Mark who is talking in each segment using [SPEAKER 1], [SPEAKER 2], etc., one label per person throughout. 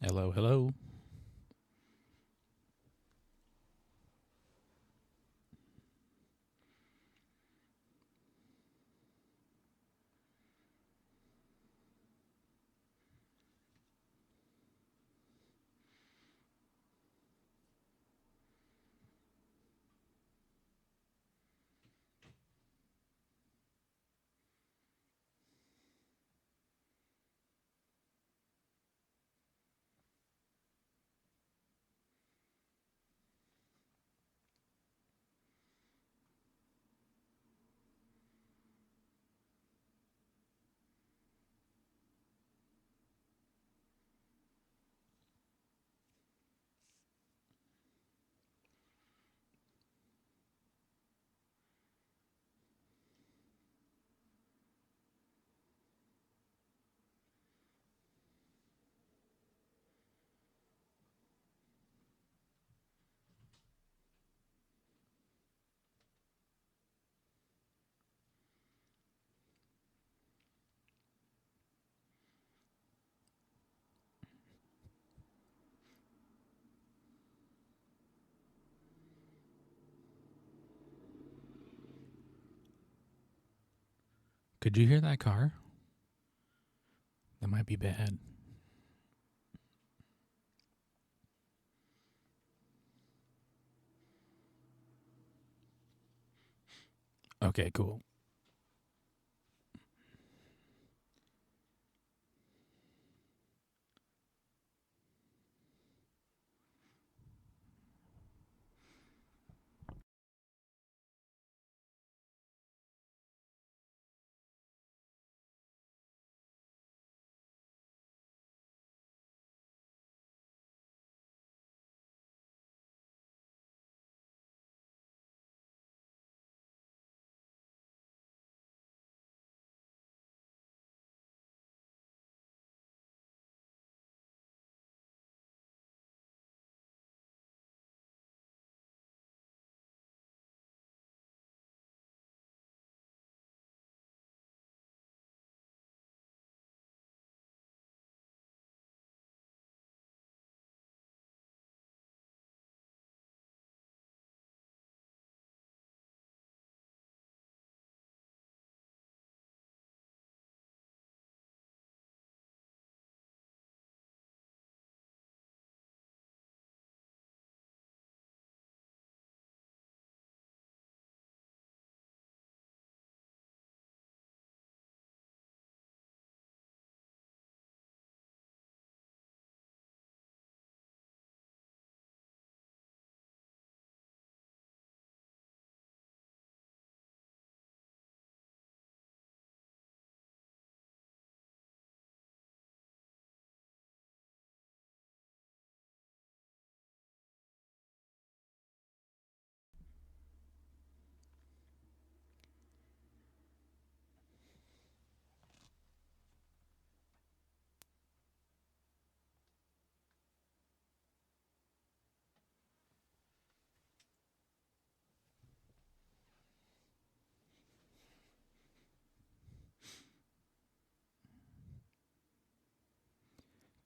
[SPEAKER 1] Hello, hello. Could you hear that car? That might be bad. Okay, cool.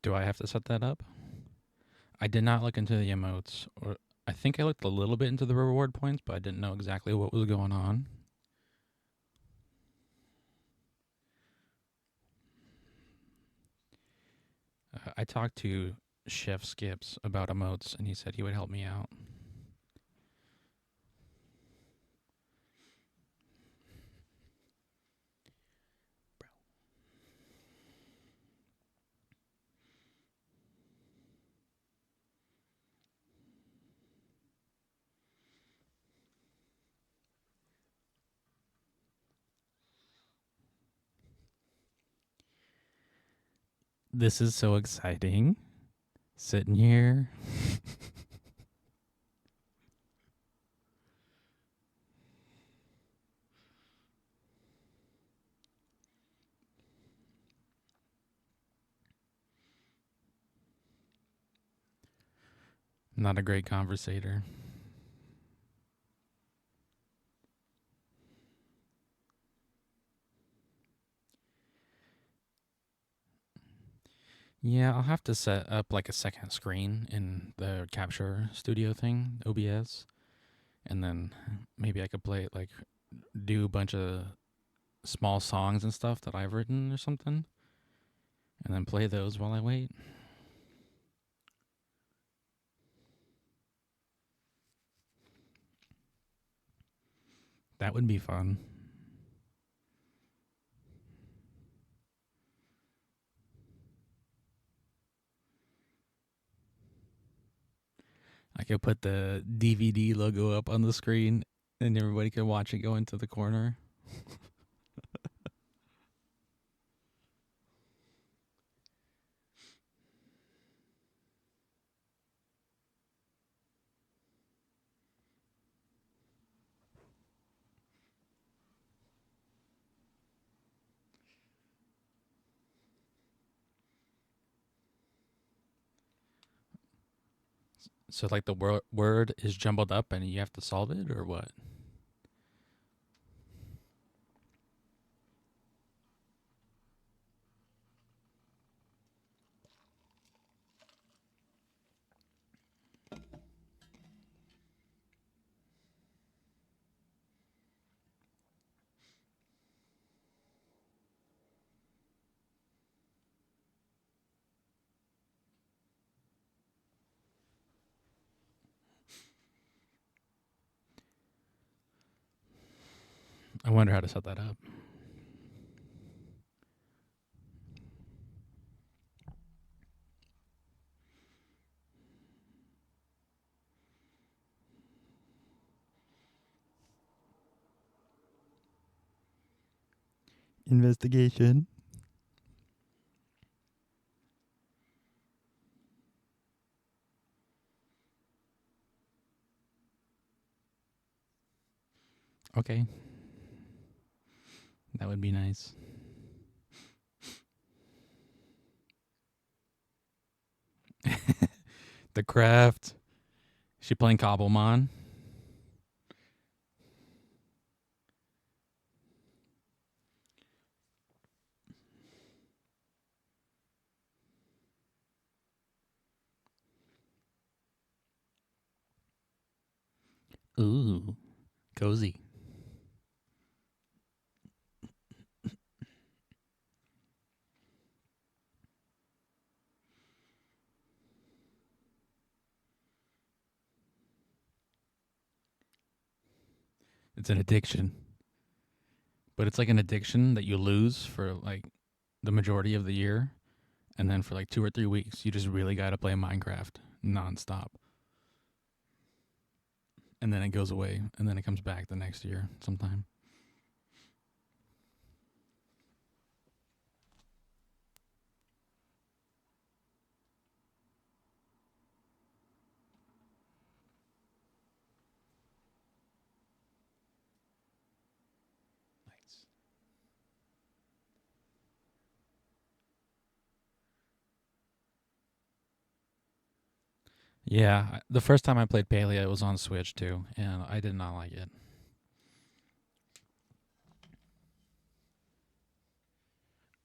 [SPEAKER 1] Do I have to set that up? I did not look into the emotes, or I think I looked a little bit into the reward points, but I didn't know exactly what was going on. I talked to Chef Skips about emotes, and he said he would help me out. This is so exciting. Sitting here. Not a great conversator. Yeah, I'll have to set up like a second screen in the capture studio thing, OBS, and then maybe I could play like do a bunch of small songs and stuff that I've written or something, and then play those while I wait. That would be fun. I could put the DVD logo up on the screen and everybody could watch it go into the corner. So like the word is jumbled up and you have to solve it or what? I wonder how to set that up. Investigation. Okay. That would be nice. The craft. She playing Cobblemon. Ooh, cozy. It's an addiction. But it's like an addiction that you lose for like the majority of the year. And then for like 2 or 3 weeks, you just really got to play Minecraft nonstop. And then it goes away. And then it comes back the next year sometime. Nice. Yeah, the first time I played Paleo, it was on Switch too, and I did not like it.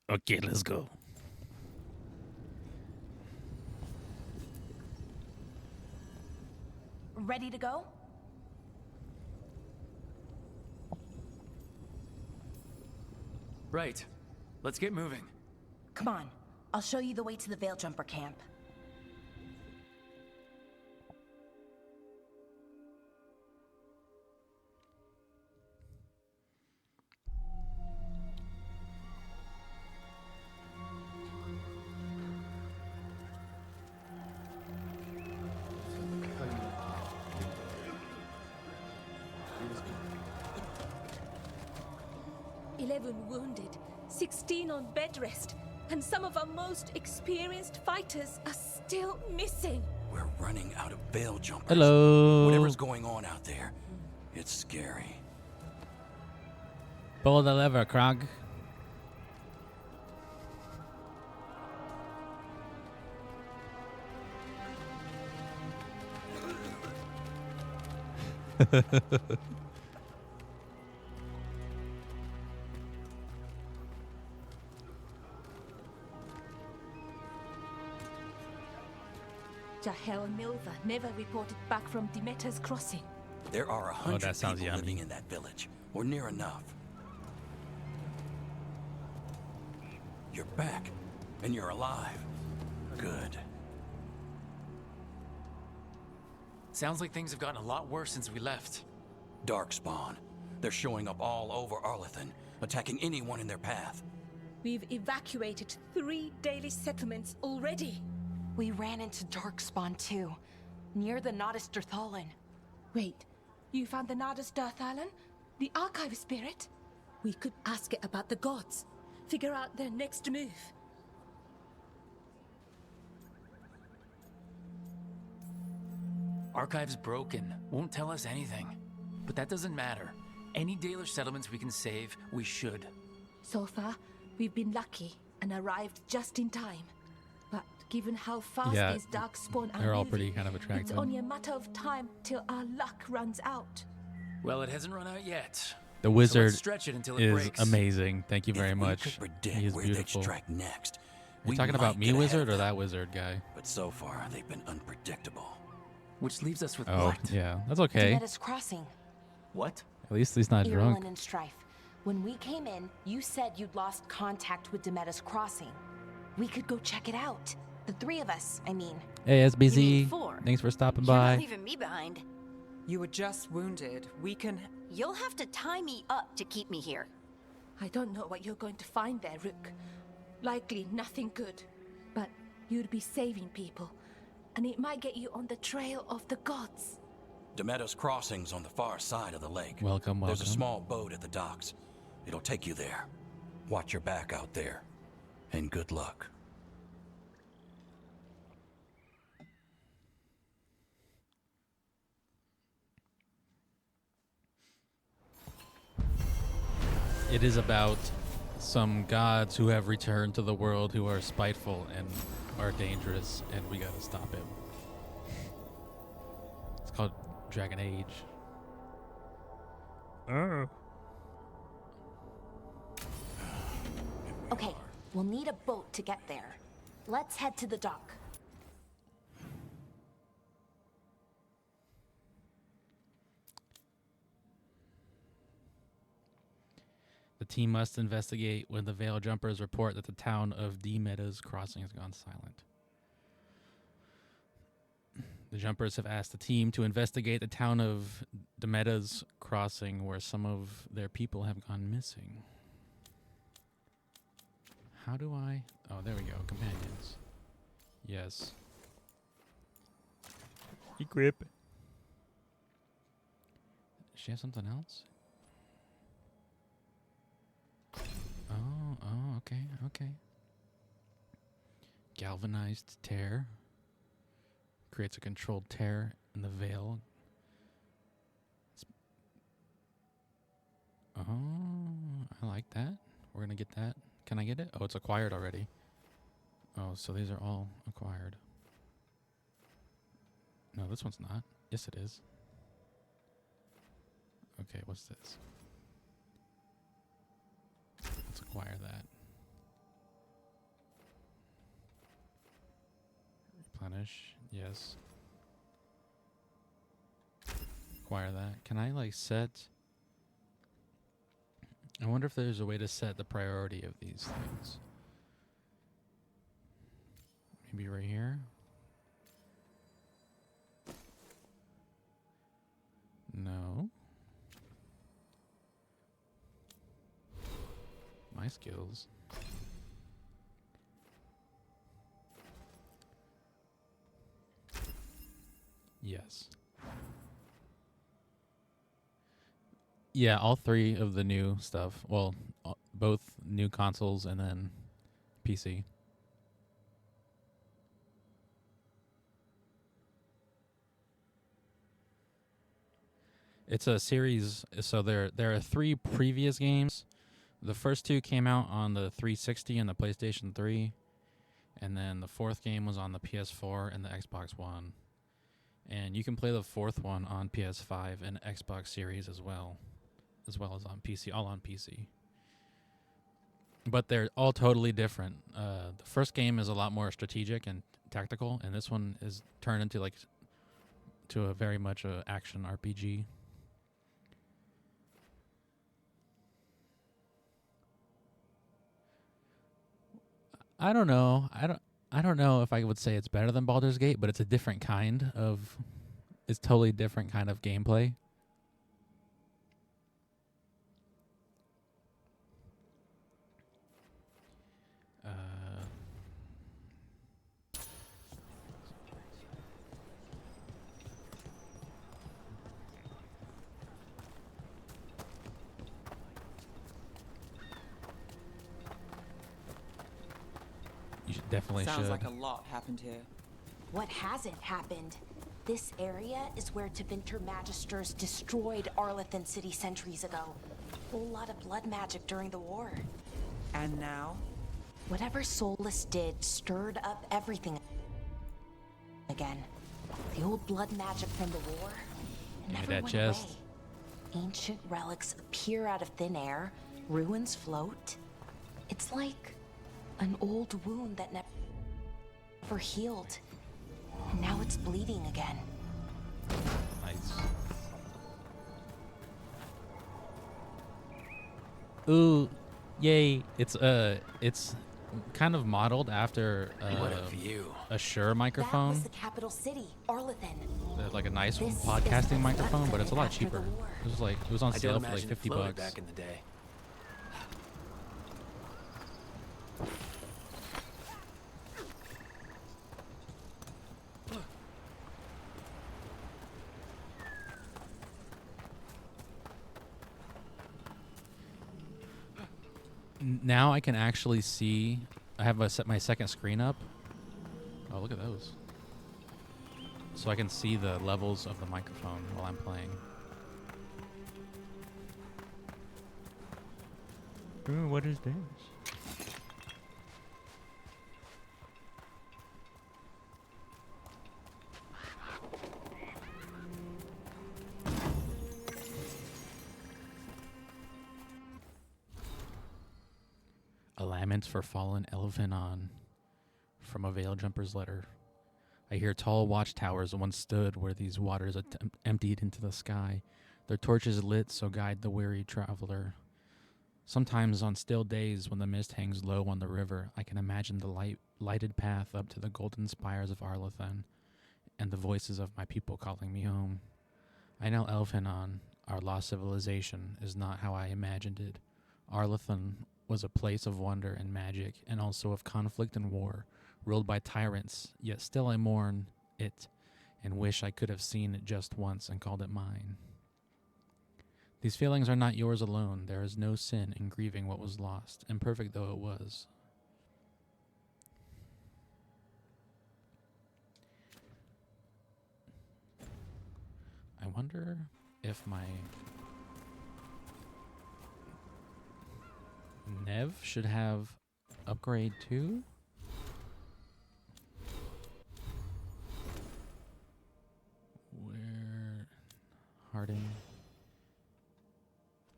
[SPEAKER 1] Okay, let's go.
[SPEAKER 2] Ready to go?
[SPEAKER 3] Right. Let's get moving.
[SPEAKER 2] Come on. I'll show you the way to the Veil Jumper camp.
[SPEAKER 4] Wounded, 16 on bed rest, and some of our most experienced fighters are still missing.
[SPEAKER 5] We're running out of Veil Jumpers.
[SPEAKER 1] Hello.
[SPEAKER 5] Whatever's going on out there, it's scary.
[SPEAKER 1] Pull the lever, Krog.
[SPEAKER 4] Jahel and Milva never reported back from Demeter's crossing.
[SPEAKER 5] There are 100
[SPEAKER 1] that sounds
[SPEAKER 5] people
[SPEAKER 1] yummy.
[SPEAKER 5] living in that village, or near enough. You're back, and you're alive. Good.
[SPEAKER 3] Sounds like things have gotten a lot worse since we left.
[SPEAKER 5] Darkspawn. They're showing up all over Arlethan, attacking anyone in their path.
[SPEAKER 4] We've evacuated 3 daily settlements already.
[SPEAKER 2] We ran into Darkspawn too, near the Nodus Dirthalin.
[SPEAKER 4] Wait, you found the Nardus Dirthalin? The archive spirit? We could ask it about the gods. Figure out their next move.
[SPEAKER 3] Archive's broken. Won't tell us anything. But that doesn't matter. Any Dalish settlements we can save, we should.
[SPEAKER 4] So far, we've been lucky and arrived just in time. But given how fast
[SPEAKER 1] Yeah,
[SPEAKER 4] these darkspawn are
[SPEAKER 1] they're all
[SPEAKER 4] moving,
[SPEAKER 1] pretty kind of
[SPEAKER 4] it's
[SPEAKER 1] attractive.
[SPEAKER 4] only a matter of time till our luck runs out.
[SPEAKER 3] Well, it hasn't run out yet.
[SPEAKER 1] The
[SPEAKER 3] So
[SPEAKER 1] wizard
[SPEAKER 3] let's stretch it until it
[SPEAKER 1] is
[SPEAKER 3] breaks.
[SPEAKER 1] amazing. Thank you very
[SPEAKER 5] If
[SPEAKER 1] much.
[SPEAKER 5] we could predict
[SPEAKER 1] He is
[SPEAKER 5] where
[SPEAKER 1] beautiful.
[SPEAKER 5] they'd strike next,
[SPEAKER 1] You
[SPEAKER 5] we
[SPEAKER 1] talking about
[SPEAKER 5] might
[SPEAKER 1] me,
[SPEAKER 5] get ahead
[SPEAKER 1] wizard,
[SPEAKER 5] of
[SPEAKER 1] or
[SPEAKER 5] them.
[SPEAKER 1] that wizard guy?
[SPEAKER 5] But so far, they've been unpredictable.
[SPEAKER 3] Which leaves us with
[SPEAKER 1] Oh,
[SPEAKER 3] what?
[SPEAKER 1] yeah, that's okay.
[SPEAKER 2] Demeter's Crossing.
[SPEAKER 3] What?
[SPEAKER 1] At least he's not drunk.
[SPEAKER 2] Irlin and Strife. When we came in, you said you'd lost contact with Demeter's Crossing. We could go check it out. The 3 of us, I mean.
[SPEAKER 1] Hey,
[SPEAKER 6] You
[SPEAKER 1] SBZ.
[SPEAKER 6] mean 4?
[SPEAKER 1] Thanks for stopping
[SPEAKER 6] You're
[SPEAKER 1] by.
[SPEAKER 6] not leaving me behind.
[SPEAKER 7] You were just wounded. We can...
[SPEAKER 6] You'll have to tie me up to keep me here.
[SPEAKER 4] I don't know what you're going to find there, Rook. Likely nothing good. But you'd be saving people. And it might get you on the trail of the gods.
[SPEAKER 5] Demeter's Crossing's on the far side of the lake.
[SPEAKER 1] Welcome,
[SPEAKER 5] There's a
[SPEAKER 1] welcome.
[SPEAKER 5] small boat at the docks. It'll take you there. Watch your back out there. And good luck.
[SPEAKER 1] It is about some gods who have returned to the world who are spiteful and are dangerous, and we gotta stop him. It's called Dragon Age. Oh.
[SPEAKER 2] Okay, we'll need a boat to get there. Let's head to the dock.
[SPEAKER 1] The team must investigate when the Veil Jumpers report that the town of Demeter's Crossing has gone silent. The Jumpers have asked the team to investigate the town of Demeter's Crossing, where some of their people have gone missing. How do I... Oh, there we go. Companions. Yes. Equip. Does she have something else? Oh, okay. Galvanized tear. Creates a controlled tear in the veil. Oh, I like that. We're gonna get that. Can I get it? Oh, it's acquired already. Oh, so these are all acquired. No, this one's not. Yes, it is. Okay, what's this? Let's acquire that. Replenish. Yes. Acquire that. Can I like set... I wonder if there's a way to set the priority of these things. Maybe right here? No. My skills. Yes. Yeah, all 3 of the new stuff. Well, both new consoles and then PC. It's a series, so there are 3 previous games. The first 2 came out on the 360 and the PlayStation 3, and then the 4th game was on the PS4 and the Xbox One. And you can play the 4th one on PS5 and Xbox Series as well as on PC, all on PC. But they're all totally different. The first game is a lot more strategic and tactical, and this one is turned into like to a very much a action RPG. I don't know. I don't know if I would say it's better than Baldur's Gate, but it's a different kind of. It's totally different kind of gameplay. You should definitely
[SPEAKER 7] Sounds
[SPEAKER 1] should.
[SPEAKER 7] like a lot happened here.
[SPEAKER 2] What hasn't happened? This area is where Tevinter Magisters destroyed Arlathan City centuries ago. Whole lot of blood magic during the war.
[SPEAKER 7] And now?
[SPEAKER 2] Whatever Soulless did stirred up everything again. The old blood magic from the war
[SPEAKER 1] Give me
[SPEAKER 2] never
[SPEAKER 1] that
[SPEAKER 2] went
[SPEAKER 1] chest.
[SPEAKER 2] away. Ancient relics appear out of thin air. Ruins float. It's like an old wound that never healed. And now it's bleeding again.
[SPEAKER 1] Nice. Ooh, yay! It's kind of modeled after
[SPEAKER 3] What a view.
[SPEAKER 1] a Shure
[SPEAKER 2] That
[SPEAKER 1] microphone.
[SPEAKER 2] was the capital city, Arlathan.
[SPEAKER 1] Like a nice
[SPEAKER 2] This is
[SPEAKER 1] podcasting
[SPEAKER 2] the
[SPEAKER 1] microphone, but
[SPEAKER 2] Arlathan
[SPEAKER 1] it's a lot
[SPEAKER 2] after the
[SPEAKER 1] cheaper.
[SPEAKER 2] war.
[SPEAKER 1] It was on
[SPEAKER 3] I
[SPEAKER 1] sale
[SPEAKER 3] don't
[SPEAKER 1] for like
[SPEAKER 3] imagine it
[SPEAKER 1] 50
[SPEAKER 3] floated
[SPEAKER 1] bucks.
[SPEAKER 3] back in the day.
[SPEAKER 1] Now I can actually see. I have set my second screen up. Oh, look at those. So I can see the levels of the microphone while I'm playing. Ooh, what is this? A lament for fallen Elvenon from a veil jumper's letter. I hear tall watchtowers once stood where these waters emptied into the sky, their torches lit so guide the weary traveler. Sometimes on still days when the mist hangs low on the river, I can imagine the lighted path up to the golden spires of Arlathan and the voices of my people calling me home. I know Elvenon, our lost civilization, is not how I imagined it. Arlathan was a place of wonder and magic, and also of conflict and war, ruled by tyrants, yet still I mourn it, and wish I could have seen it just once and called it mine. These feelings are not yours alone. There is no sin in grieving what was lost, imperfect though it was. I wonder if my Nev should have upgrade 2? Where? Harding.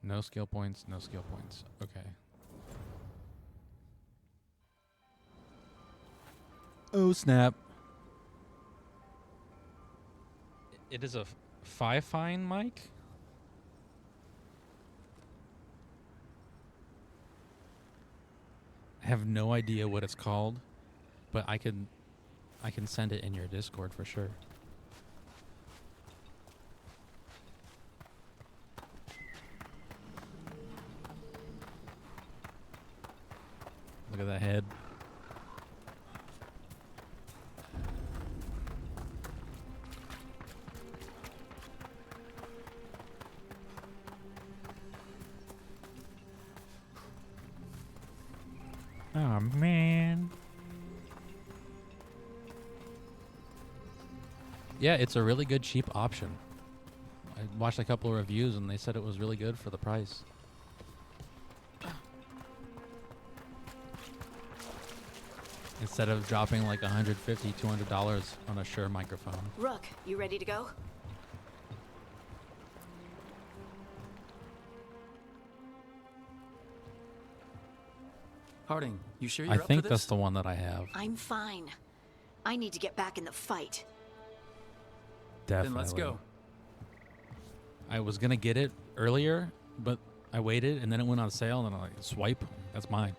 [SPEAKER 1] No skill points, no skill points. Okay. Oh, snap. It is a 5-fine mic? I have no idea what it's called, but I can send it in your Discord for sure. Look at that head. Oh man. Yeah, it's a really good cheap option. I watched a couple of reviews and they said it was really good for the price. Instead of dropping like $150, $200 on a Shure microphone.
[SPEAKER 6] Rook, you ready to go?
[SPEAKER 3] Harding, you sure you're
[SPEAKER 1] I
[SPEAKER 3] up
[SPEAKER 1] think
[SPEAKER 3] for
[SPEAKER 1] that's
[SPEAKER 3] this?
[SPEAKER 1] the one that I have.
[SPEAKER 6] I'm fine. I need to get back in the fight.
[SPEAKER 1] Definitely.
[SPEAKER 3] Then let's go.
[SPEAKER 1] I was gonna get it earlier, but I waited, and then it went on sale, and I'm like, swipe. That's mine.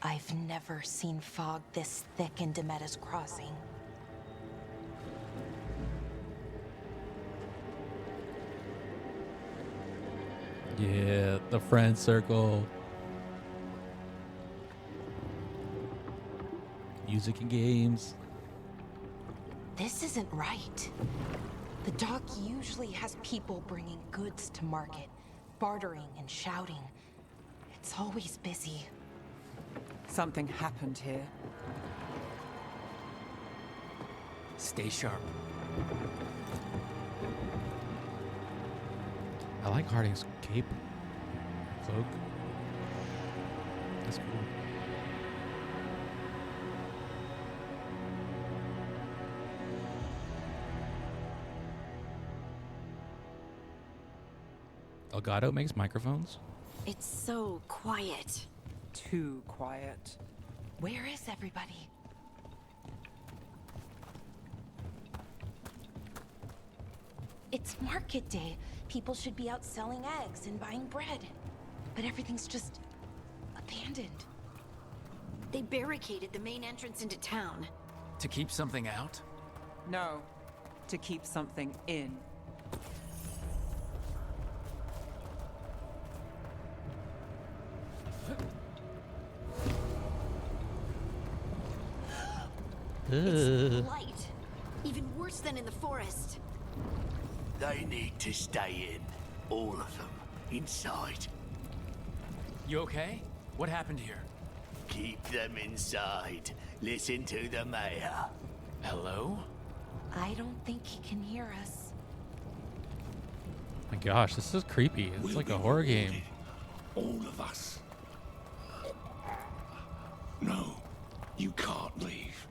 [SPEAKER 2] I've never seen fog this thick in Demetta's Crossing.
[SPEAKER 1] Yeah, the friend circle. Music and games.
[SPEAKER 2] This isn't right. The dock usually has people bringing goods to market, bartering and shouting. It's always busy.
[SPEAKER 7] Something happened here.
[SPEAKER 3] Stay sharp.
[SPEAKER 1] I like Harding's cape. Cloak. That's cool. Elgato makes microphones?
[SPEAKER 6] It's so quiet.
[SPEAKER 7] Too quiet.
[SPEAKER 2] Where is everybody? It's market day. People should be out selling eggs and buying bread. But everything's just abandoned.
[SPEAKER 6] They barricaded the main entrance into town.
[SPEAKER 3] To keep something out?
[SPEAKER 7] No, to keep something in.
[SPEAKER 6] It's light. Even worse than in the forest.
[SPEAKER 8] They need to stay in. All of them. Inside.
[SPEAKER 3] You okay? What happened here?
[SPEAKER 8] Keep them inside. Listen to the mayor.
[SPEAKER 3] Hello?
[SPEAKER 2] I don't think he can hear us.
[SPEAKER 1] My gosh, this is creepy. It's like a horror game.
[SPEAKER 9] All of us. No, you can't leave.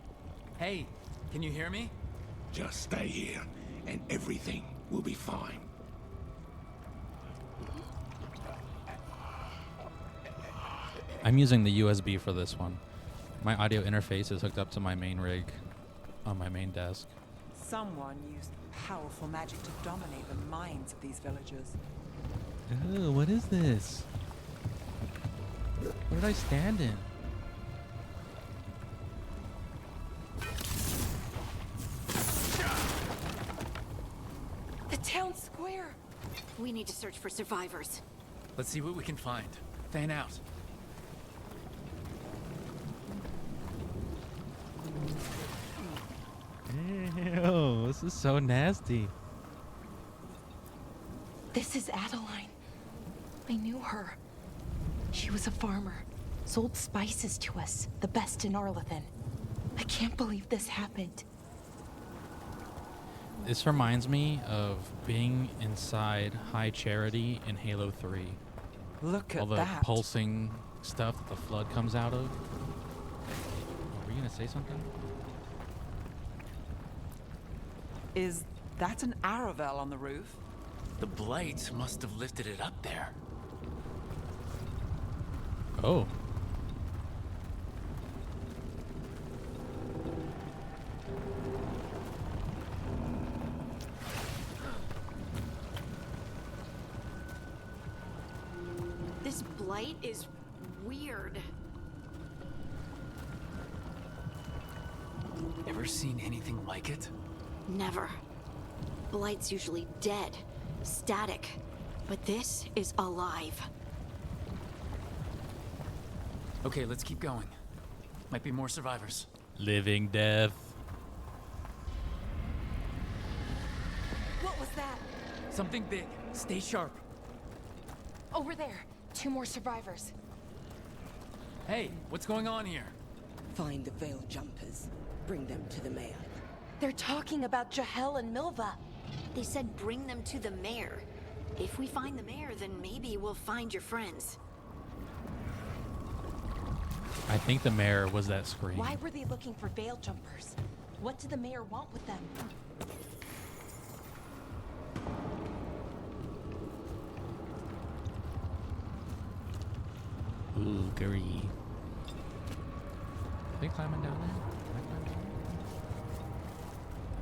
[SPEAKER 3] Hey, can you hear me?
[SPEAKER 9] Just stay here, and everything will be fine.
[SPEAKER 1] I'm using the USB for this one. My audio interface is hooked up to my main rig on my main desk.
[SPEAKER 7] Someone used powerful magic to dominate the minds of these villagers.
[SPEAKER 1] Oh, what is this? What did I stand in?
[SPEAKER 2] The town square!
[SPEAKER 6] We need to search for survivors.
[SPEAKER 3] Let's see what we can find. Fan out.
[SPEAKER 1] Ew, this is so nasty.
[SPEAKER 2] This is Adeline. I knew her. She was a farmer. Sold spices to us, the best in Arlethan. I can't believe this happened.
[SPEAKER 1] This reminds me of being inside High Charity in Halo 3.
[SPEAKER 7] Look
[SPEAKER 1] All
[SPEAKER 7] at
[SPEAKER 1] the
[SPEAKER 7] that.
[SPEAKER 1] pulsing stuff that the flood comes out of. Were you gonna say something?
[SPEAKER 7] Is that an Aravel on the roof?
[SPEAKER 3] The blights must have lifted it up there.
[SPEAKER 1] Oh.
[SPEAKER 6] This blight is weird.
[SPEAKER 3] Ever seen anything like it?
[SPEAKER 6] Never. Blight's usually dead, static, but this is alive.
[SPEAKER 3] Okay, let's keep going. Might be more survivors.
[SPEAKER 1] Living death.
[SPEAKER 2] What was that?
[SPEAKER 3] Something big. Stay sharp.
[SPEAKER 2] Over there. 2 more survivors.
[SPEAKER 3] Hey, what's going on here?
[SPEAKER 10] Find the veil jumpers. Bring them to the mayor.
[SPEAKER 2] They're talking about Jahel and Milva.
[SPEAKER 6] They said bring them to the mayor. If we find the mayor, then maybe we'll find your friends.
[SPEAKER 1] I think the mayor was that scream.
[SPEAKER 2] Why were they looking for veil jumpers? What did the mayor want with them?
[SPEAKER 1] Ooh, Gary. Are they climbing down there? Can I climb down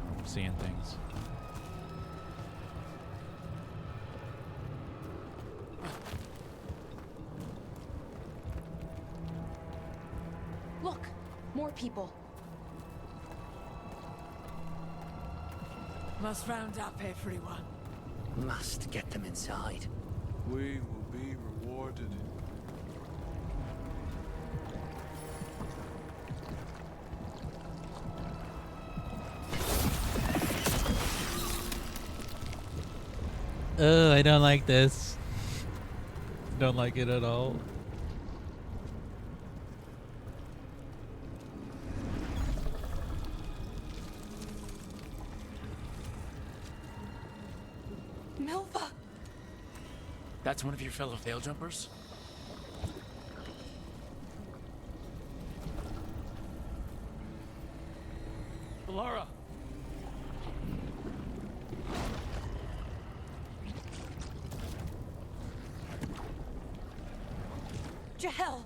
[SPEAKER 1] there? I'm seeing things.
[SPEAKER 2] Look, more people.
[SPEAKER 7] Must round up everyone.
[SPEAKER 8] Must get them inside.
[SPEAKER 11] We will be rewarded.
[SPEAKER 1] I don't like this. Don't like it at all.
[SPEAKER 2] Milva!
[SPEAKER 3] That's one of your fellow Veil Jumpers? Laura!
[SPEAKER 2] Jahel!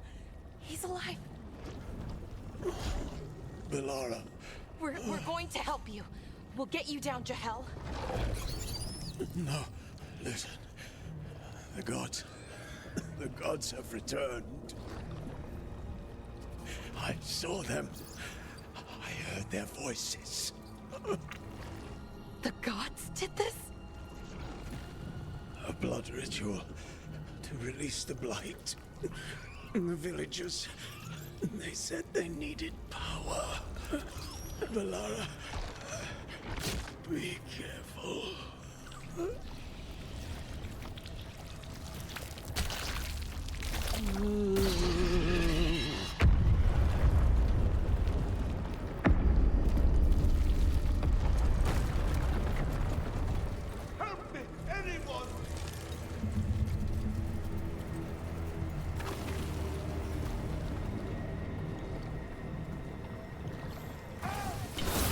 [SPEAKER 2] He's alive.
[SPEAKER 9] Velara.
[SPEAKER 2] We're going to help you. We'll get you down, Jahel.
[SPEAKER 9] No, listen. The gods have returned. I saw them. I heard their voices.
[SPEAKER 2] The gods did this?
[SPEAKER 9] A blood ritual to release the blight. The villagers, they said they needed power. Velara, be careful.
[SPEAKER 11] Help me, anyone!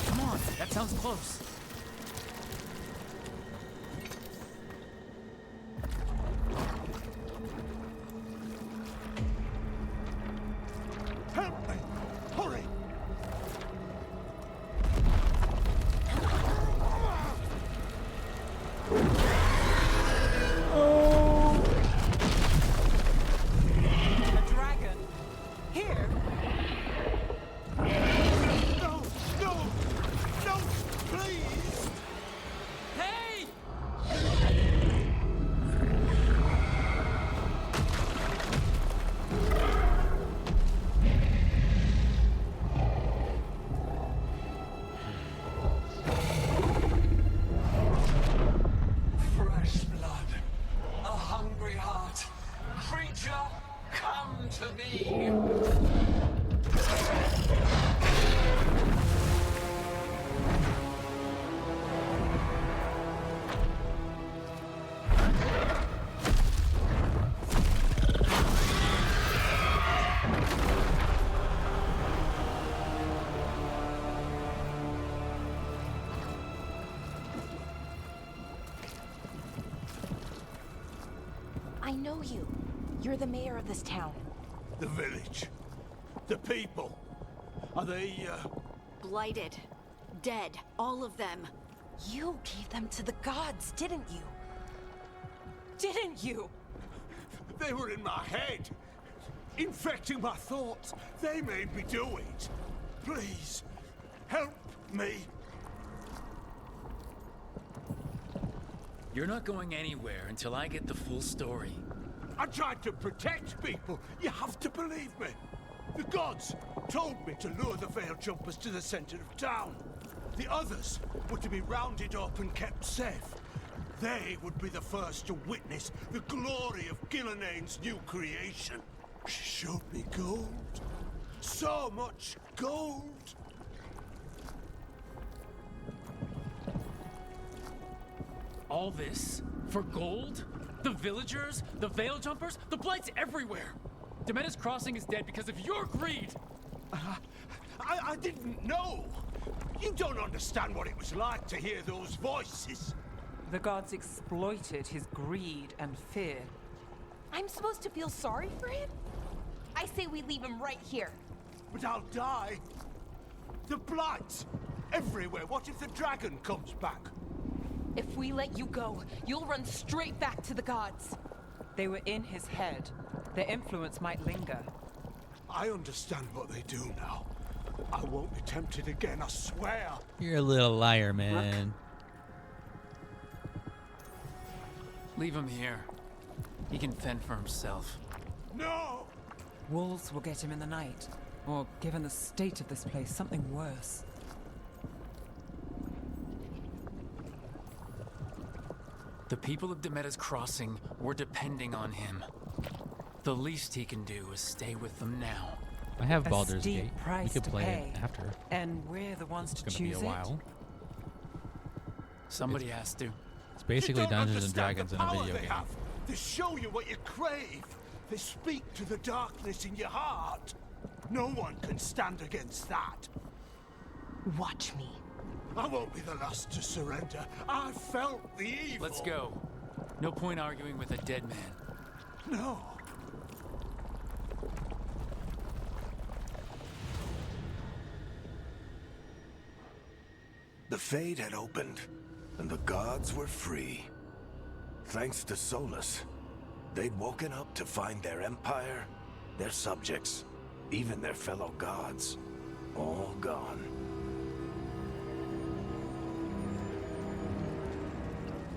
[SPEAKER 3] Come on, that sounds close.
[SPEAKER 11] Help me! Hurry!
[SPEAKER 7] A dragon? Here?
[SPEAKER 11] No! No! No! Please!
[SPEAKER 3] Hey!
[SPEAKER 9] Fresh blood, a hungry heart. Creature, come to me.
[SPEAKER 2] I know you. You're the mayor of this town.
[SPEAKER 11] The village. The people. Are they,
[SPEAKER 6] Blighted. Dead. All of them.
[SPEAKER 2] You gave them to the gods, didn't you? Didn't you?
[SPEAKER 11] They were in my head. Infecting my thoughts. They made me do it. Please, help me.
[SPEAKER 3] You're not going anywhere until I get the full story.
[SPEAKER 11] I tried to protect people. You have to believe me. The gods told me to lure the Veil Jumpers to the center of town. The others were to be rounded up and kept safe. They would be the first to witness the glory of Gilnenane's new creation. She showed me gold. So much gold.
[SPEAKER 3] All this for gold? The villagers? The Veil Jumpers? The Blight's everywhere! Demena's Crossing is dead because of your greed!
[SPEAKER 11] I didn't know. You don't understand what it was like to hear those voices.
[SPEAKER 7] The gods exploited his greed and fear.
[SPEAKER 2] I'm supposed to feel sorry for him? I say we leave him right here.
[SPEAKER 11] But I'll die. The Blight! Everywhere. What if the dragon comes back?
[SPEAKER 2] If we let you go, you'll run straight back to the gods.
[SPEAKER 7] They were in his head. Their influence might linger.
[SPEAKER 11] I understand what they do now. I won't be tempted again, I swear.
[SPEAKER 1] You're a little liar, man.
[SPEAKER 3] Leave him here. He can fend for himself.
[SPEAKER 11] No!
[SPEAKER 7] Wolves will get him in the night. Or, given the state of this place, something worse.
[SPEAKER 3] The people of Demeter's Crossing were depending on him. The least he can do is stay with them now.
[SPEAKER 1] I have
[SPEAKER 7] A
[SPEAKER 1] Baldur's
[SPEAKER 7] steep
[SPEAKER 1] Gate. We
[SPEAKER 7] price
[SPEAKER 1] could
[SPEAKER 7] to
[SPEAKER 1] play
[SPEAKER 7] pay.
[SPEAKER 1] it after.
[SPEAKER 7] And we're the ones
[SPEAKER 1] It's
[SPEAKER 7] to
[SPEAKER 1] gonna be
[SPEAKER 7] choose
[SPEAKER 1] a while.
[SPEAKER 3] Somebody has to.
[SPEAKER 1] It's basically
[SPEAKER 11] You don't
[SPEAKER 1] Dungeons and
[SPEAKER 11] understand
[SPEAKER 1] Dragons
[SPEAKER 11] the
[SPEAKER 1] in a
[SPEAKER 11] power
[SPEAKER 1] video
[SPEAKER 11] they
[SPEAKER 1] game.
[SPEAKER 11] have. They show you what you crave. They speak to the darkness in your heart. No one can stand against that.
[SPEAKER 2] Watch me.
[SPEAKER 11] I won't be the last to surrender. I felt the evil.
[SPEAKER 3] Let's go. No point arguing with a dead man.
[SPEAKER 11] No.
[SPEAKER 8] The Fade had opened, and the gods were free. Thanks to Solus, they'd woken up to find their empire, their subjects, even their fellow gods, all gone.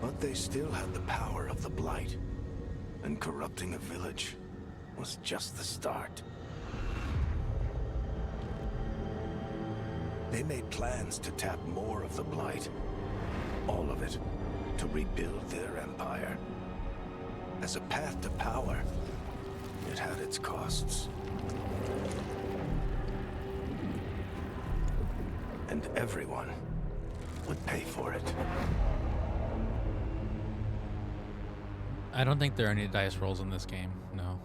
[SPEAKER 8] But they still had the power of the Blight, and corrupting a village was just the start. They made plans to tap more of the Blight. All of it, to rebuild their empire. As a path to power, it had its costs. And everyone would pay for it.
[SPEAKER 1] I don't think there are any dice rolls in this game. No.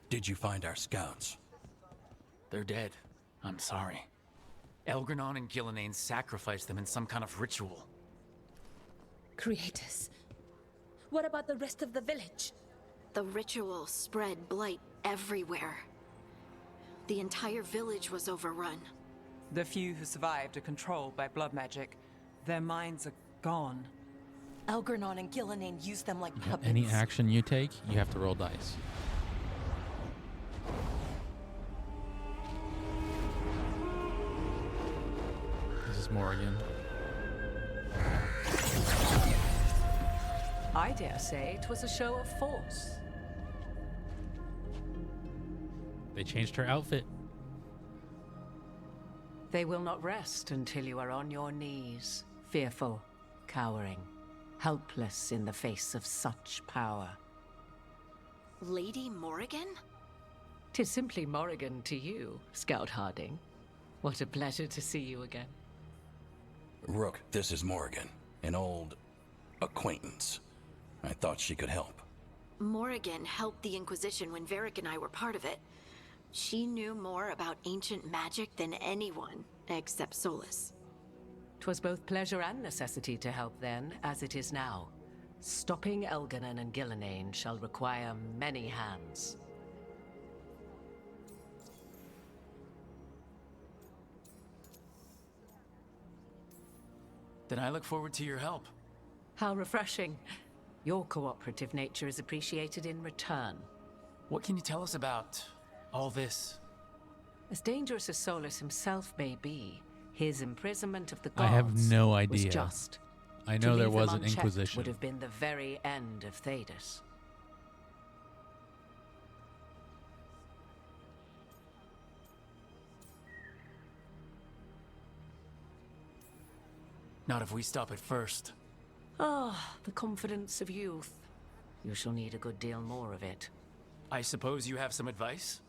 [SPEAKER 5] Did you find our scouts?
[SPEAKER 3] They're dead. I'm sorry. Elgranon and Gillenane sacrificed them in some kind of ritual.
[SPEAKER 4] Creators. What about the rest of the village?
[SPEAKER 6] The ritual spread blight everywhere. The entire village was overrun.
[SPEAKER 7] The few who survived are controlled by blood magic. Their minds are gone.
[SPEAKER 2] Elgranon and Gillenane use them like puppets.
[SPEAKER 1] Any action you take, you have to roll dice. This is Morrigan.
[SPEAKER 12] I dare say it was a show of force.
[SPEAKER 1] They changed her outfit.
[SPEAKER 12] They will not rest until you are on your knees, fearful, cowering, helpless in the face of such power.
[SPEAKER 6] Lady Morrigan?
[SPEAKER 12] 'Tis simply Morrigan to you, Scout Harding. What a pleasure to see you again.
[SPEAKER 5] Rook, this is Morrigan, an old acquaintance. I thought she could help.
[SPEAKER 6] Morrigan helped the Inquisition when Varric and I were part of it. She knew more about ancient magic than anyone, except Solus.
[SPEAKER 12] 'Twas both pleasure and necessity to help then, as it is now. Stopping Elganon and Gillenane shall require many hands.
[SPEAKER 3] Then I look forward to your help.
[SPEAKER 12] How refreshing. Your cooperative nature is appreciated in return.
[SPEAKER 3] What can you tell us about all this?
[SPEAKER 12] As dangerous as Solus himself may be, his imprisonment of the
[SPEAKER 1] I
[SPEAKER 12] gods
[SPEAKER 1] have no
[SPEAKER 12] was
[SPEAKER 1] idea.
[SPEAKER 12] just.
[SPEAKER 1] I
[SPEAKER 12] To
[SPEAKER 1] know there
[SPEAKER 12] leave
[SPEAKER 1] was
[SPEAKER 12] them
[SPEAKER 1] an
[SPEAKER 12] unchecked
[SPEAKER 1] Inquisition.
[SPEAKER 12] would have been the very end of Thedas.
[SPEAKER 3] Not if we stop it first.
[SPEAKER 12] Ah, the confidence of youth. You shall need a good deal more of it.
[SPEAKER 3] I suppose you have some advice?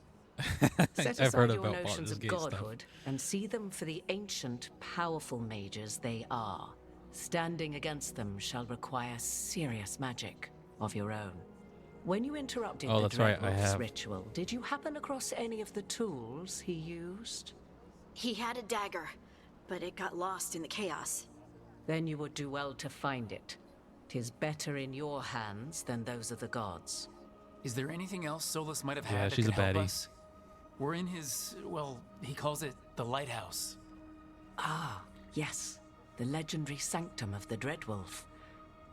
[SPEAKER 12] Set
[SPEAKER 1] I've heard
[SPEAKER 12] aside your
[SPEAKER 1] about
[SPEAKER 12] notions
[SPEAKER 1] Baldur's
[SPEAKER 12] of
[SPEAKER 1] Gate stuff.
[SPEAKER 12] godhood and see them for the ancient, powerful mages they are. Standing against them shall require serious magic of your own. When you interrupted
[SPEAKER 1] Oh,
[SPEAKER 12] the
[SPEAKER 1] that's right, I
[SPEAKER 12] Dreadwolf's
[SPEAKER 1] have.
[SPEAKER 12] ritual, did you happen across any of the tools he used?
[SPEAKER 6] He had a dagger, but it got lost in the chaos.
[SPEAKER 12] Then you would do well to find it. 'Tis better in your hands than those of the gods.
[SPEAKER 3] Is there anything else Solus might have
[SPEAKER 1] Yeah,
[SPEAKER 3] had that
[SPEAKER 1] she's
[SPEAKER 3] could
[SPEAKER 1] a
[SPEAKER 3] help
[SPEAKER 1] baddie.
[SPEAKER 3] us? We're in his, well, he calls it the lighthouse.
[SPEAKER 12] Ah, yes, the legendary sanctum of the Dreadwolf.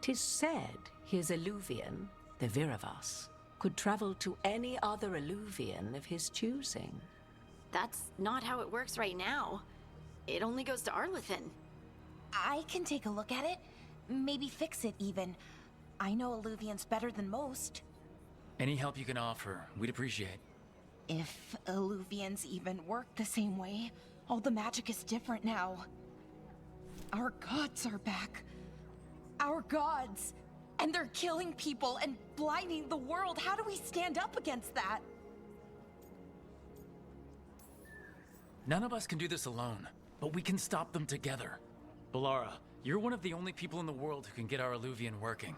[SPEAKER 12] 'Tis said his Illuvian, the Viravas, could travel to any other Illuvian of his choosing.
[SPEAKER 6] That's not how it works right now. It only goes to Arlethan.
[SPEAKER 2] I can take a look at it. Maybe fix it even. I know Illuvians better than most.
[SPEAKER 3] Any help you can offer, we'd appreciate.
[SPEAKER 2] If Illuvians even work the same way, all the magic is different now. Our gods are back. Our gods! And they're killing people and blinding the world. How do we stand up against that?
[SPEAKER 3] None of us can do this alone, but we can stop them together. Balara, you're one of the only people in the world who can get our Illuvian working.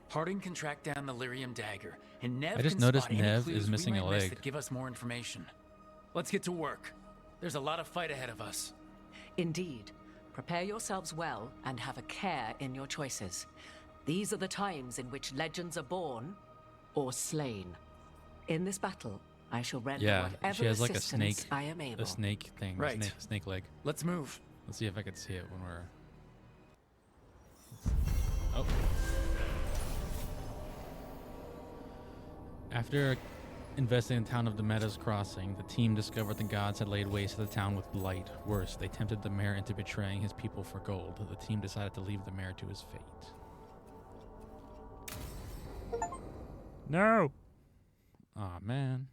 [SPEAKER 3] Harding can track down the Lyrium dagger, and Nev
[SPEAKER 1] I just
[SPEAKER 3] can
[SPEAKER 1] noticed
[SPEAKER 3] spot any
[SPEAKER 1] Nev
[SPEAKER 3] clues
[SPEAKER 1] is
[SPEAKER 3] we
[SPEAKER 1] missing
[SPEAKER 3] might
[SPEAKER 1] a
[SPEAKER 3] miss
[SPEAKER 1] leg.
[SPEAKER 3] that give us more information. Let's get to work. There's a lot of fight ahead of us.
[SPEAKER 12] Indeed. Prepare yourselves well and have a care in your choices. These are the times in which legends are born or slain. In this battle, I shall render
[SPEAKER 1] Yeah,
[SPEAKER 12] whatever
[SPEAKER 1] she has like a
[SPEAKER 12] assistance
[SPEAKER 1] snake,
[SPEAKER 12] I am able.
[SPEAKER 1] a snake thing,
[SPEAKER 3] Right.
[SPEAKER 1] snake leg.
[SPEAKER 3] Let's move.
[SPEAKER 1] Let's see if I can see it when we're. Oh. After investing in the town of Demeter's Crossing, the team discovered the gods had laid waste to the town with blight. Worse, they tempted the mayor into betraying his people for gold. The team decided to leave the mayor to his fate. No! Aw, man.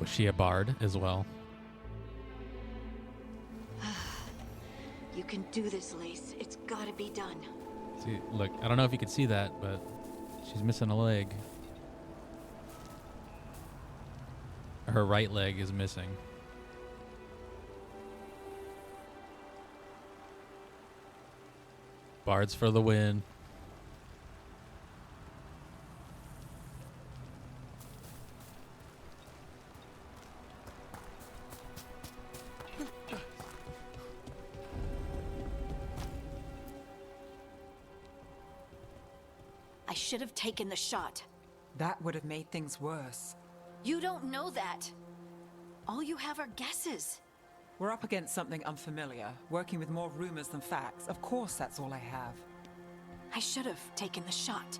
[SPEAKER 1] Was she a bard as well?
[SPEAKER 6] You can do this, Lace. It's gotta be done.
[SPEAKER 1] See, look, I don't know if you could see that, but she's missing a leg. Her right leg is missing. Bards for the win.
[SPEAKER 6] I should have taken the shot.
[SPEAKER 7] That would have made things worse.
[SPEAKER 6] You don't know that. All you have are guesses.
[SPEAKER 7] We're up against something unfamiliar, working with more rumors than facts. Of course, that's all I have.
[SPEAKER 6] I should have taken the shot.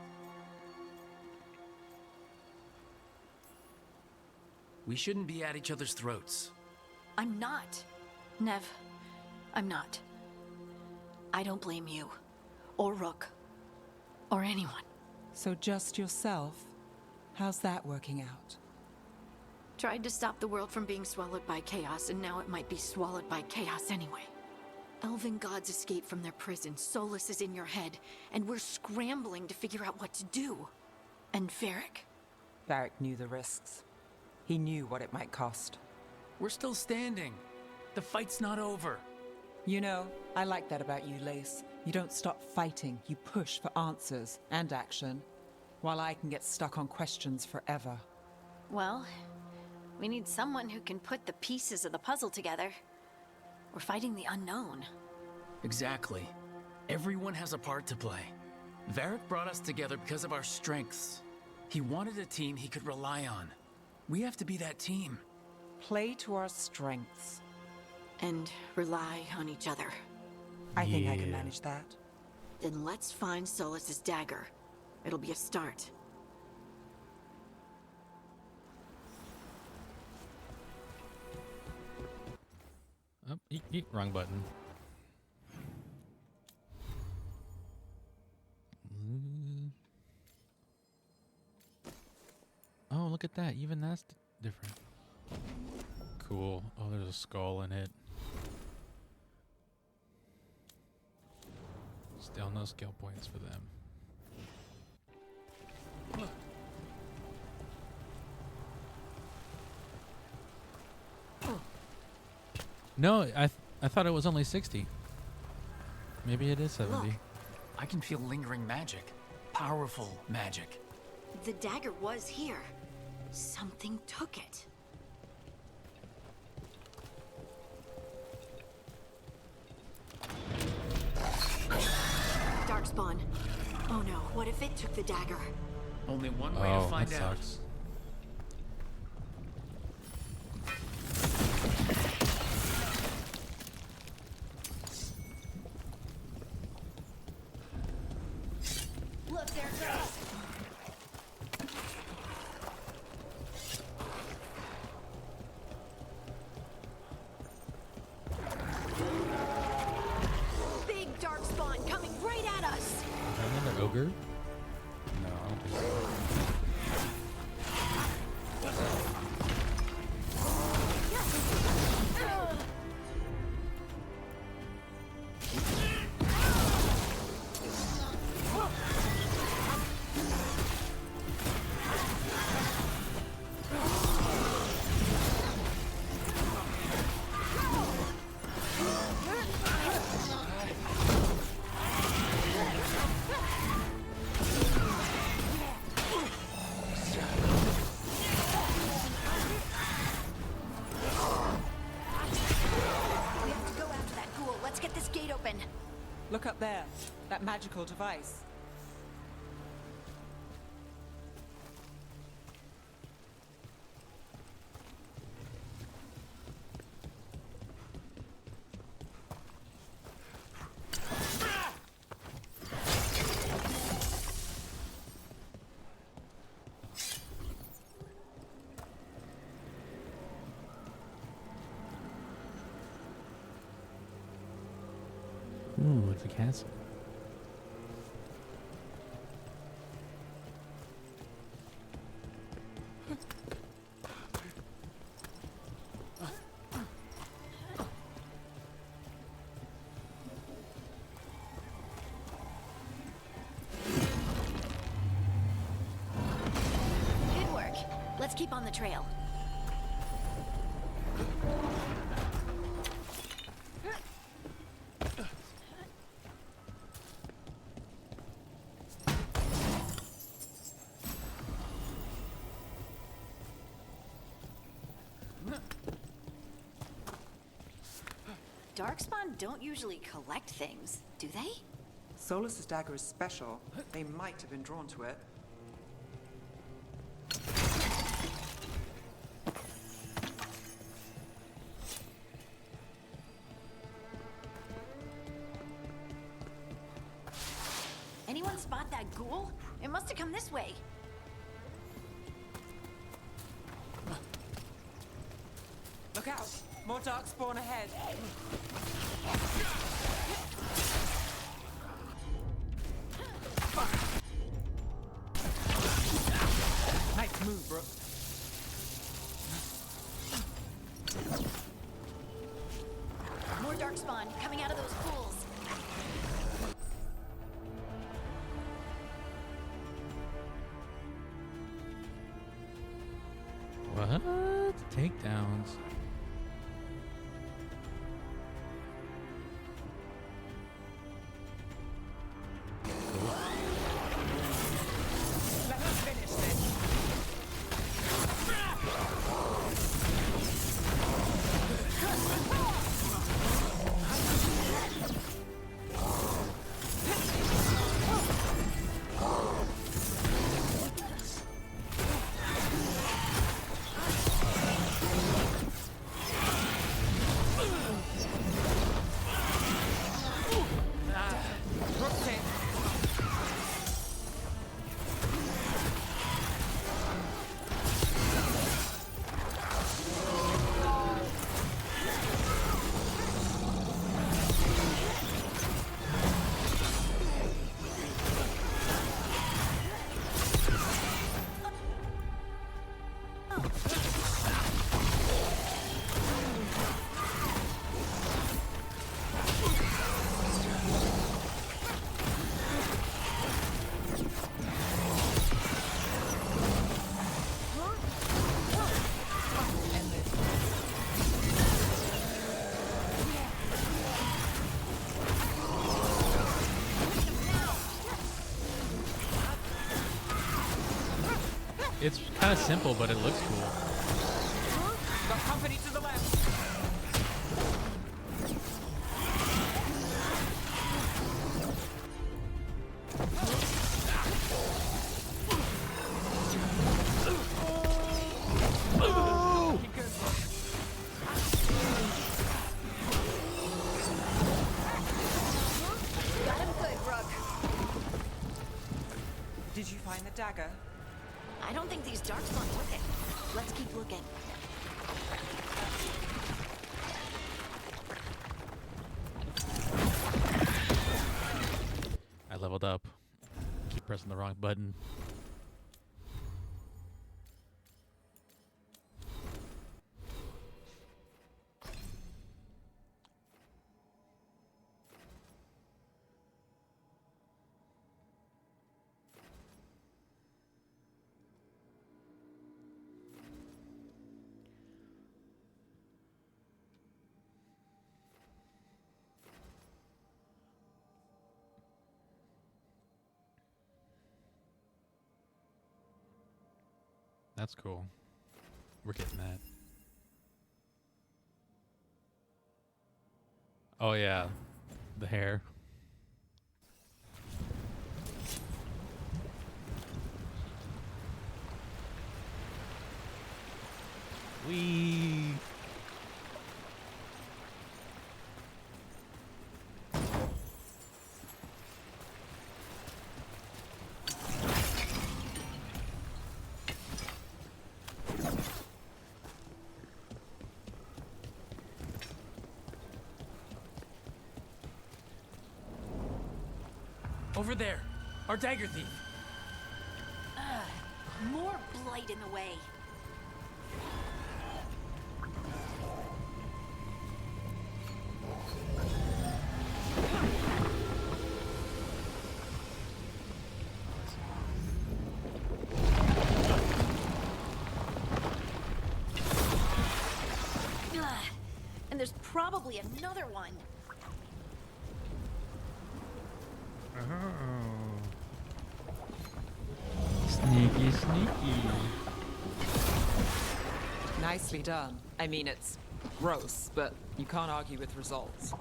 [SPEAKER 3] We shouldn't be at each other's throats.
[SPEAKER 6] I'm not. Nev, I'm not. I don't blame you, or Rook, or anyone.
[SPEAKER 7] So just yourself? How's that working out?
[SPEAKER 6] Tried to stop the world from being swallowed by chaos, and now it might be swallowed by chaos anyway. Elven gods escaped from their prison, Solus is in your head, and we're scrambling to figure out what to do. And Varric?
[SPEAKER 7] Varric knew the risks. He knew what it might cost.
[SPEAKER 3] We're still standing. The fight's not over.
[SPEAKER 7] You know, I like that about you, Lace. You don't stop fighting, you push for answers and action, while I can get stuck on questions forever.
[SPEAKER 6] Well, we need someone who can put the pieces of the puzzle together. We're fighting the unknown.
[SPEAKER 3] Exactly. Everyone has a part to play. Varric brought us together because of our strengths. He wanted a team he could rely on. We have to be that team.
[SPEAKER 7] Play to our strengths.
[SPEAKER 6] And rely on each other.
[SPEAKER 7] I think I can manage that.
[SPEAKER 6] Then let's find Solus's dagger. It'll be a start.
[SPEAKER 1] Oh, eek, eek, wrong button. look at that. Even that's different. Cool. Oh, there's a skull in it. Still no skill points for them. No, I thought it was only 60. Maybe it is 70.
[SPEAKER 3] Look, I can feel lingering magic. Powerful magic.
[SPEAKER 6] The dagger was here. Something took it. Darkspawn. Oh no, what if it took the dagger?
[SPEAKER 3] Only one way to find
[SPEAKER 1] that
[SPEAKER 3] out.
[SPEAKER 1] sucks.
[SPEAKER 6] Look, there it goes. Big darkspawn coming right at us.
[SPEAKER 1] Is that another ogre? No, I don't think so.
[SPEAKER 6] We have to go after that ghoul. Let's get this gate open.
[SPEAKER 7] Look up there. That magical device.
[SPEAKER 1] Ooh, it's a castle.
[SPEAKER 6] Good work. Let's keep on the trail. Darkspawn don't usually collect things, do they?
[SPEAKER 7] Solus's dagger is special. They might have been drawn to it.
[SPEAKER 6] Anyone spot that ghoul? It must have come this way.
[SPEAKER 7] Look out! More darkspawn ahead. Nice move, Brooke.
[SPEAKER 6] More darkspawn coming out of those pools.
[SPEAKER 1] What? Takedowns.
[SPEAKER 7] Let us finish this.
[SPEAKER 1] It's kind of simple, but it looks cool.
[SPEAKER 7] Got company to the left.
[SPEAKER 6] Got him good, Rook.
[SPEAKER 7] Did you find the dagger?
[SPEAKER 6] I don't think these darkspawn with it. Let's keep looking.
[SPEAKER 1] I leveled up. Keep pressing the wrong button. That's cool. We're getting that. Oh yeah, the hair. Wee.
[SPEAKER 3] Over there, our dagger thief.
[SPEAKER 6] More blight in the way. And there's probably another one.
[SPEAKER 1] Sneaky, sneaky.
[SPEAKER 7] Nicely done. I mean, it's gross, but you can't argue with results.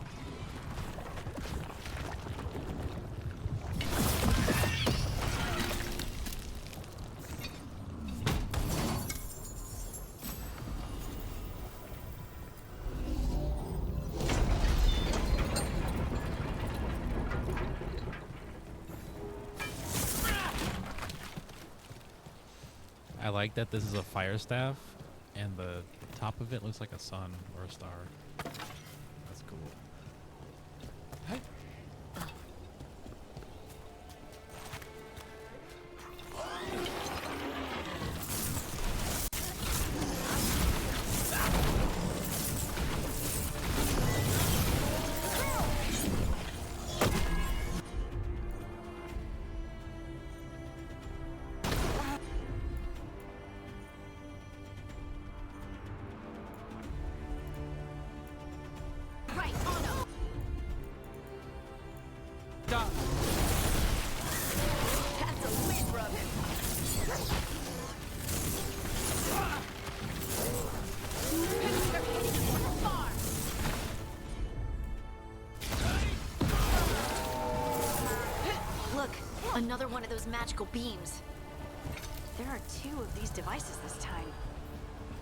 [SPEAKER 1] I like that this is a fire staff, and the top of it looks like a sun or a star. That's cool. Hey.
[SPEAKER 6] Right, on him.
[SPEAKER 7] Done.
[SPEAKER 6] That's a win, Rook. They're hitting us from afar. Look, another one of those magical beams. There are 2 of these devices this time.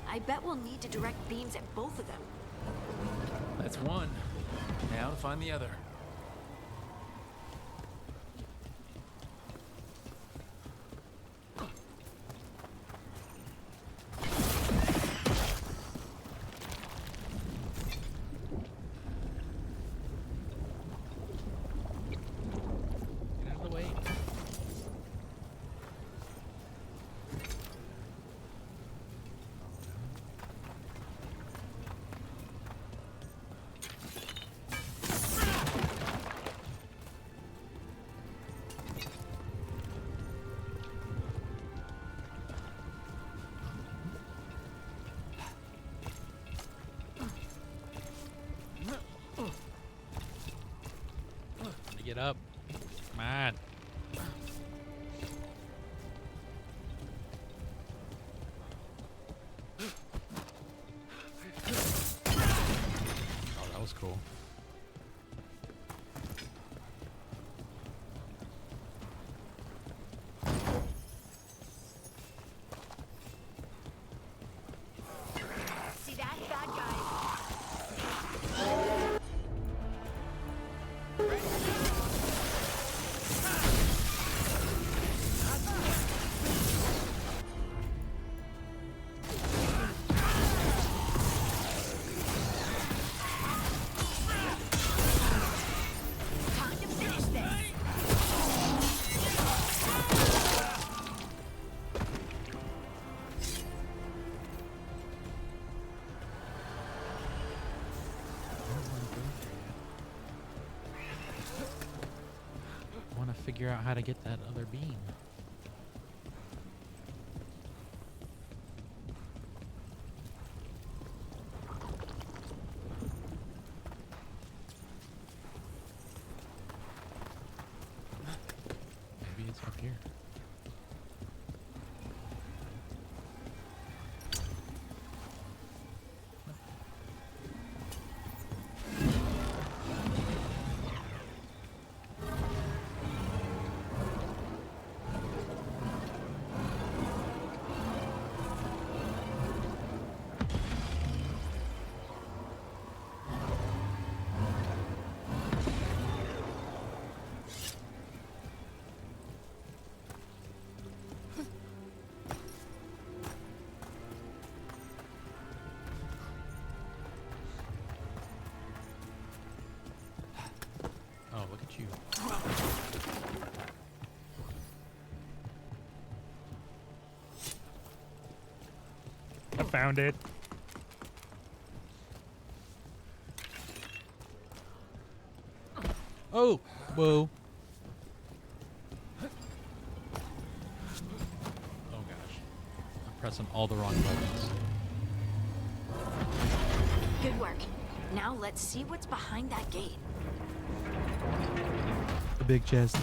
[SPEAKER 6] I bet we'll need to direct beams at both of them.
[SPEAKER 3] That's one. Now to find the other.
[SPEAKER 1] Get out of the way. Get up. Come on. cool.
[SPEAKER 6] See that? Bad guy. Time to finish this.
[SPEAKER 1] I want to figure out how to get that other beam. Maybe it's up here. Oh, look at you.
[SPEAKER 13] I found it.
[SPEAKER 1] Oh, whoa. Oh gosh. I'm pressing all the wrong buttons.
[SPEAKER 6] Good work. Now let's see what's behind that gate.
[SPEAKER 1] The big chest.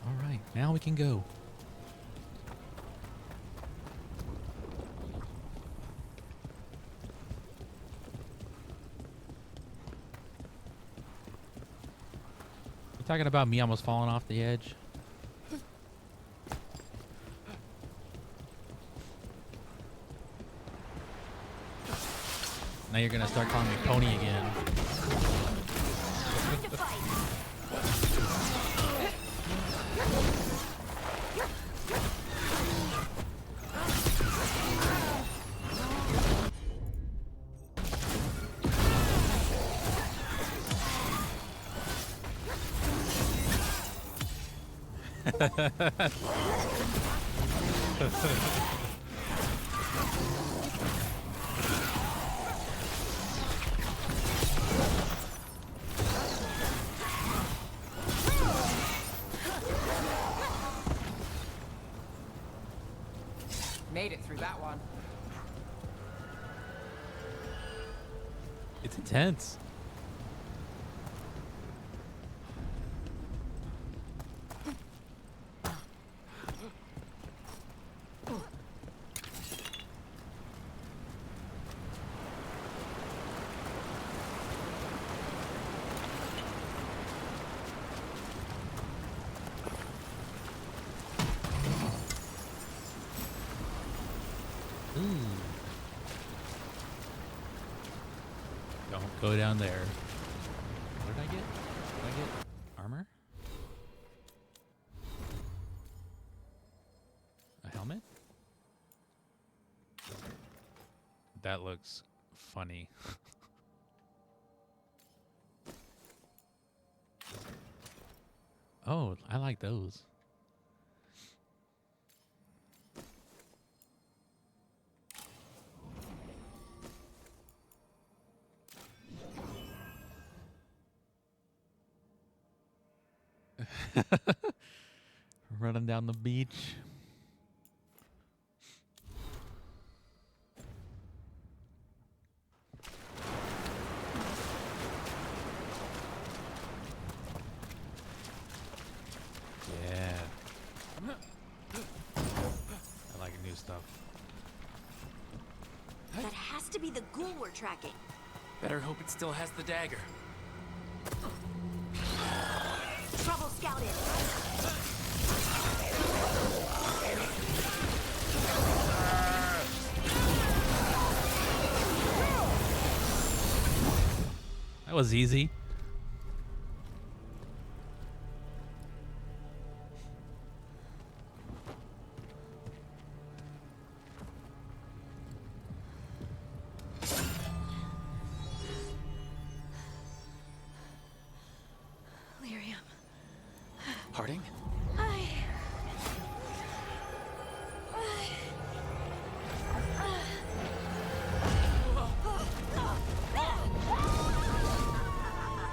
[SPEAKER 1] All right, now we can go. You talking about me almost falling off the edge? Now you're gonna start calling me Pony again.
[SPEAKER 6] Time to fight.
[SPEAKER 7] Made it through that one.
[SPEAKER 1] It's intense. Don't go down there. What did I get? Did I get armor? A helmet? That looks funny. Oh, I like those. Running down the beach. Yeah. I like new stuff.
[SPEAKER 6] That has to be the ghoul we're tracking.
[SPEAKER 3] Better hope it still has the dagger.
[SPEAKER 6] Trouble scouted.
[SPEAKER 1] That was easy.
[SPEAKER 6] Lyrium.
[SPEAKER 3] Harding?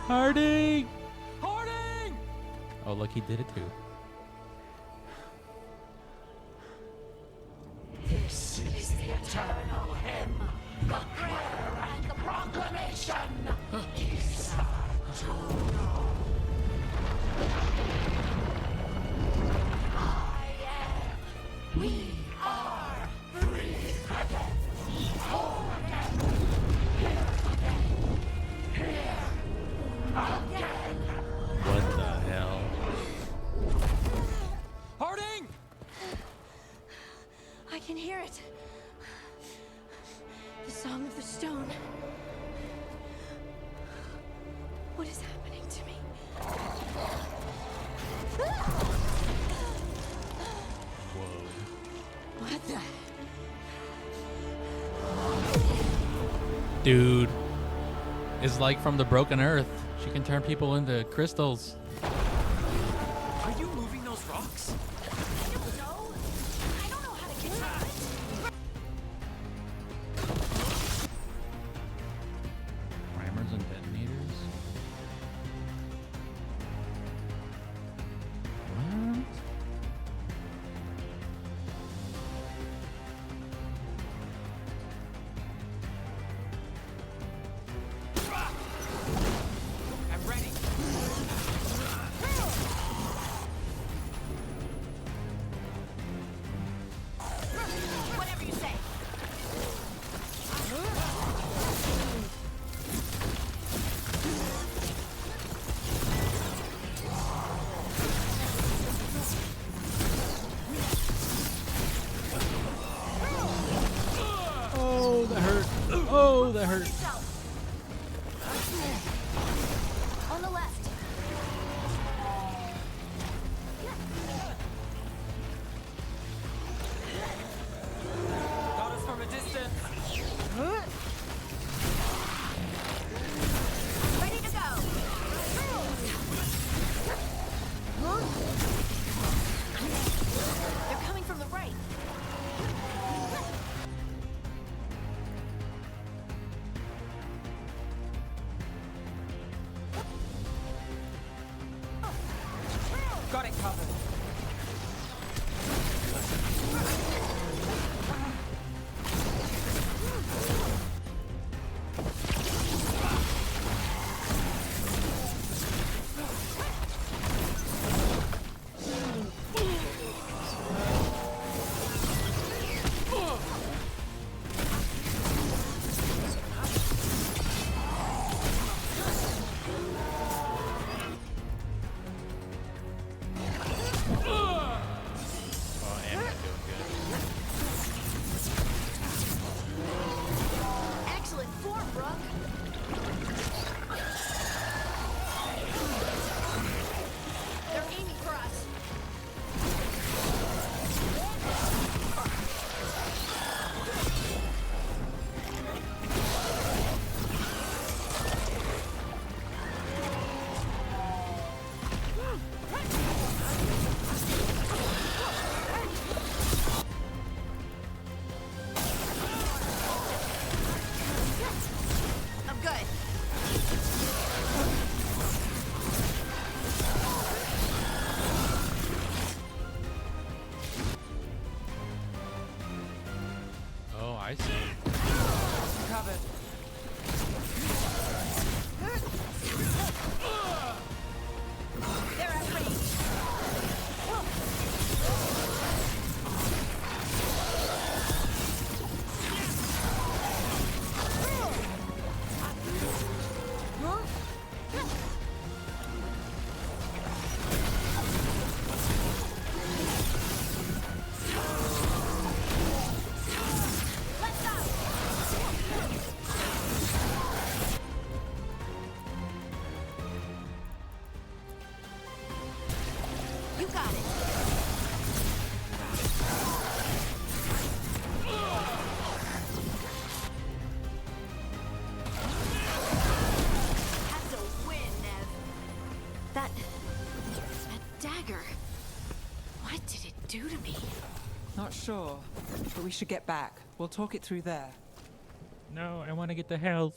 [SPEAKER 1] Harding!
[SPEAKER 3] Harding!
[SPEAKER 1] Oh, look, he did it too.
[SPEAKER 9] This is the eternal hymn, the prayer and the proclamation. Is to know. I am. We are free again. Whole again. Here again. Here again.
[SPEAKER 1] What the hell?
[SPEAKER 3] Harding!
[SPEAKER 6] I can hear it. The song of the stone. What is happening to me? What the?
[SPEAKER 1] Dude. It's like from the Broken Earth. She can turn people into crystals.
[SPEAKER 3] Are you moving those rocks?
[SPEAKER 6] I don't know. I don't know how to get out of it.
[SPEAKER 1] Primers and detonators? What?
[SPEAKER 3] I'm ready.
[SPEAKER 6] Whatever you say.
[SPEAKER 1] Oh, that hurt. Oh, that hurt.
[SPEAKER 6] On the left.
[SPEAKER 3] Got us from a distance.
[SPEAKER 6] Ready to go. They're coming from the right.
[SPEAKER 1] I see.
[SPEAKER 7] Covered.
[SPEAKER 4] They're at range. You got it.
[SPEAKER 6] That's a win, Nev. That dagger. What did it do to me?
[SPEAKER 7] Not sure, but we should get back. We'll talk it through there.
[SPEAKER 13] No, I want to get the health.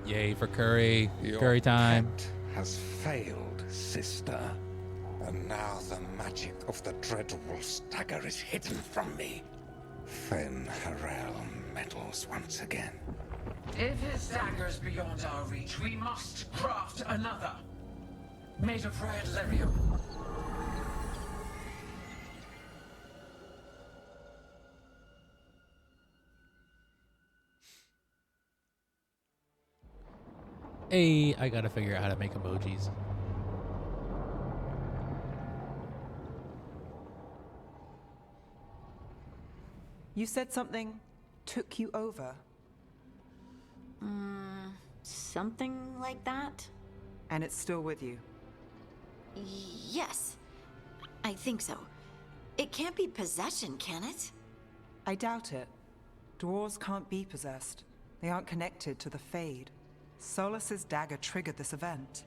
[SPEAKER 1] Yay for curry.
[SPEAKER 14] Your
[SPEAKER 1] Curry time.
[SPEAKER 14] pet has failed, sister. And now the magic of the Dreadwolf's dagger is hidden from me. Fen Harel meddles once again.
[SPEAKER 15] If his dagger's beyond our reach, we must craft another. Made of red lyrium.
[SPEAKER 1] Hey, I gotta figure out how to make emojis.
[SPEAKER 7] You said something took you over,
[SPEAKER 6] Something like that?
[SPEAKER 7] and it's still with you.
[SPEAKER 6] Yes. I think so. It can't be possession, can it?
[SPEAKER 7] I doubt it. Dwarves can't be possessed. They aren't connected to the Fade. Solus's dagger triggered this event.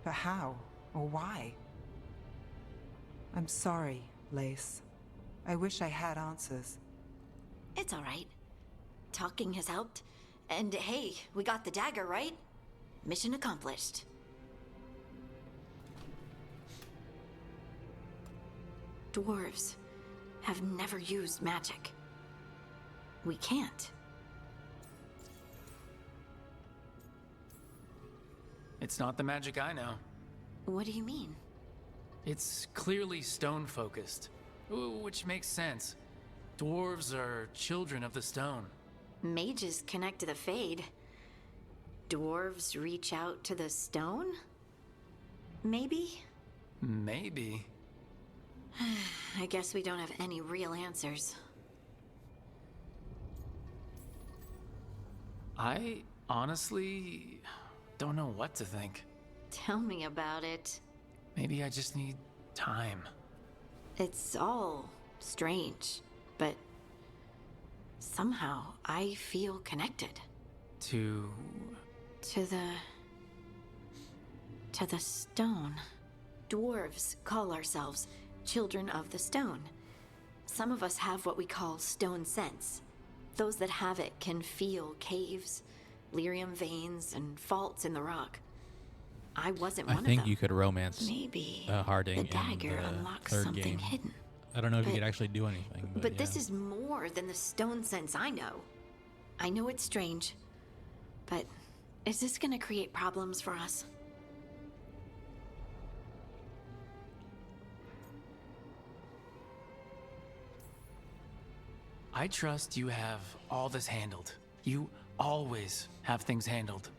[SPEAKER 7] But how? Or why? I'm sorry, Lace. I wish I had answers.
[SPEAKER 6] It's all right. Talking has helped. And hey, we got the dagger, right? Mission accomplished. Dwarves have never used magic. We can't.
[SPEAKER 3] It's not the magic I know.
[SPEAKER 6] What do you mean?
[SPEAKER 3] It's clearly stone-focused, which makes sense. Dwarves are children of the stone.
[SPEAKER 6] Mages connect to the Fade. Dwarves reach out to the stone? Maybe?
[SPEAKER 3] Maybe.
[SPEAKER 6] I guess we don't have any real answers.
[SPEAKER 3] I honestly don't know what to think.
[SPEAKER 6] Tell me about it.
[SPEAKER 3] Maybe I just need time.
[SPEAKER 6] It's all strange, but somehow I feel connected.
[SPEAKER 3] To
[SPEAKER 6] the stone. Dwarves call ourselves children of the stone. Some of us have what we call stone sense. Those that have it can feel caves, lyrium veins, and faults in the rock. I wasn't one of them.
[SPEAKER 1] I think you could romance
[SPEAKER 6] Maybe
[SPEAKER 1] Harding
[SPEAKER 6] the dagger
[SPEAKER 1] in the
[SPEAKER 6] unlocks
[SPEAKER 1] third
[SPEAKER 6] something
[SPEAKER 1] game.
[SPEAKER 6] hidden.
[SPEAKER 1] I don't know if you
[SPEAKER 6] But-
[SPEAKER 1] could actually do anything. But,
[SPEAKER 6] But
[SPEAKER 1] yeah.
[SPEAKER 6] this is more than the stone sense I know. I know it's strange, but is this gonna create problems for us?
[SPEAKER 3] I trust you have all this handled. You always have things handled.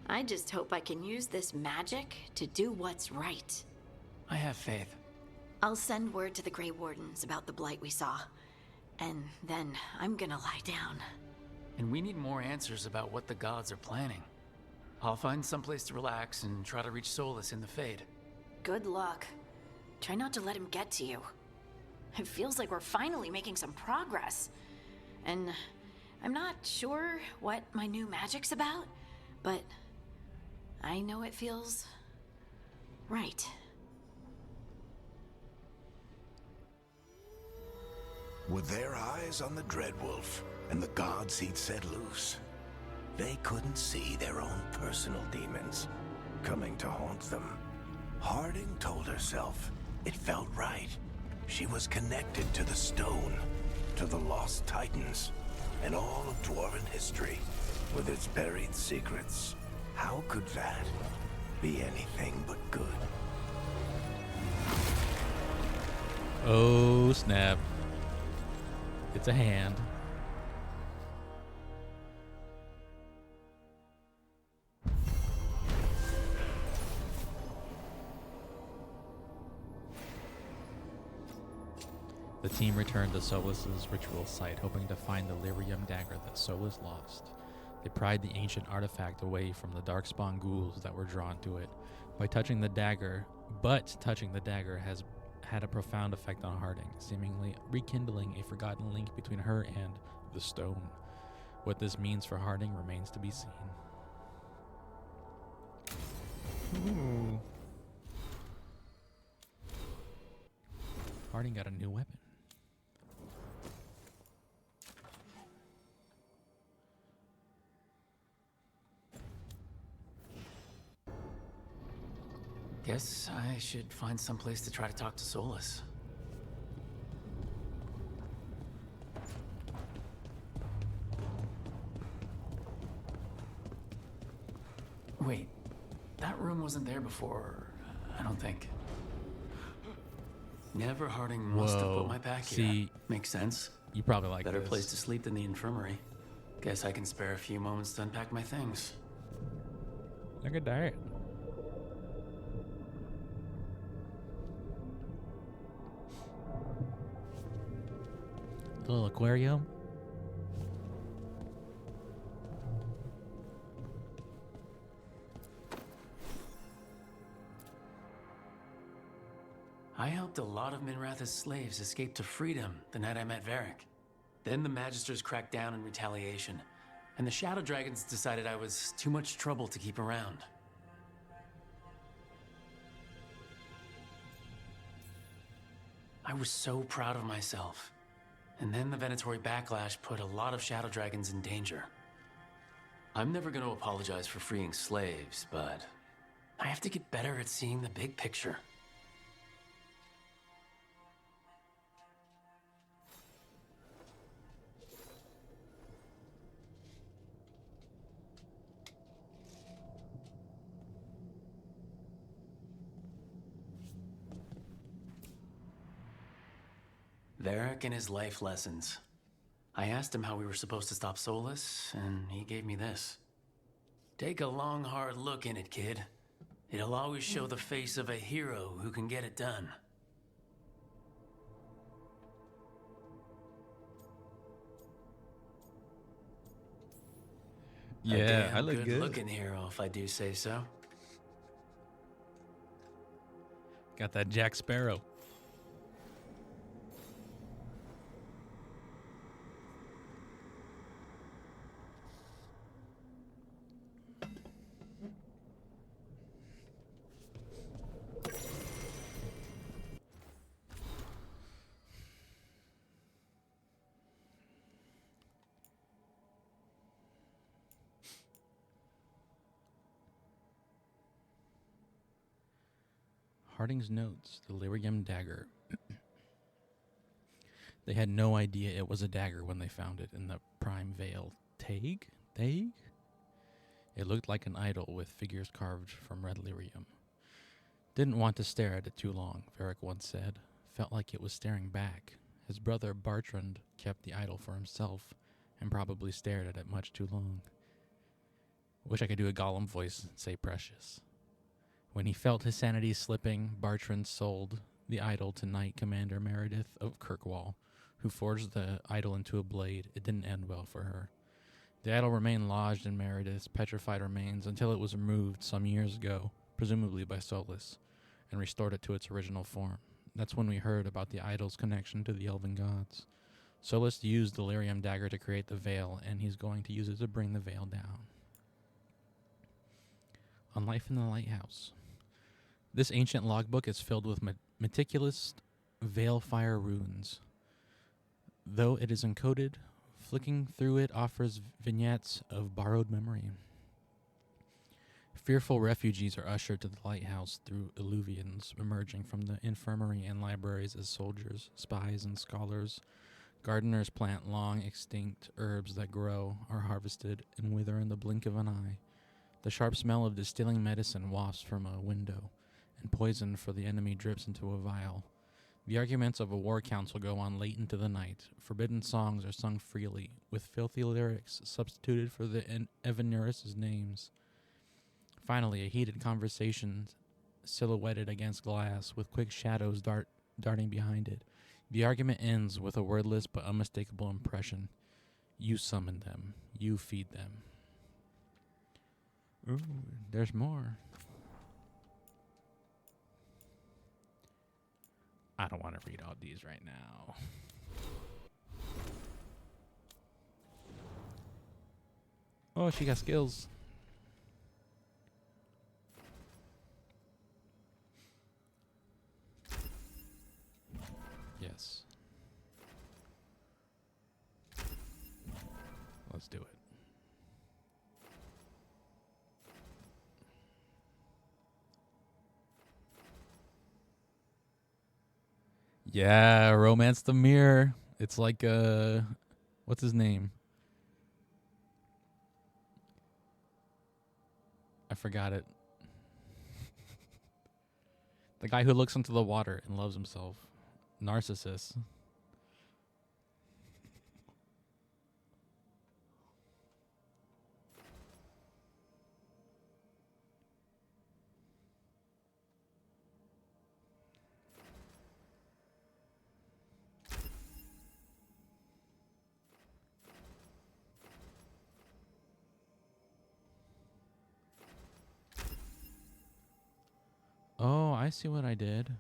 [SPEAKER 6] I just hope I can use this magic to do what's right.
[SPEAKER 3] I have faith.
[SPEAKER 6] I'll send word to the Grey Wardens about the blight we saw. And then I'm gonna lie down.
[SPEAKER 3] And we need more answers about what the gods are planning. I'll find someplace to relax and try to reach Solus in the Fade.
[SPEAKER 6] Good luck. Try not to let him get to you. It feels like we're finally making some progress. And I'm not sure what my new magic's about, but I know it feels right.
[SPEAKER 8] With their eyes on the Dreadwolf and the gods he'd set loose, they couldn't see their own personal demons coming to haunt them. Harding told herself it felt right. She was connected to the stone, to the lost titans, and all of Dwarven history, with its buried secrets. How could that be anything but good?
[SPEAKER 1] Oh, snap. It's a hand. The team returned to Solas's ritual site, hoping to find the Lyrium dagger that Solas lost. They pried the ancient artifact away from the darkspawn ghouls that were drawn to it. Touching the dagger has had a profound effect on Harding, seemingly rekindling a forgotten link between her and the stone. What this means for Harding remains to be seen. Ooh. Harding got a new weapon.
[SPEAKER 3] Guess I should find some place to try to talk to Solas. Wait, that room wasn't there before, I don't think. Never Harding must have put my pack here. Makes sense.
[SPEAKER 1] You probably like
[SPEAKER 3] Better
[SPEAKER 1] this.
[SPEAKER 3] place to sleep than the infirmary. Guess I can spare a few moments to unpack my things.
[SPEAKER 1] Look at that. Little aquarium.
[SPEAKER 3] I helped a lot of Minrath's slaves escape to freedom the night I met Varric. Then the Magisters cracked down in retaliation, and the Shadow Dragons decided I was too much trouble to keep around. I was so proud of myself. And then the Venatori backlash put a lot of Shadow Dragons in danger. I'm never going to apologize for freeing slaves, but I have to get better at seeing the big picture. Varric and his life lessons. I asked him how we were supposed to stop Solas, and he gave me this. Take a long, hard look in it, kid. It'll always show the face of a hero who can get it done.
[SPEAKER 1] Yeah, I look
[SPEAKER 3] good
[SPEAKER 1] good.
[SPEAKER 3] Looking hero, if I do say so.
[SPEAKER 1] Got that Jack Sparrow. Harding's notes, the Lyrium dagger. They had no idea it was a dagger when they found it in the Prime Veil. Taig? It looked like an idol with figures carved from red lyrium. Didn't want to stare at it too long, Varric once said. Felt like it was staring back. His brother Bartrand kept the idol for himself and probably stared at it much too long. Wish I could do a Gollum voice and say precious. When he felt his sanity slipping, Bartrand sold the idol to Knight Commander Meredith of Kirkwall, who forged the idol into a blade. It didn't end well for her. The idol remained lodged in Meredith's petrified remains until it was removed some years ago, presumably by Solas, and restored it to its original form. That's when we heard about the idol's connection to the elven gods. Solas used the Lyrium dagger to create the veil, and he's going to use it to bring the veil down. On Life in the Lighthouse. This ancient logbook is filled with meticulous Veilfire runes. Though it is encoded, flicking through it offers vignettes of borrowed memory. Fearful refugees are ushered to the lighthouse through Illuvians emerging from the infirmary and libraries as soldiers, spies, and scholars. Gardeners plant long extinct herbs that grow, are harvested, and wither in the blink of an eye. The sharp smell of distilling medicine wafts from a window, and poison for the enemy drips into a vial. The arguments of a war council go on late into the night. Forbidden songs are sung freely, with filthy lyrics substituted for the Evanuris' names. Finally, a heated conversation silhouetted against glass, with quick shadows darting behind it. The argument ends with a wordless but unmistakable impression. You summon them. You feed them. Ooh, there's more. I don't want to read all these right now. Oh, she got skills. Yes. Let's do it. Yeah, Romance the Mirror. It's like what's his name? I forgot it. The guy who looks into the water and loves himself. Narcissus. Oh, I see what I did.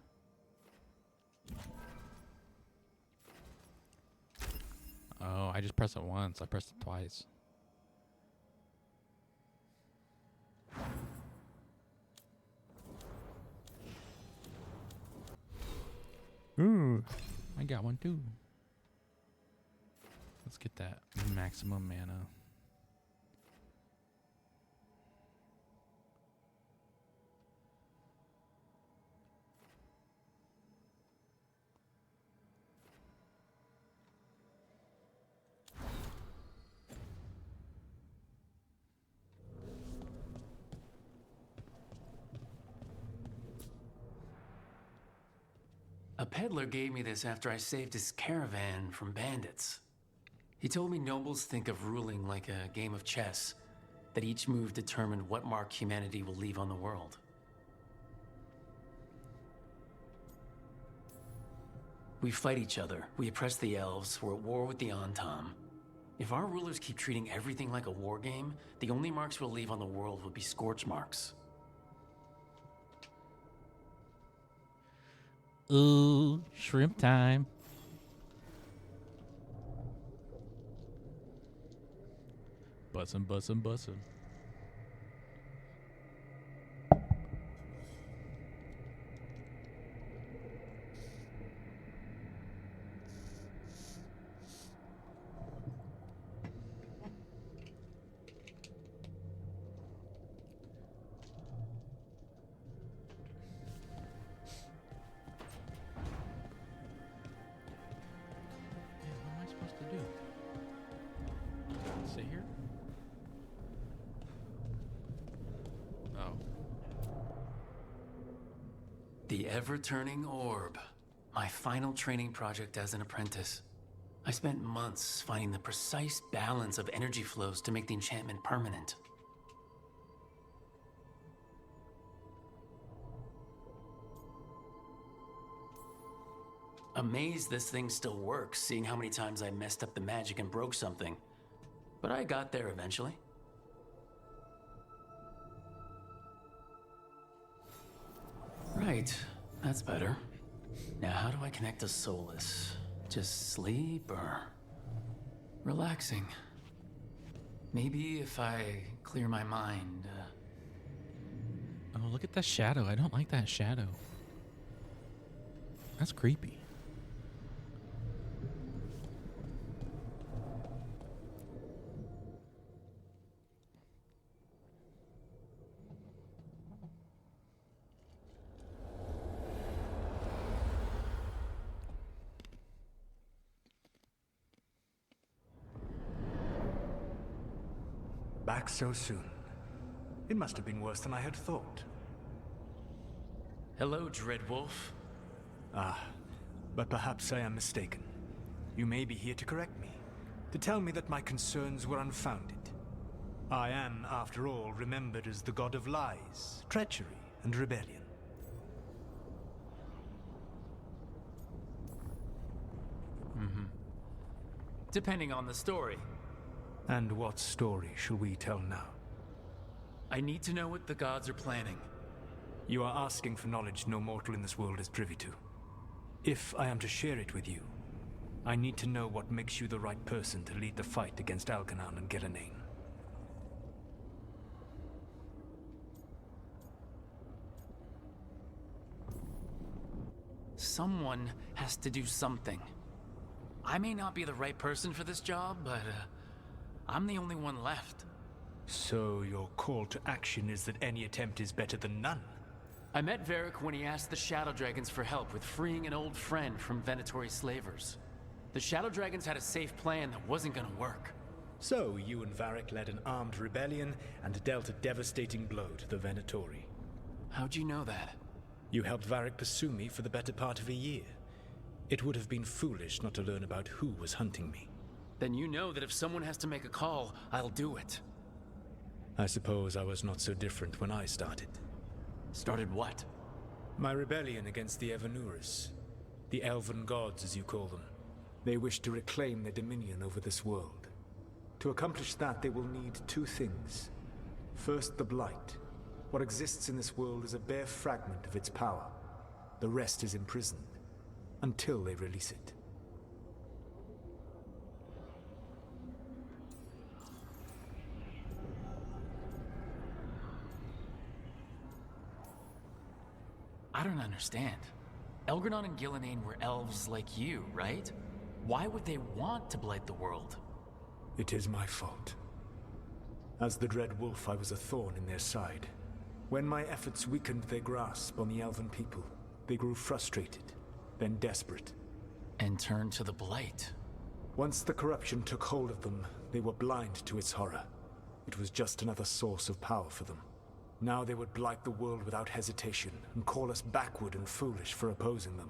[SPEAKER 1] Oh, I just pressed it once. I pressed it twice. Ooh, I got one too. Let's get that maximum mana.
[SPEAKER 3] A peddler gave me this after I saved his caravan from bandits. He told me nobles think of ruling like a game of chess, that each move determined what mark humanity will leave on the world. We fight each other, we oppress the elves, we're at war with the Antam. If our rulers keep treating everything like a war game, the only marks we'll leave on the world will be scorch marks.
[SPEAKER 1] Ooh, shrimp time. Bussin', bussin', bussin'.
[SPEAKER 3] The ever-turning orb. My final training project as an apprentice. I spent months finding the precise balance of energy flows to make the enchantment permanent. Amazed this thing still works, seeing how many times I messed up the magic and broke something. But I got there eventually. Right, that's better. Now how do I connect to Solus? Just sleep or... relaxing? Maybe if I clear my mind...
[SPEAKER 1] Oh, look at that shadow. I don't like that shadow. That's creepy.
[SPEAKER 16] Back so soon. It must have been worse than I had thought.
[SPEAKER 3] Hello, Dreadwolf.
[SPEAKER 16] Ah, but perhaps I am mistaken. You may be here to correct me, to tell me that my concerns were unfounded. I am, after all, remembered as the god of lies, treachery, and rebellion.
[SPEAKER 3] Depending on the story.
[SPEAKER 16] And what story shall we tell now?
[SPEAKER 3] I need to know what the gods are planning.
[SPEAKER 16] You are asking for knowledge no mortal in this world is privy to. If I am to share it with you, I need to know what makes you the right person to lead the fight against Algernon and Gillenane.
[SPEAKER 3] Someone has to do something. I may not be the right person for this job, but I'm the only one left.
[SPEAKER 16] So your call to action is that any attempt is better than none?
[SPEAKER 3] I met Varric when he asked the Shadow Dragons for help with freeing an old friend from Venatori slavers. The Shadow Dragons had a safe plan that wasn't gonna work.
[SPEAKER 16] So you and Varric led an armed rebellion and dealt a devastating blow to the Venatori.
[SPEAKER 3] How'd you know that?
[SPEAKER 16] You helped Varric pursue me for the better part of a year. It would have been foolish not to learn about who was hunting me.
[SPEAKER 3] Then you know that if someone has to make a call, I'll do it.
[SPEAKER 16] I suppose I was not so different when I started.
[SPEAKER 3] Started what?
[SPEAKER 16] My rebellion against the Evanuris. The Elven Gods, as you call them. They wish to reclaim their dominion over this world. To accomplish that, they will need two things. First, the Blight. What exists in this world is a bare fragment of its power. The rest is imprisoned, until they release it.
[SPEAKER 3] I don't understand. Elgernon and Gillenane were elves like you, right? Why would they want to blight the world?
[SPEAKER 16] It is my fault. As the Dread Wolf, I was a thorn in their side. When my efforts weakened their grasp on the Elven people, they grew frustrated, then desperate.
[SPEAKER 3] And turned to the Blight.
[SPEAKER 16] Once the corruption took hold of them, they were blind to its horror. It was just another source of power for them. Now they would blight the world without hesitation, and call us backward and foolish for opposing them.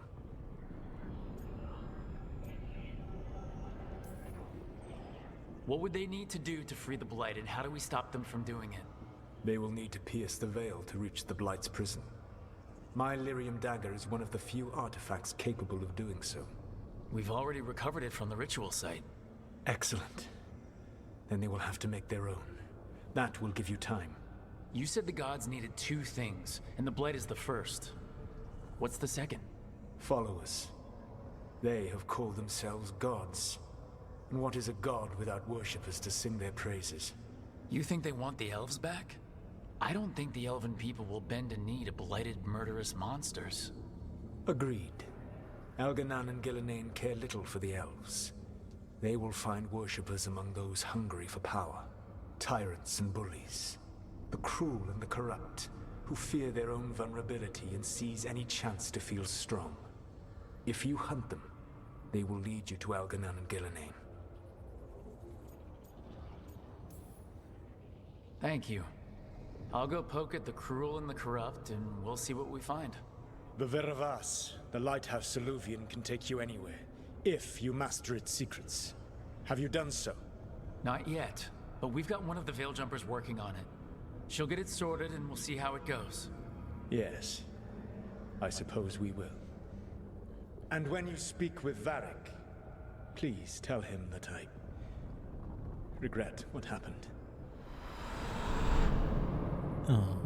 [SPEAKER 3] What would they need to do to free the Blight, and how do we stop them from doing it?
[SPEAKER 16] They will need to pierce the veil to reach the Blight's prison. My Lyrium dagger is one of the few artifacts capable of doing so.
[SPEAKER 3] We've already recovered it from the ritual site.
[SPEAKER 16] Excellent. Then they will have to make their own. That will give you time.
[SPEAKER 3] You said the gods needed two things, and the Blight is the first. What's the second?
[SPEAKER 16] Followers. They have called themselves gods. And what is a god without worshippers to sing their praises?
[SPEAKER 3] You think they want the elves back? I don't think the elven people will bend a knee to blighted, murderous monsters.
[SPEAKER 16] Agreed. Elgernon and Gillenane care little for the elves. They will find worshippers among those hungry for power. Tyrants and bullies. The cruel and the corrupt, who fear their own vulnerability and seize any chance to feel strong. If you hunt them, they will lead you to Elgernon and Gillenane.
[SPEAKER 3] Thank you. I'll go poke at the cruel and the corrupt, and we'll see what we find.
[SPEAKER 16] The Veravas, the lighthouse Soluvian, can take you anywhere, if you master its secrets. Have you done so?
[SPEAKER 3] Not yet, but we've got one of the Veil Jumpers working on it. She'll get it sorted, and we'll see how it goes.
[SPEAKER 16] Yes. I suppose we will. And when you speak with Varric, please tell him that I regret what happened.
[SPEAKER 1] Oh.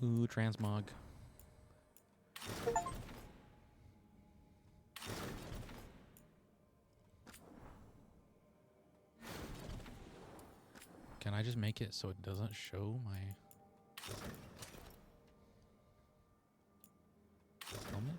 [SPEAKER 1] Ooh, transmog. Can I just make it so it doesn't show my helmet?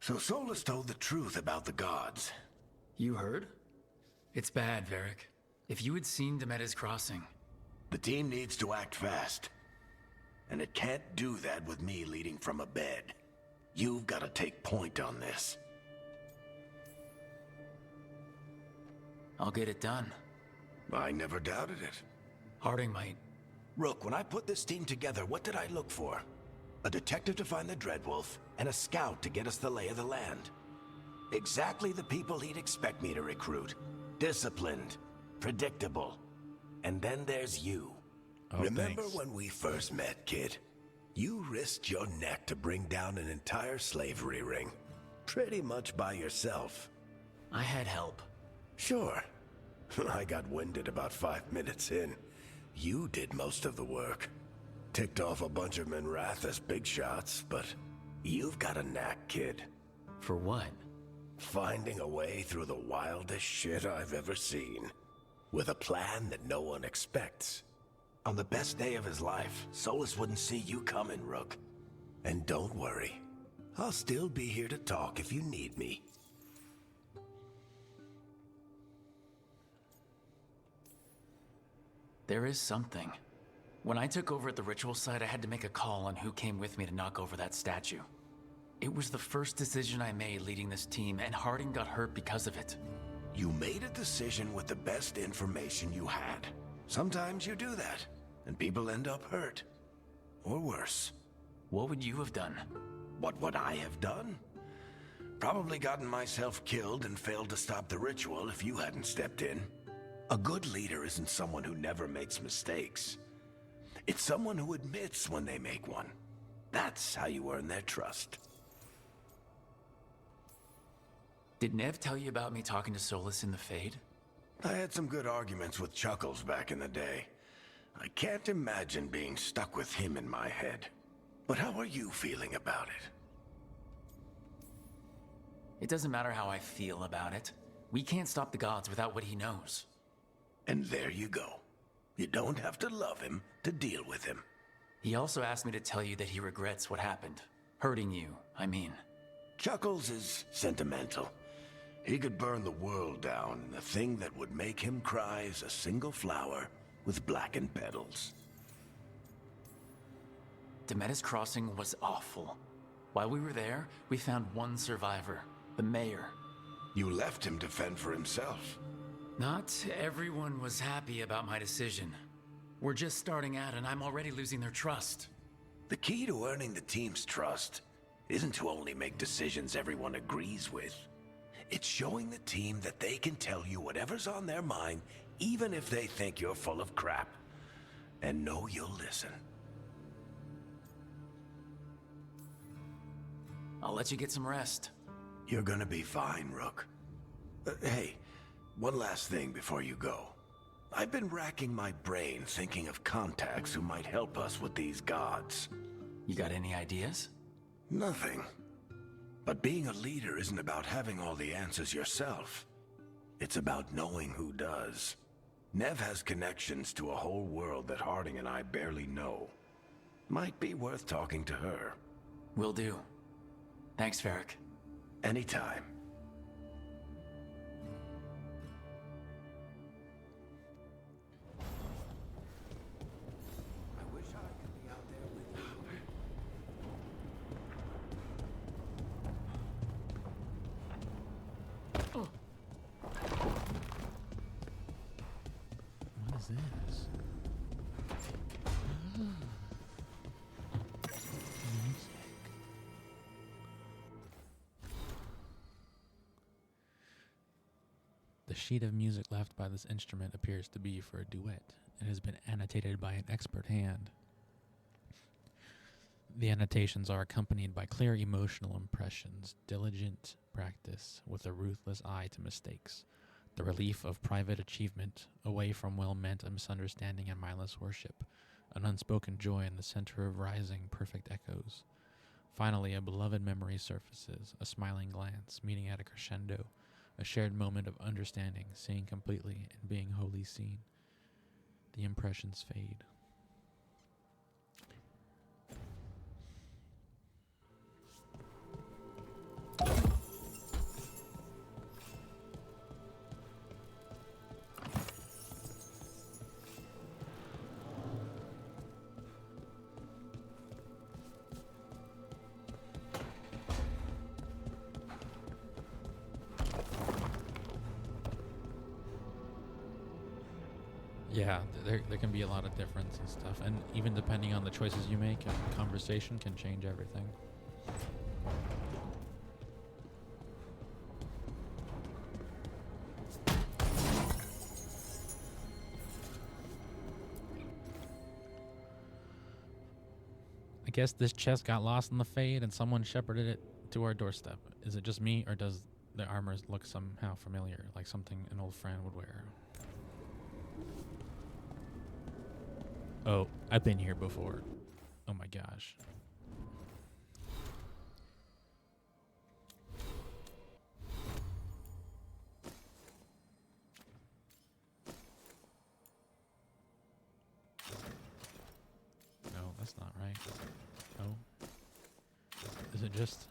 [SPEAKER 8] So Solus told the truth about the gods.
[SPEAKER 3] You heard? It's bad, Varric. If you had seen Demeda's crossing...
[SPEAKER 8] The team needs to act fast. And it can't do that with me leading from a bed. You've got to take point on this.
[SPEAKER 3] I'll get it done.
[SPEAKER 8] I never doubted it.
[SPEAKER 3] Harding might.
[SPEAKER 8] Rook, when I put this team together, what did I look for? A detective to find the Dreadwolf, and a scout to get us the lay of the land. Exactly the people he'd expect me to recruit. Disciplined, predictable. And then there's you.
[SPEAKER 1] Oh,
[SPEAKER 8] Remember
[SPEAKER 1] thanks.
[SPEAKER 8] when we first met, kid? You risked your neck to bring down an entire slavery ring. Pretty much by yourself.
[SPEAKER 3] I had help.
[SPEAKER 8] Sure. I got winded about 5 minutes in. You did most of the work. Ticked off a bunch of Minratha's big shots, but you've got a knack, kid.
[SPEAKER 3] For what?
[SPEAKER 8] Finding a way through the wildest shit I've ever seen. With a plan that no one expects. On the best day of his life, Solus wouldn't see you coming, Rook. And don't worry. I'll still be here to talk if you need me.
[SPEAKER 3] There is something. When I took over at the ritual site, I had to make a call on who came with me to knock over that statue. It was the first decision I made leading this team, and Harding got hurt because of it.
[SPEAKER 8] You made a decision with the best information you had. Sometimes you do that, and people end up hurt. Or worse.
[SPEAKER 3] What would you have done?
[SPEAKER 8] What would I have done? Probably gotten myself killed and failed to stop the ritual if you hadn't stepped in. A good leader isn't someone who never makes mistakes. It's someone who admits when they make one. That's how you earn their trust.
[SPEAKER 3] Did Nev tell you about me talking to Solus in the Fade?
[SPEAKER 8] I had some good arguments with Chuckles back in the day. I can't imagine being stuck with him in my head. But how are you feeling about it?
[SPEAKER 3] It doesn't matter how I feel about it. We can't stop the gods without what he knows.
[SPEAKER 8] And there you go. You don't have to love him to deal with him.
[SPEAKER 3] He also asked me to tell you that he regrets what happened. Hurting you, I mean.
[SPEAKER 8] Chuckles is sentimental. He could burn the world down, and the thing that would make him cry is a single flower with blackened petals.
[SPEAKER 3] Demeda's crossing was awful. While we were there, we found one survivor, the mayor.
[SPEAKER 8] You left him to fend for himself.
[SPEAKER 3] Not everyone was happy about my decision. We're just starting out, and I'm already losing their trust.
[SPEAKER 8] The key to earning the team's trust isn't to only make decisions everyone agrees with. It's showing the team that they can tell you whatever's on their mind, even if they think you're full of crap. And know you'll listen.
[SPEAKER 3] I'll let you get some rest.
[SPEAKER 8] You're gonna be fine, Rook. Hey, one last thing before you go. I've been racking my brain thinking of contacts who might help us with these gods.
[SPEAKER 3] You got any ideas?
[SPEAKER 8] Nothing. But being a leader isn't about having all the answers yourself. It's about knowing who does. Nev has connections to a whole world that Harding and I barely know. Might be worth talking to her.
[SPEAKER 3] Will do. Thanks, Varric.
[SPEAKER 8] Anytime. I wish I could be out there with you.
[SPEAKER 1] What is this? The sheet of music left by this instrument appears to be for a duet. It has been annotated by an expert hand. The annotations are accompanied by clear emotional impressions, diligent practice with a ruthless eye to mistakes, the relief of private achievement, away from well-meant misunderstanding and mindless worship, an unspoken joy in the center of rising perfect echoes. Finally, a beloved memory surfaces, a smiling glance, meeting at a crescendo, a shared moment of understanding, seeing completely, and being wholly seen. The impressions fade. Yeah, there can be a lot of difference and stuff, and even depending on the choices you make, a conversation can change everything. I guess this chest got lost in the Fade and someone shepherded it to our doorstep. Is it just me, or does the armor look somehow familiar, like something an old friend would wear? Oh, I've been here before. Oh my gosh. No, that's not right. Oh. Is it just...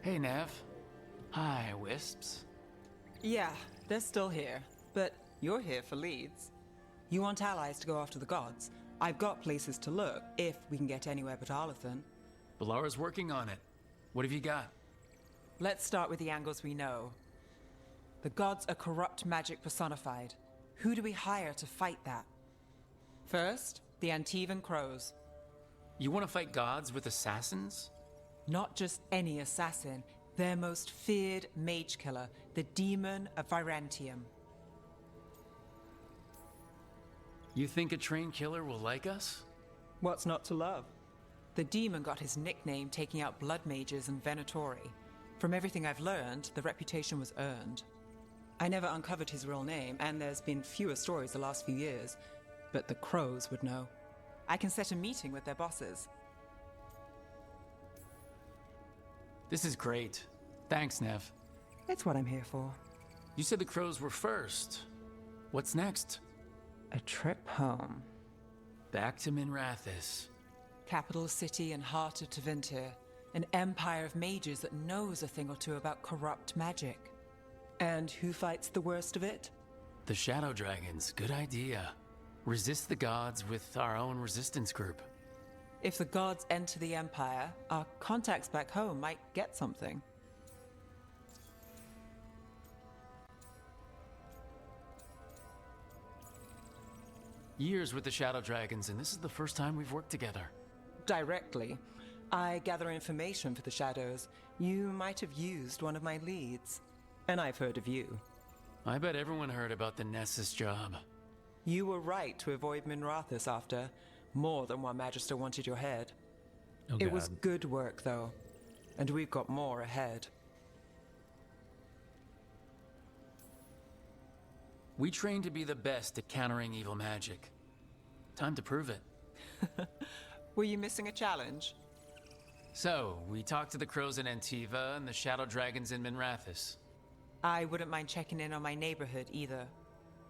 [SPEAKER 3] Hey, Nev. Hi, Wisps.
[SPEAKER 7] Yeah, they're still here. But you're here for leads. You want allies to go after the gods? I've got places to look, if we can get anywhere but Arlathan.
[SPEAKER 3] Balara's working on it. What have you got?
[SPEAKER 7] Let's start with the angles we know. The gods are corrupt magic personified. Who do we hire to fight that? First, the Antivan Crows.
[SPEAKER 3] You want to fight gods with assassins?
[SPEAKER 7] Not just any assassin, their most feared mage killer, the Demon of Virantium.
[SPEAKER 3] You think a trained killer will like us?
[SPEAKER 7] What's not to love? The demon got his nickname taking out blood mages and Venatori. From everything I've learned, the reputation was earned. I never uncovered his real name, and there's been fewer stories the last few years, but the Crows would know. I can set a meeting with their bosses.
[SPEAKER 3] This is great. Thanks, Nev.
[SPEAKER 7] It's what I'm here for.
[SPEAKER 3] You said the Crows were first. What's next?
[SPEAKER 7] A trip home.
[SPEAKER 3] Back to Minrathous.
[SPEAKER 7] Capital city and heart of Tevinter. An empire of mages that knows a thing or two about corrupt magic. And who fights the worst of it?
[SPEAKER 3] The Shadow Dragons. Good idea. Resist the gods with our own resistance group.
[SPEAKER 7] If the gods enter the empire, our contacts back home might get something.
[SPEAKER 3] Years with the Shadow Dragons, and this is the first time we've worked together.
[SPEAKER 7] Directly. I gather information for the Shadows. You might have used one of my leads. And I've heard of you.
[SPEAKER 3] I bet everyone heard about the Nessus job.
[SPEAKER 7] You were right to avoid Minrathous after. More than one Magister wanted your head.
[SPEAKER 1] Oh,
[SPEAKER 7] it was
[SPEAKER 1] God.
[SPEAKER 7] good work, though. And we've got more ahead.
[SPEAKER 3] We train to be the best at countering evil magic. Time to prove it.
[SPEAKER 7] Were you missing a challenge?
[SPEAKER 3] So, we talked to the Crows in Antiva and the Shadow Dragons in Minrathous.
[SPEAKER 7] I wouldn't mind checking in on my neighborhood either.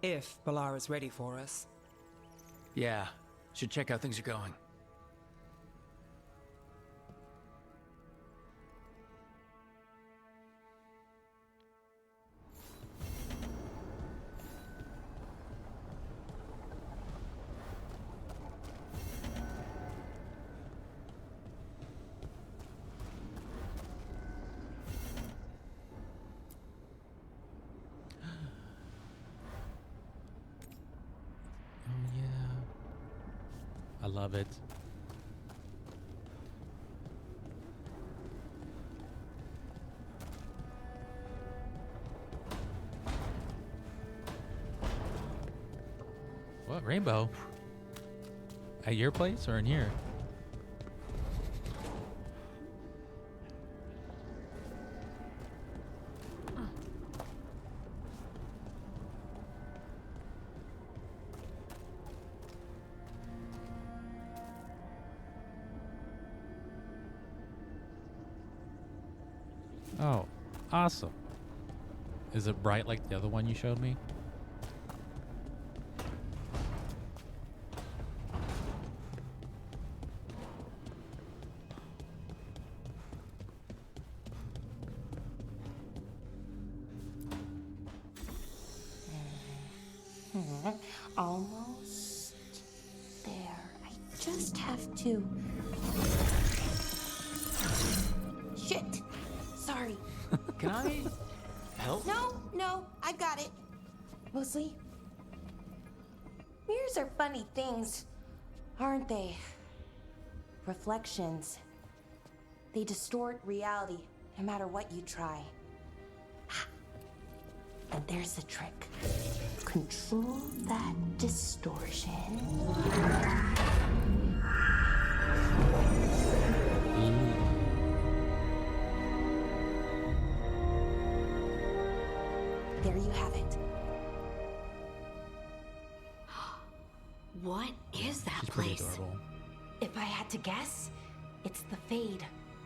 [SPEAKER 7] If Balara's ready for us.
[SPEAKER 3] Yeah, should check how things are going.
[SPEAKER 1] Oh yeah. I love it. What rainbow? At your place or in here? Oh, awesome. Is it bright like the other one you showed me?
[SPEAKER 2] Almost there. I just have to. Shit! Sorry.
[SPEAKER 3] Can I help?
[SPEAKER 2] No, I've got it. Mostly. Mirrors are funny things, aren't they? Reflections. They distort reality, no matter what you try. And there's the trick. Control that distortion. There you have it.
[SPEAKER 6] What is that
[SPEAKER 1] She's pretty
[SPEAKER 6] place?
[SPEAKER 1] adorable.
[SPEAKER 2] If I had to guess, it's the Fade.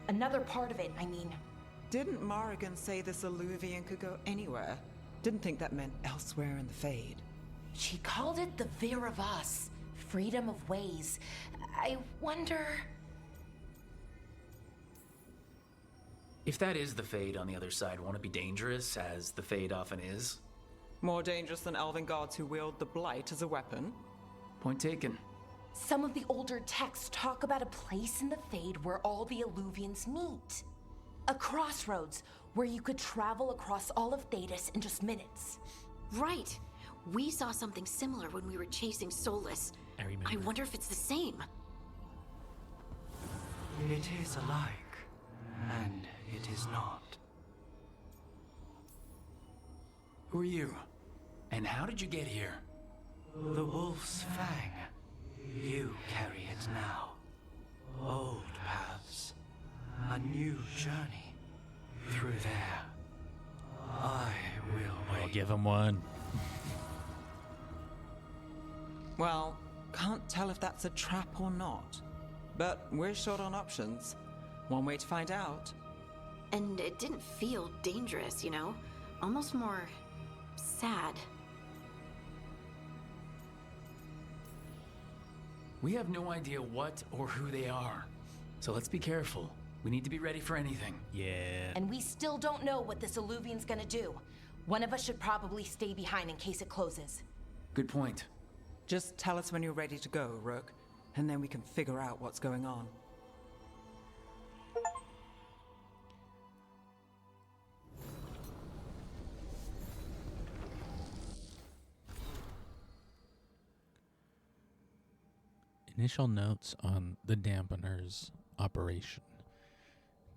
[SPEAKER 2] Another part of it, I mean.
[SPEAKER 7] Didn't Morrigan say this Illuvian could go anywhere? Didn't think that meant elsewhere in the Fade.
[SPEAKER 2] She called it the Vir of Us, freedom of ways. I wonder.
[SPEAKER 3] If that is the Fade on the other side, won't it be dangerous, as the Fade often is?
[SPEAKER 7] More dangerous than elven guards who wield the Blight as a weapon?
[SPEAKER 3] Point taken.
[SPEAKER 2] Some of the older texts talk about a place in the Fade where all the Illuvians meet. A crossroads where you could travel across all of Thedas in just minutes.
[SPEAKER 6] Right. We saw something similar when we were chasing Solus.
[SPEAKER 1] I remember.
[SPEAKER 6] I wonder if it's the same.
[SPEAKER 17] It is alike, and it is not.
[SPEAKER 3] Who are you? And how did you get here?
[SPEAKER 17] The Wolf's Fang. You carry it now. Old paths. A new journey. Through there. I will wait.
[SPEAKER 1] I'll give him one.
[SPEAKER 7] Well, can't tell if that's a trap or not. But we're short on options. One way to find out.
[SPEAKER 6] And it didn't feel dangerous, you know? Almost more sad.
[SPEAKER 3] We have no idea what or who they are. So let's be careful. We need to be ready for anything.
[SPEAKER 1] Yeah.
[SPEAKER 2] And we still don't know what this Illuvian's gonna do. One of us should probably stay behind in case it closes.
[SPEAKER 3] Good point.
[SPEAKER 7] Just tell us when you're ready to go, Rook, and then we can figure out what's going on.
[SPEAKER 1] Initial notes on the dampener's operation.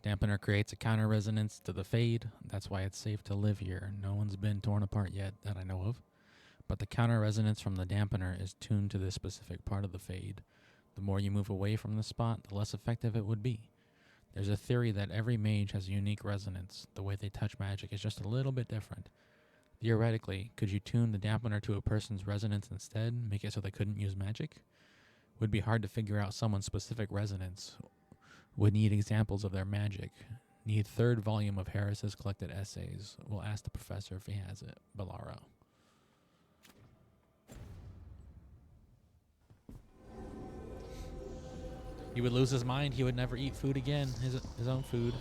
[SPEAKER 1] Dampener creates a counter resonance to the Fade. That's why it's safe to live here. No one's been torn apart yet that I know of. But the counter resonance from the dampener is tuned to this specific part of the Fade. The more you move away from the spot, the less effective it would be. There's a theory that every mage has a unique resonance. The way they touch magic is just a little bit different. Theoretically, could you tune the dampener to a person's resonance instead, make it so they couldn't use magic? Would be hard to figure out someone's specific resonance. Would need examples of their magic. Need third volume of Harris's collected essays. We'll ask the professor if he has it. Balaro. He would lose his mind. He would never eat food again. His own food.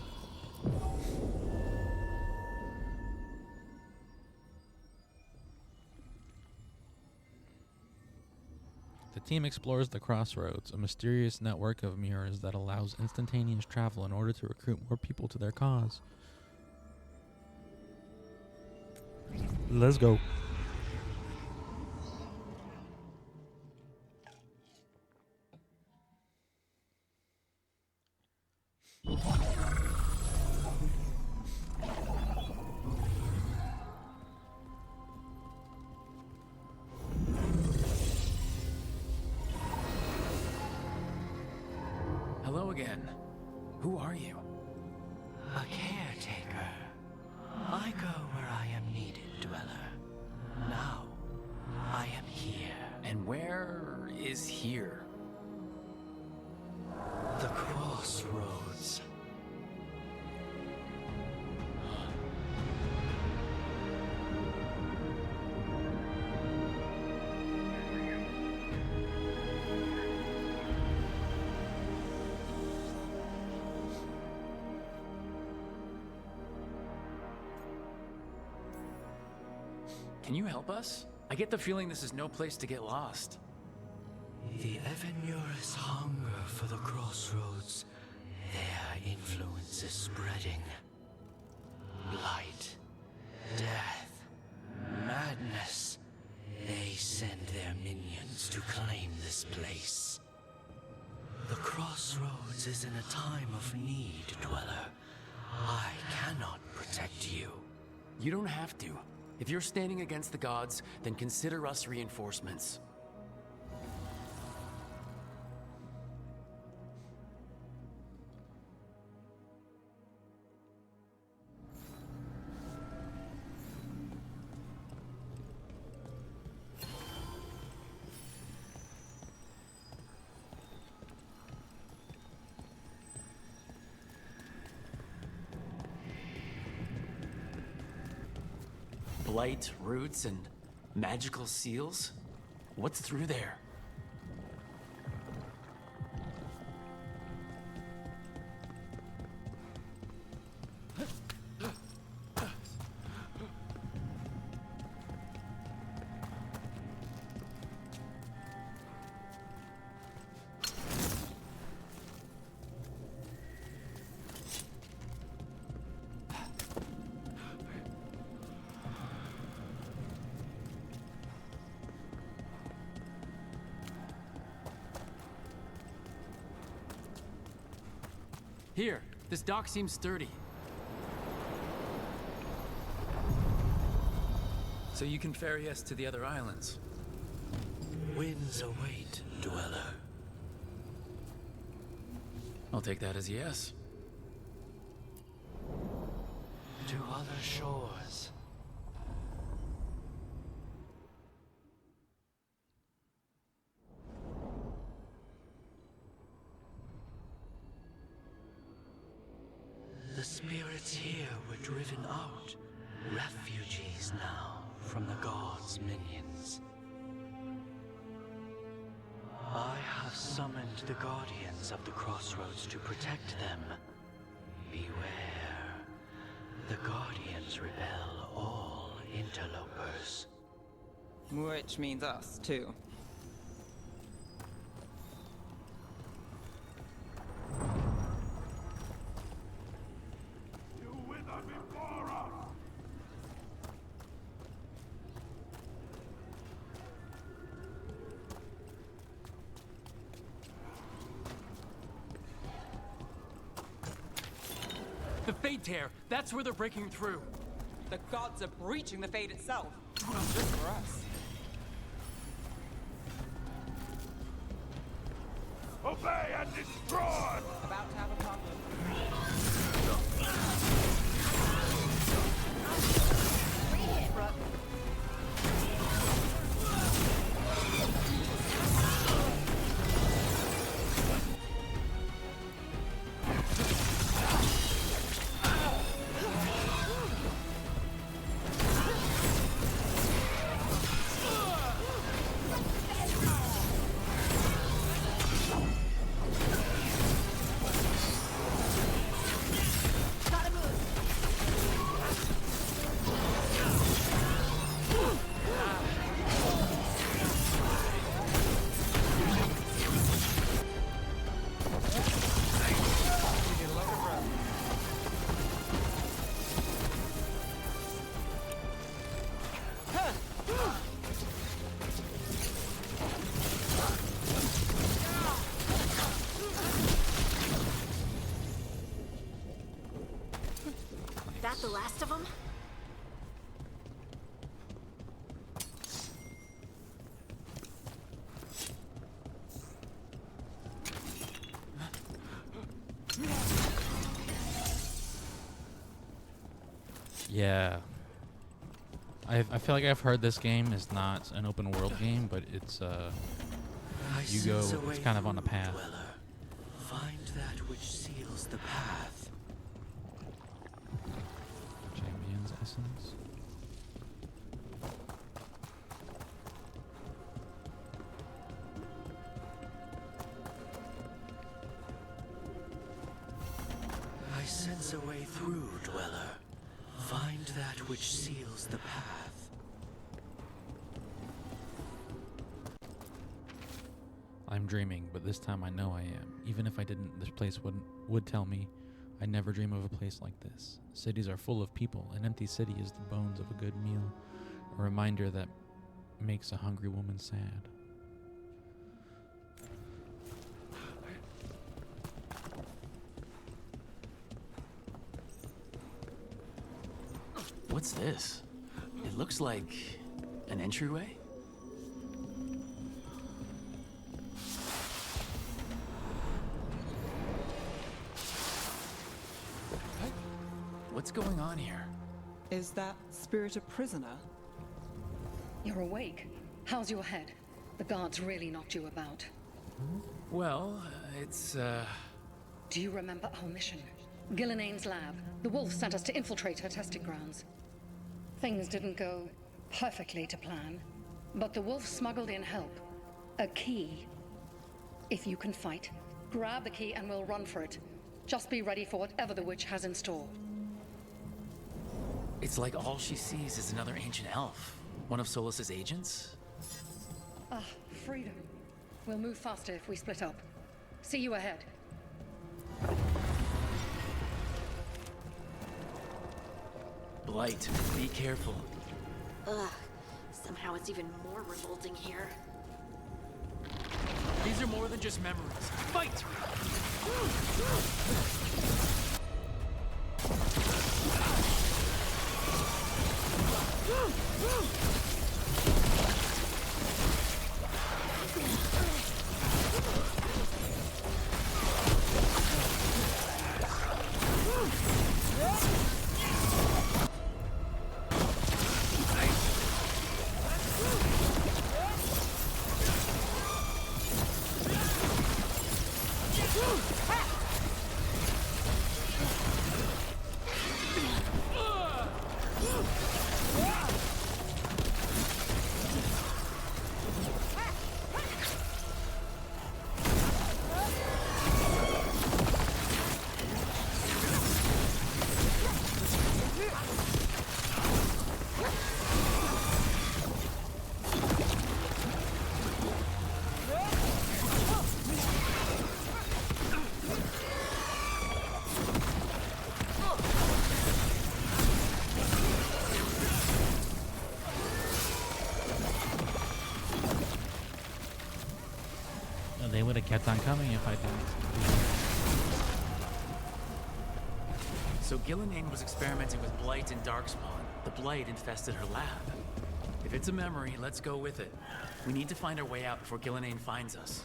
[SPEAKER 1] The team explores the Crossroads, a mysterious network of mirrors that allows instantaneous travel in order to recruit more people to their cause. Let's go.
[SPEAKER 3] Hello again. Who are you?
[SPEAKER 17] A caretaker. I go where I am needed, Dweller. Now, I am here.
[SPEAKER 3] And where is here?
[SPEAKER 17] The Crossroads.
[SPEAKER 3] Can you help us? I get the feeling this is no place to get lost.
[SPEAKER 17] The Evenurus hunger for the Crossroads. Their influence is spreading. Blight, death, madness. They send their minions to claim this place. The Crossroads is in a time of need, Dweller. I cannot protect you.
[SPEAKER 3] You don't have to. If you're standing against the gods, then consider us reinforcements. Blight, roots, and magical seals? What's through there? Here, this dock seems sturdy. So you can ferry us to the other islands.
[SPEAKER 17] Winds await, Dweller.
[SPEAKER 3] I'll take that as a yes.
[SPEAKER 17] To other shores. The spirits here were driven out, refugees now from the gods' minions. I have summoned the guardians of the Crossroads to protect them. Beware. The guardians repel all interlopers.
[SPEAKER 7] Which means us, too.
[SPEAKER 3] The Fade Tear! That's where they're breaking through!
[SPEAKER 7] The gods are breaching the Fade itself. Not just for us.
[SPEAKER 11] Obey and destroy!
[SPEAKER 7] About to have a problem.
[SPEAKER 4] Read it, Brooke.
[SPEAKER 1] Yeah. I feel like I've heard this game is not an open world game, but it's you go, it's kind of on a path.
[SPEAKER 17] Dweller. Find that which seals the path.
[SPEAKER 1] Champion's essence.
[SPEAKER 17] I sense a way through, Dweller. Find that which seals the path.
[SPEAKER 1] I'm dreaming, but this time I know I am. Even if I didn't, this place would tell me. I never dream of a place like this. Cities are full of people. An empty city is the bones of a good meal. A reminder that makes a hungry woman sad.
[SPEAKER 3] What's this? It looks like an entryway? What's going on here?
[SPEAKER 7] Is that spirit a prisoner?
[SPEAKER 18] You're awake. How's your head? The guards really knocked you about.
[SPEAKER 3] Well, it's,
[SPEAKER 18] Do you remember our mission? Gillenane's lab. The wolf sent us to infiltrate her testing grounds. Things didn't go perfectly to plan, but the wolf smuggled in help. A key. If you can fight, grab the key and we'll run for it. Just be ready for whatever the witch has in store.
[SPEAKER 3] It's like all she sees is another ancient elf. One of Solus's agents?
[SPEAKER 18] Ah, freedom. We'll move faster if we split up. See you ahead.
[SPEAKER 3] Blight, be careful.
[SPEAKER 6] Ugh. Somehow it's even more revolting here.
[SPEAKER 3] These are more than just memories. Fight!
[SPEAKER 1] They would have kept on coming if I didn't.
[SPEAKER 3] So Gillenane was experimenting with Blight and Darkspawn. The Blight infested her lab. If it's a memory, let's go with it. We need to find our way out before Gillenane finds us.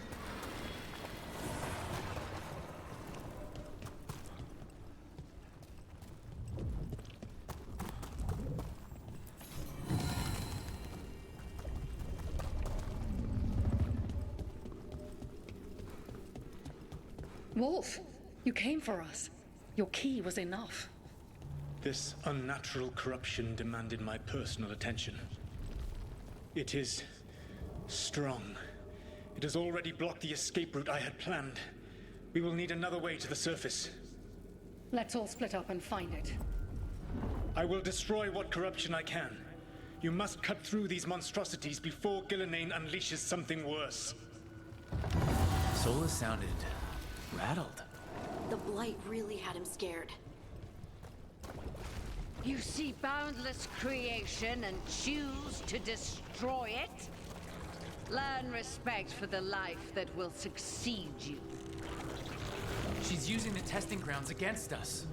[SPEAKER 18] Wolf, you came for us. Your key was enough.
[SPEAKER 16] This unnatural corruption demanded my personal attention. It is strong. It has already blocked the escape route I had planned. We will need another way to the surface.
[SPEAKER 18] Let's all split up and find it.
[SPEAKER 16] I will destroy what corruption I can. You must cut through these monstrosities before Gillenane unleashes something worse.
[SPEAKER 3] Solus sounded rattled.
[SPEAKER 6] The Blight really had him scared.
[SPEAKER 19] You see boundless creation and choose to destroy it? Learn respect for the life that will succeed you.
[SPEAKER 3] She's using the testing grounds against us.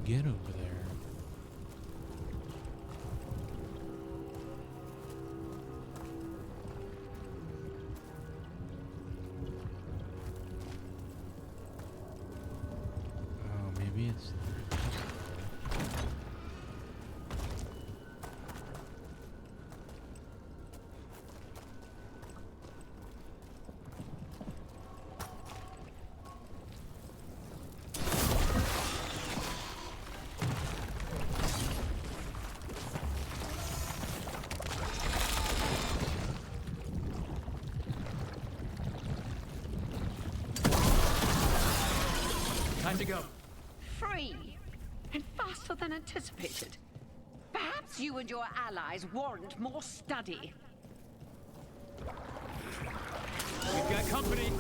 [SPEAKER 1] get over there? Oh, maybe it's...
[SPEAKER 3] Time to go.
[SPEAKER 19] Free. And faster than anticipated. Perhaps you and your allies warrant more study.
[SPEAKER 3] We've got company.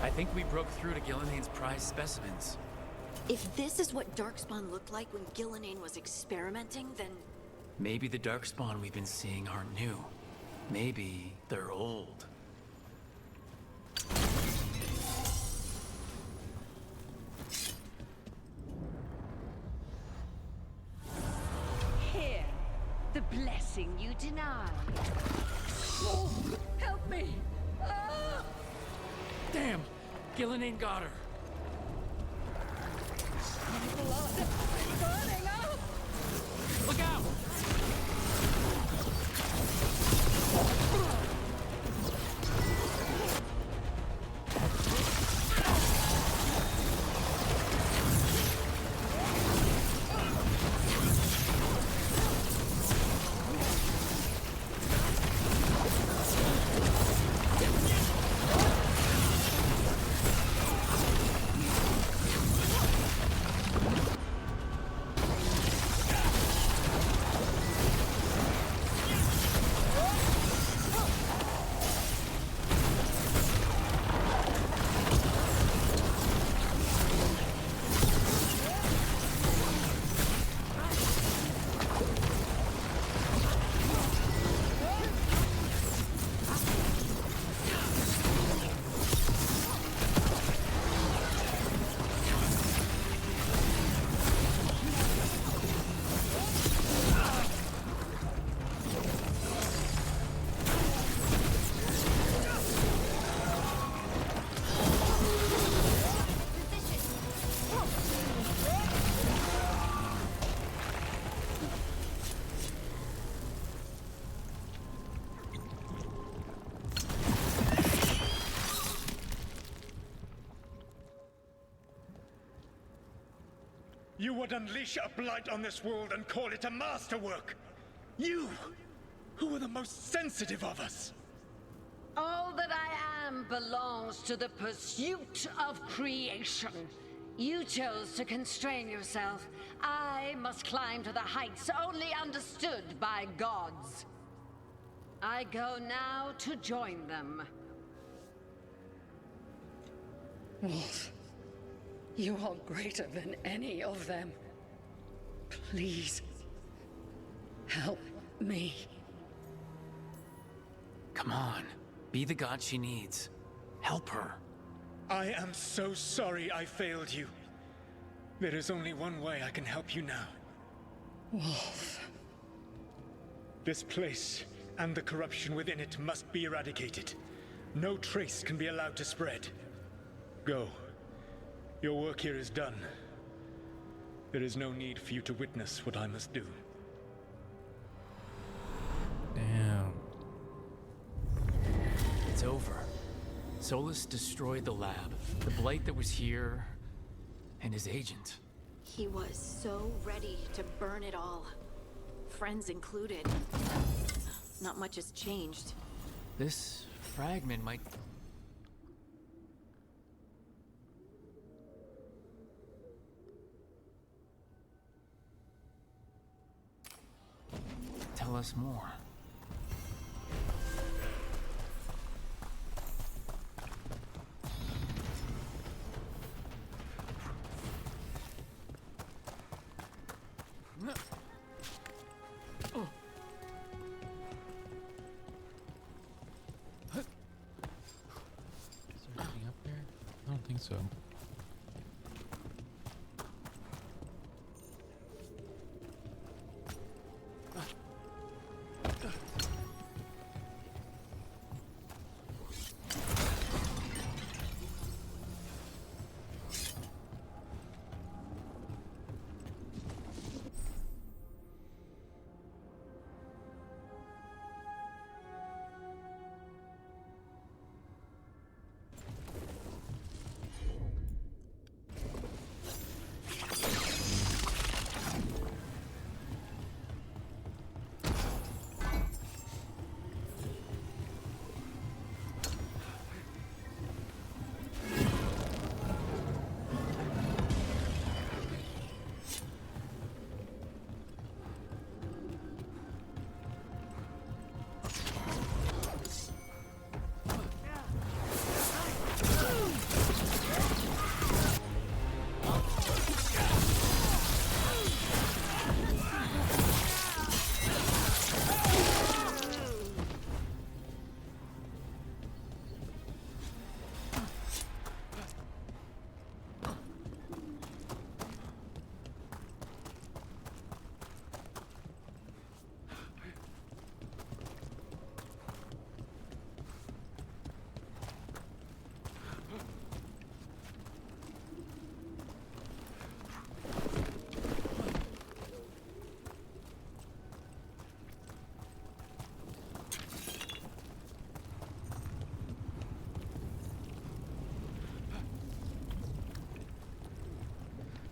[SPEAKER 3] I think we broke through to Gilnenane's prized specimens.
[SPEAKER 6] If this is what Darkspawn looked like when Gillenane was experimenting, then...
[SPEAKER 3] Maybe the Darkspawn we've been seeing aren't new. Maybe they're old.
[SPEAKER 19] Here. The blessing you denied.
[SPEAKER 3] Oh, help me! Ah! Damn! Gillenane got her.
[SPEAKER 19] Blood burning up!
[SPEAKER 3] Look out!
[SPEAKER 11] You would unleash a blight on this world and call it a masterwork! You, who are the most sensitive of us!
[SPEAKER 19] All that I am belongs to the pursuit of creation. You chose to constrain yourself. I must climb to the heights only understood by gods. I go now to join them.
[SPEAKER 18] Wolf, you are greater than any of them. Please, help me.
[SPEAKER 3] Come on. Be the god she needs. Help her.
[SPEAKER 11] I am so sorry I failed you. There is only one way I can help you now.
[SPEAKER 18] Wolf.
[SPEAKER 11] This place and the corruption within it must be eradicated. No trace can be allowed to spread. Go. Your work here is done. There is no need for you to witness what I must do.
[SPEAKER 1] Damn.
[SPEAKER 3] It's over. Solus destroyed the lab, the blight that was here, and his agent.
[SPEAKER 6] He was so ready to burn it all. Friends included. Not much has changed.
[SPEAKER 3] This fragment might... tell us more.
[SPEAKER 1] Is there anything up there? I don't think so.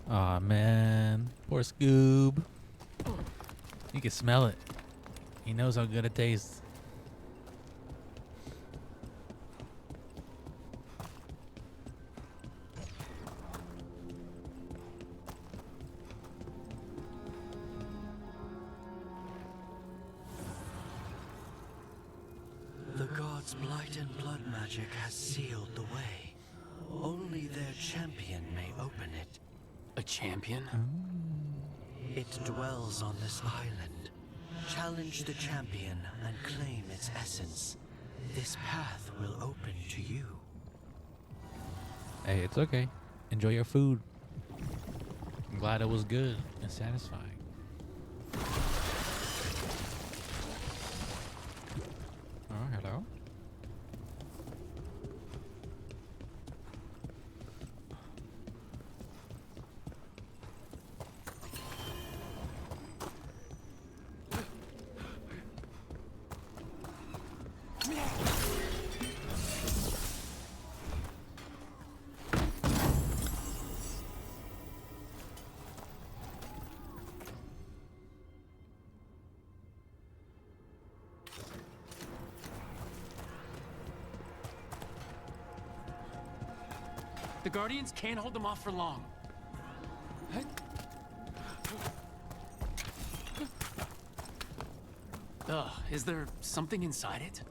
[SPEAKER 1] Aw, man. Poor Scoob. You can smell it. He knows how good it tastes.
[SPEAKER 17] The gods' blight and blood magic has sealed the way. Only their champion may open it.
[SPEAKER 3] A champion?
[SPEAKER 17] It dwells on this island. Challenge the champion and claim its essence. This path will open to you.
[SPEAKER 1] Hey, it's okay. Enjoy your food. I'm glad it was good and satisfying. Oh, hello.
[SPEAKER 3] The Guardians can't hold them off for long. Ugh, is there something inside it?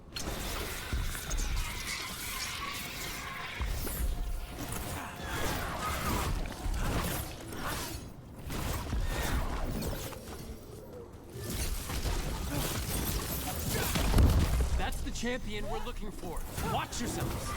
[SPEAKER 3] That's the champion we're looking for. Watch yourselves.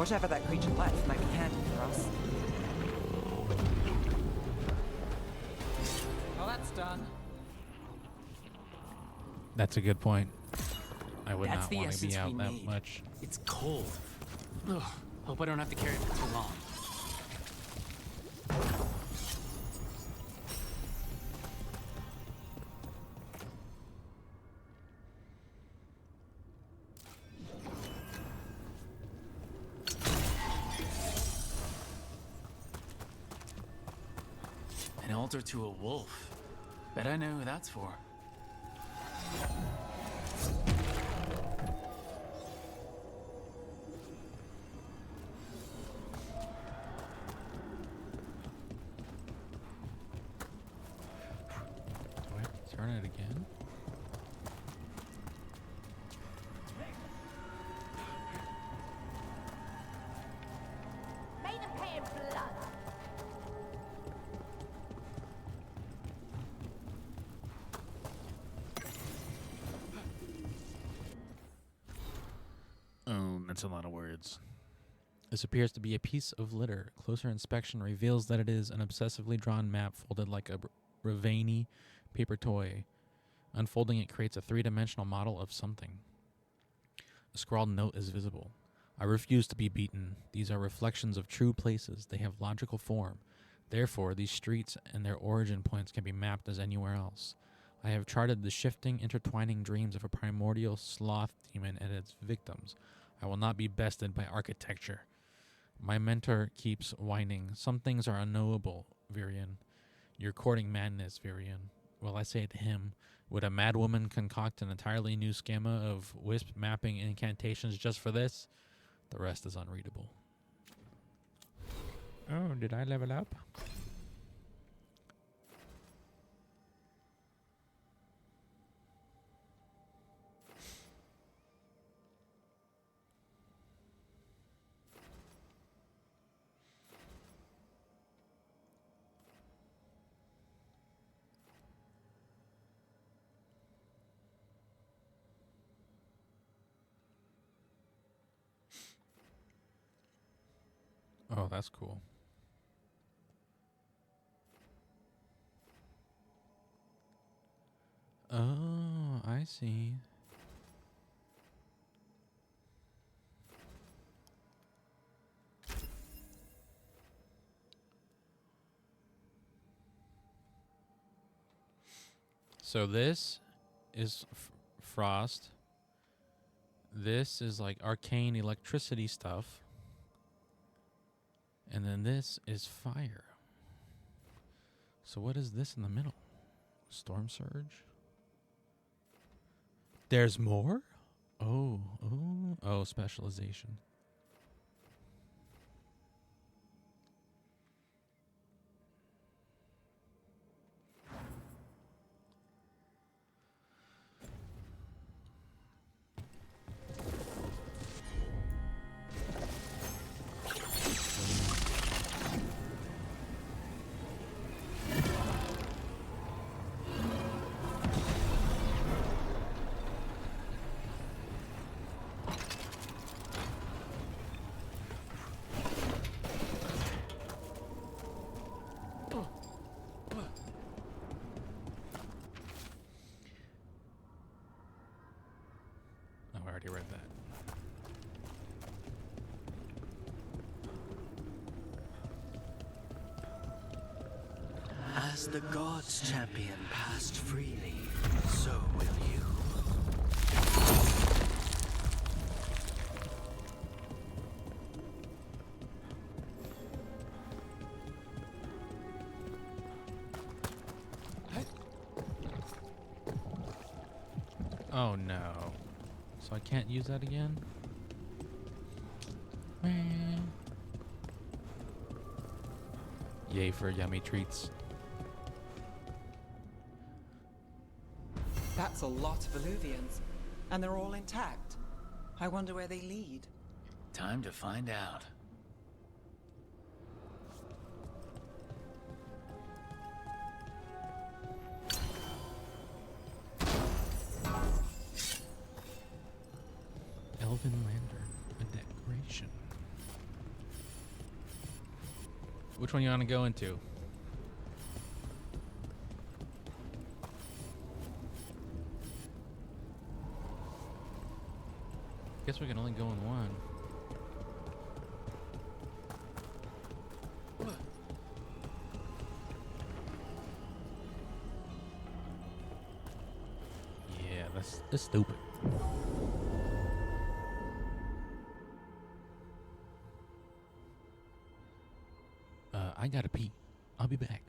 [SPEAKER 7] Whatever that creature left might be handy for us. Well, that's done.
[SPEAKER 1] That's a good point. I would
[SPEAKER 3] That's
[SPEAKER 1] not
[SPEAKER 3] the
[SPEAKER 1] want to be
[SPEAKER 3] essence
[SPEAKER 1] out
[SPEAKER 3] we
[SPEAKER 1] that
[SPEAKER 3] need.
[SPEAKER 1] much.
[SPEAKER 3] It's cold. Ugh, hope I don't have to carry it for too long. An altar to a wolf. Bet I know who that's for.
[SPEAKER 1] Do I have to turn it again?
[SPEAKER 4] Made of pay in blood.
[SPEAKER 1] Oh, that's a lot of words. This appears to be a piece of litter. Closer inspection reveals that it is an obsessively drawn map folded like a Ravani paper toy. Unfolding it creates a three-dimensional model of something. A scrawled note is visible. I refuse to be beaten. These are reflections of true places. They have logical form. Therefore, these streets and their origin points can be mapped as anywhere else. I have charted the shifting, intertwining dreams of a primordial sloth demon and its victims. I will not be bested by architecture. My mentor keeps whining. Some things are unknowable, Virion. You're courting madness, Virion. Well, I say to him, would a madwoman concoct an entirely new schema of wisp mapping incantations just for this? The rest is unreadable.
[SPEAKER 13] Oh, did I level up?
[SPEAKER 1] Oh, that's cool. Oh, I see. So this is frost. This is like arcane electricity stuff. And then this is fire. So what is this in the middle? Storm surge? There's more? Oh, specialization. Oh, I already read that.
[SPEAKER 17] As the gods' champion passed freely, so will you.
[SPEAKER 1] Oh no. So I can't use that again? Yay for yummy treats.
[SPEAKER 7] That's a lot of Illuvians, and they're all intact. I wonder where they lead.
[SPEAKER 3] Time to find out.
[SPEAKER 1] Elven lantern, a decoration. Which one you want to go into? Guess we can only go in one. Yeah, that's stupid. I gotta pee. I'll be back.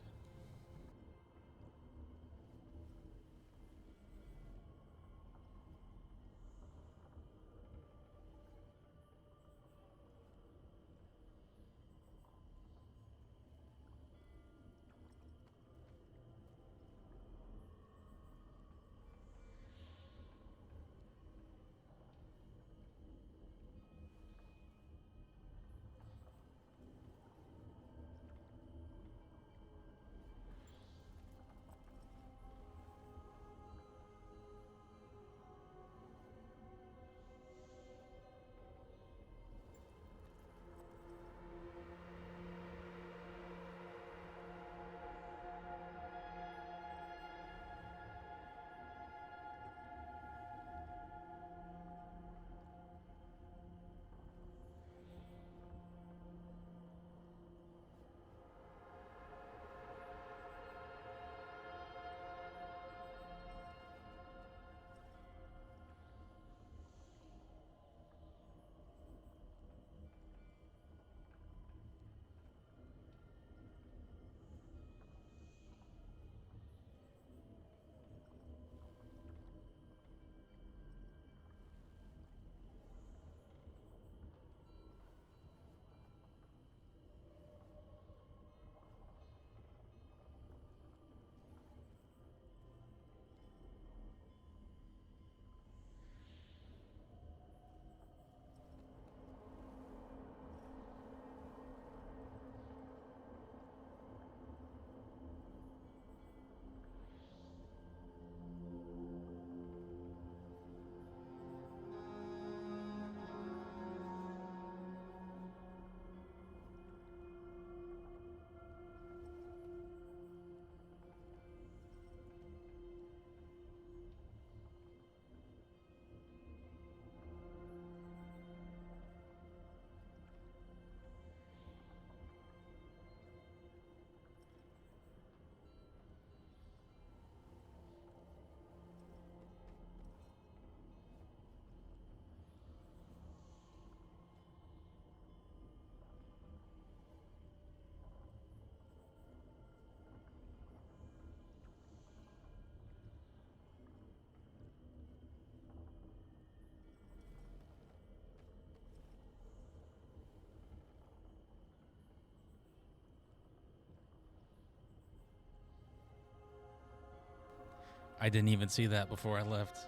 [SPEAKER 1] I didn't even see that before I left.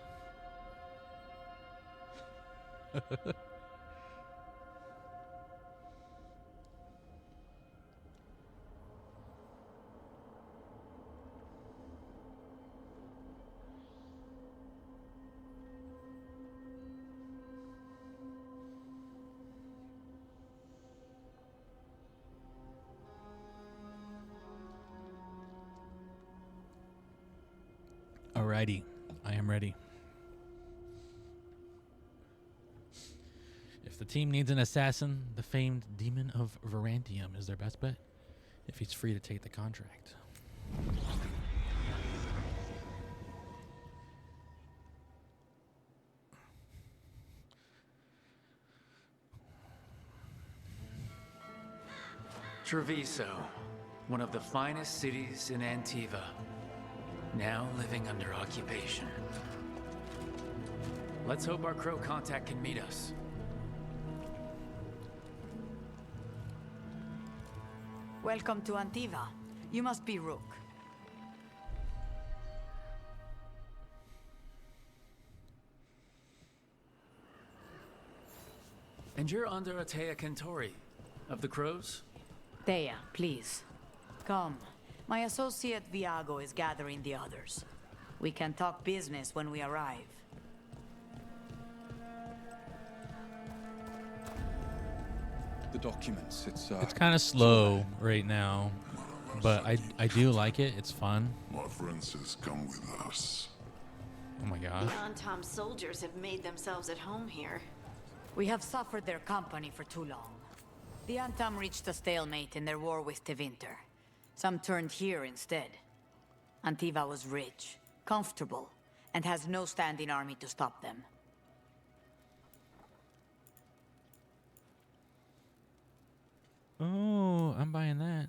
[SPEAKER 1] Alrighty, I am ready. If the team needs an assassin, the famed Demon of Varantium is their best bet, if he's free to take the contract.
[SPEAKER 3] Treviso, one of the finest cities in Antiva, now living under occupation. Let's hope our crow contact can meet us.
[SPEAKER 20] Welcome to Antiva. You must be Rook.
[SPEAKER 3] And you're under Atea Kentori, of the Crows?
[SPEAKER 20] Thea, please. Come. My associate Viago is gathering the others. We can talk business when we arrive.
[SPEAKER 21] the documents. It's
[SPEAKER 1] kind of slow right now, but I do like it. It's fun.
[SPEAKER 22] My friend says come with us.
[SPEAKER 1] Oh my god.
[SPEAKER 6] The Antom soldiers have made themselves at home here.
[SPEAKER 20] We have suffered their company for too long. The Antom reached a stalemate in their war with Tevinter. Some turned here instead. Antiva was rich, comfortable, and has no standing army to stop them.
[SPEAKER 1] Oh, I'm buying that.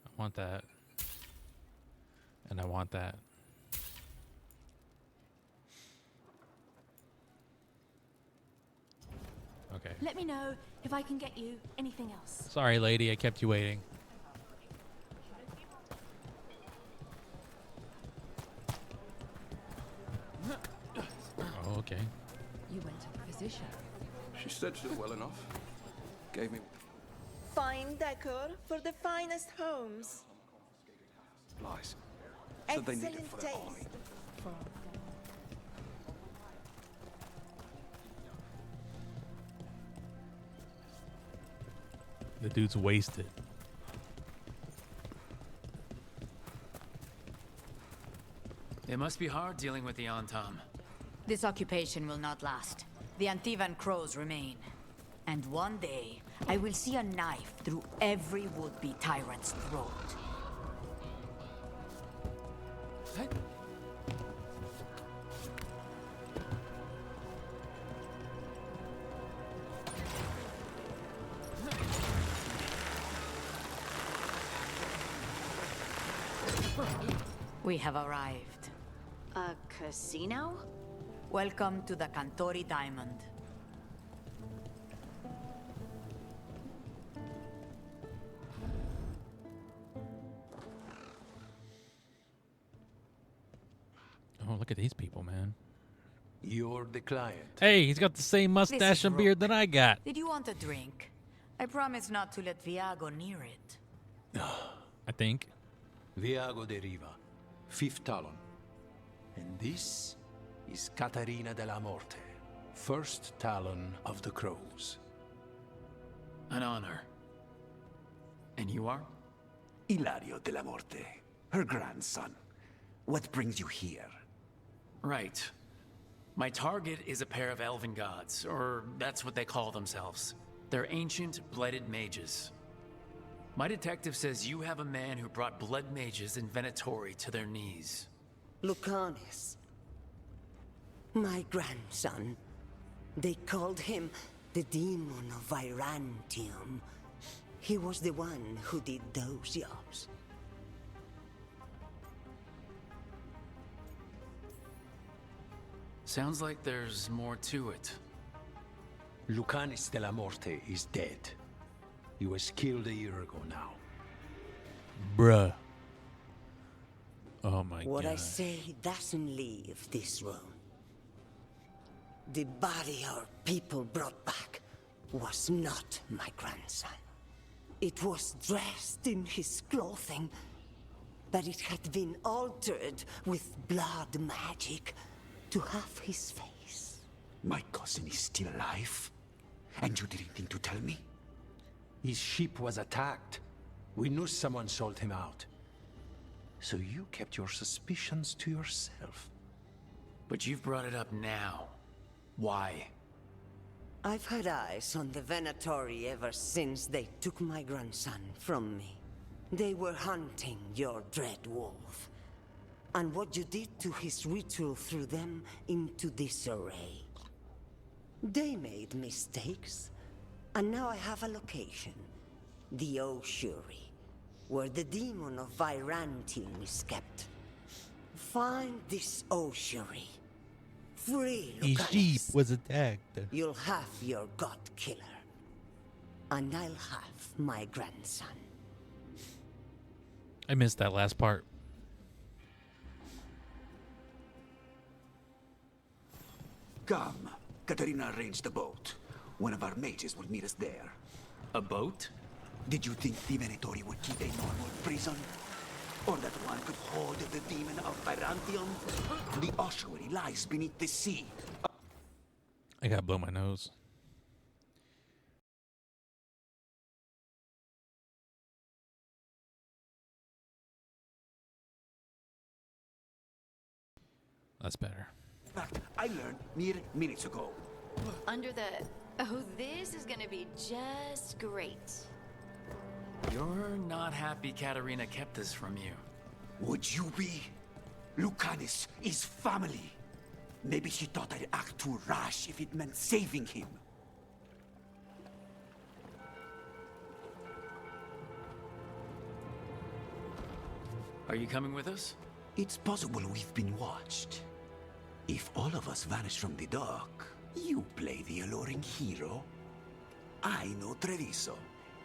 [SPEAKER 1] I want that. And I want that. Okay.
[SPEAKER 4] Let me know if I can get you anything else.
[SPEAKER 1] Sorry, lady, I kept you waiting. Oh, okay.
[SPEAKER 23] You went to the physician.
[SPEAKER 24] She stitched it well enough. Gave me
[SPEAKER 10] Fine decor for the finest homes.
[SPEAKER 24] supplies. So they need it
[SPEAKER 10] Excellent
[SPEAKER 24] for their army.
[SPEAKER 10] taste.
[SPEAKER 1] The dude's wasted.
[SPEAKER 3] It must be hard dealing with the Antom.
[SPEAKER 20] This occupation will not last. The Antivan crows remain. And one day, I will see a knife through every would-be tyrant's throat. We have arrived.
[SPEAKER 6] A casino?
[SPEAKER 20] Welcome to the Cantori Diamond.
[SPEAKER 1] Oh, look at these people, man.
[SPEAKER 9] You're the client.
[SPEAKER 1] Hey, he's got the same mustache and beard that I got.
[SPEAKER 20] Did you want a drink? I promise not to let Viago near it.
[SPEAKER 1] I think.
[SPEAKER 9] Viago de Riva, 5th Talon. And this is Catarina de la Morte, 1st Talon of the Crows.
[SPEAKER 3] An honor. And you are?
[SPEAKER 25] Ilario de la Morte, her grandson. What brings you here?
[SPEAKER 3] Right. My target is a pair of elven gods, or that's what they call themselves. They're ancient, blooded mages. My detective says you have a man who brought blood mages in Venatori to their knees.
[SPEAKER 10] Lucanis. My grandson. They called him the Demon of Virantium. He was the one who did those jobs.
[SPEAKER 3] Sounds like there's more to it.
[SPEAKER 9] Lucanis de la Morte is dead. He was killed a year ago now.
[SPEAKER 1] Bruh. Oh my
[SPEAKER 10] What
[SPEAKER 1] god.
[SPEAKER 10] I say doesn't leave this room. The body our people brought back was not my grandson. It was dressed in his clothing, but it had been altered with blood magic to have his face.
[SPEAKER 25] My cousin is still alive? And you didn't think to tell me?
[SPEAKER 9] His ship was attacked. We knew someone sold him out. So you kept your suspicions to yourself.
[SPEAKER 3] But you've brought it up now. Why?
[SPEAKER 10] I've had eyes on the Venatori ever since they took my grandson from me. They were hunting your dread wolf. And what you did to his ritual threw them into disarray. They made mistakes, and now I have a location. The Ossuary, where the demon of Virantium is kept. Find this Ossuary. Free
[SPEAKER 1] His
[SPEAKER 10] Lucanis.
[SPEAKER 1] sheep was attacked.
[SPEAKER 10] You'll have your god killer. And I'll have my grandson.
[SPEAKER 1] I missed that last part.
[SPEAKER 25] Come. Katarina arranged a boat. One of our mages will meet us there.
[SPEAKER 3] A boat?
[SPEAKER 25] Did you think the Venatori would keep a normal prison? Or that one could hold the demon of Byzantium? The ossuary lies beneath the sea.
[SPEAKER 1] I gotta blow my nose. That's better.
[SPEAKER 25] I learned mere minutes ago.
[SPEAKER 6] Under the... Oh, this is gonna be just great.
[SPEAKER 3] You're not happy Katarina kept this from you.
[SPEAKER 25] Would you be? Lucanus is family. Maybe she thought I'd act too rash if it meant saving him.
[SPEAKER 3] Are you coming with us?
[SPEAKER 25] It's possible we've been watched. If all of us vanish from the dock, you play the alluring hero. I know Treviso.